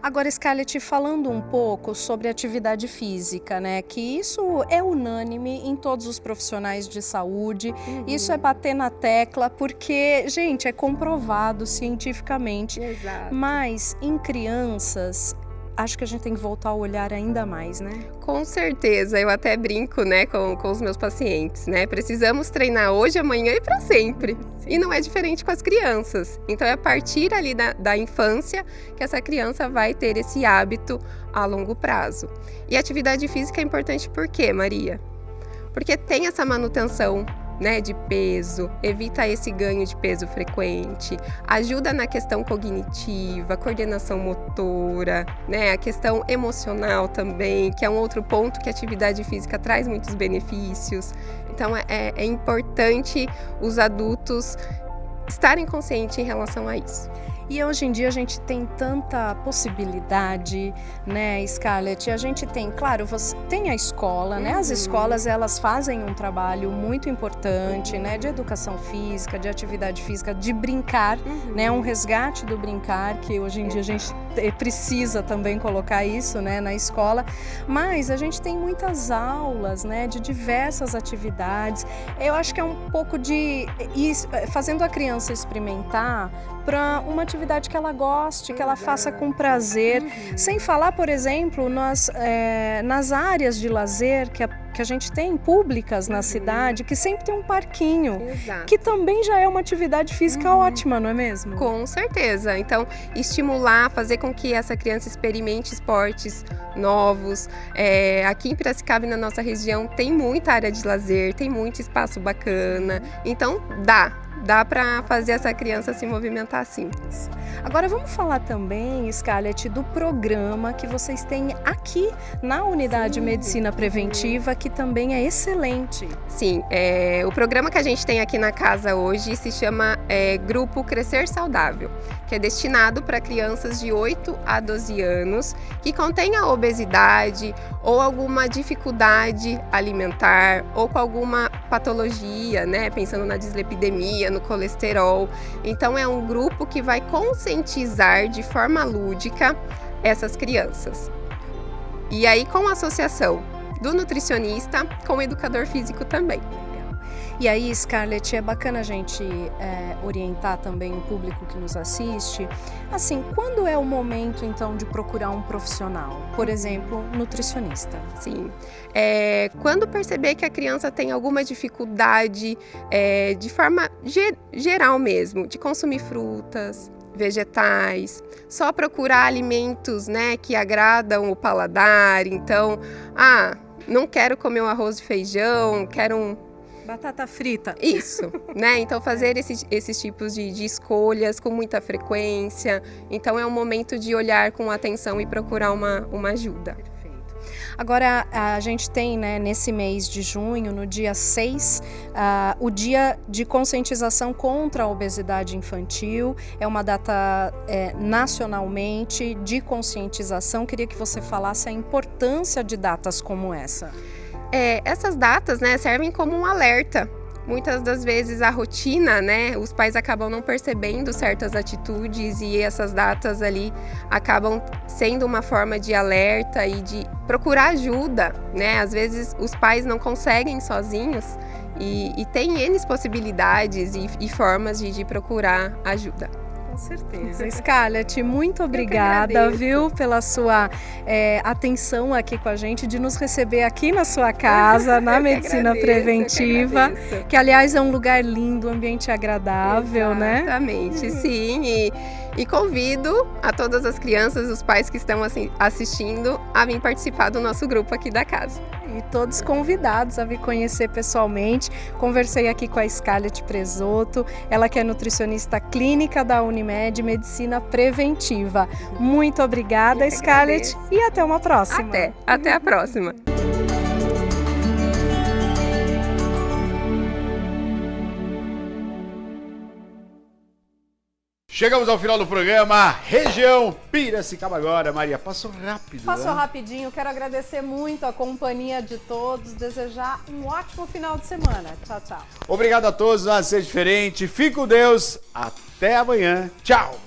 Agora, Scarlett, falando um pouco sobre atividade física, né? Que isso é unânime em todos os profissionais de saúde. Isso é bater na tecla, porque, gente, é comprovado cientificamente. Exato. Mas em crianças, acho que a gente tem que voltar a olhar ainda mais, né? Com certeza, eu até brinco, né, com os meus pacientes, né? Precisamos treinar hoje, amanhã e para sempre. E não é diferente com as crianças. Então é a partir ali da infância que essa criança vai ter esse hábito a longo prazo. E a atividade física é importante por quê, Maria? Porque tem essa manutenção, né, de peso, evita esse ganho de peso frequente, ajuda na questão cognitiva, coordenação motora, né, a questão emocional também, que é um outro ponto que a atividade física traz muitos benefícios. Então é importante os adultos estarem conscientes em relação a isso. E hoje em dia a gente tem tanta possibilidade, né, Scarlett? A gente tem, claro, você tem a escola, né? As escolas, elas fazem um trabalho muito importante, né, de educação física, de atividade física, de brincar, né, um resgate do brincar, que hoje em dia a gente precisa também colocar isso, né, na escola. Mas a gente tem muitas aulas, né, de diversas atividades. Eu acho que é um pouco de ir fazendo a criança experimentar para uma atividade que ela goste, que ela faça com prazer, sem falar, por exemplo, nas áreas de lazer que a gente tem públicas na cidade, que sempre tem um parquinho, que também já é uma atividade física ótima, não é mesmo? Com certeza. Então, estimular, fazer com que essa criança experimente esportes novos. Aqui em Piracicaba e na nossa região tem muita área de lazer, tem muito espaço bacana. Então, dá para fazer essa criança se movimentar assim. Agora vamos falar também, Scarlett, do programa que vocês têm aqui na Unidade de Medicina Preventiva, que também é excelente. Sim, o programa que a gente tem aqui na casa hoje se chama Grupo Crescer Saudável, que é destinado para crianças de 8 a 12 anos que contêm a obesidade ou alguma dificuldade alimentar ou com alguma patologia, né? Pensando na dislipidemia, no colesterol. Então é um grupo que vai conscientizar de forma lúdica essas crianças. E aí com a associação do nutricionista com o educador físico também. E aí, Scarlett, é bacana a gente orientar também o público que nos assiste. Assim, quando é o momento, então, de procurar um profissional? Por exemplo, nutricionista. Sim. Quando perceber que a criança tem alguma dificuldade, de forma geral mesmo, de consumir frutas, vegetais, só procurar alimentos, né, que agradam o paladar. Então, não quero comer um arroz e feijão, quero batata frita. Isso, né? Então fazer esses tipos de escolhas com muita frequência. Então é um momento de olhar com atenção e procurar uma ajuda. Agora, a gente tem, né, nesse mês de junho, no dia 6, o Dia de Conscientização contra a Obesidade Infantil. É uma data nacionalmente de conscientização. Queria que você falasse a importância de datas como essa. Essas datas, né, servem como um alerta. Muitas das vezes a rotina, né, os pais acabam não percebendo certas atitudes e essas datas ali acabam sendo uma forma de alerta e de procurar ajuda, né? Às vezes os pais não conseguem sozinhos e tem N possibilidades e formas de procurar ajuda. Com certeza. Scarlett, muito obrigada, viu, pela sua atenção aqui com a gente, de nos receber aqui na sua casa, na Medicina Preventiva, que aliás é um lugar lindo, um ambiente agradável, né? Exatamente, sim. E convido a todas as crianças, os pais que estão assistindo, a vir participar do nosso grupo aqui da casa. E todos convidados a vir conhecer pessoalmente. Conversei aqui com a Scarlett Presotto, ela que é nutricionista clínica da Unimed Medicina Preventiva. Muito obrigada, Scarlett, e até uma próxima. Até a próxima. Chegamos ao final do programa, região Piracicaba agora. Maria, passou rápido. Passou né? rapidinho, quero agradecer muito a companhia de todos, desejar um ótimo final de semana. Tchau, tchau. Obrigado a todos, a ser diferente. Fique com Deus, até amanhã. Tchau.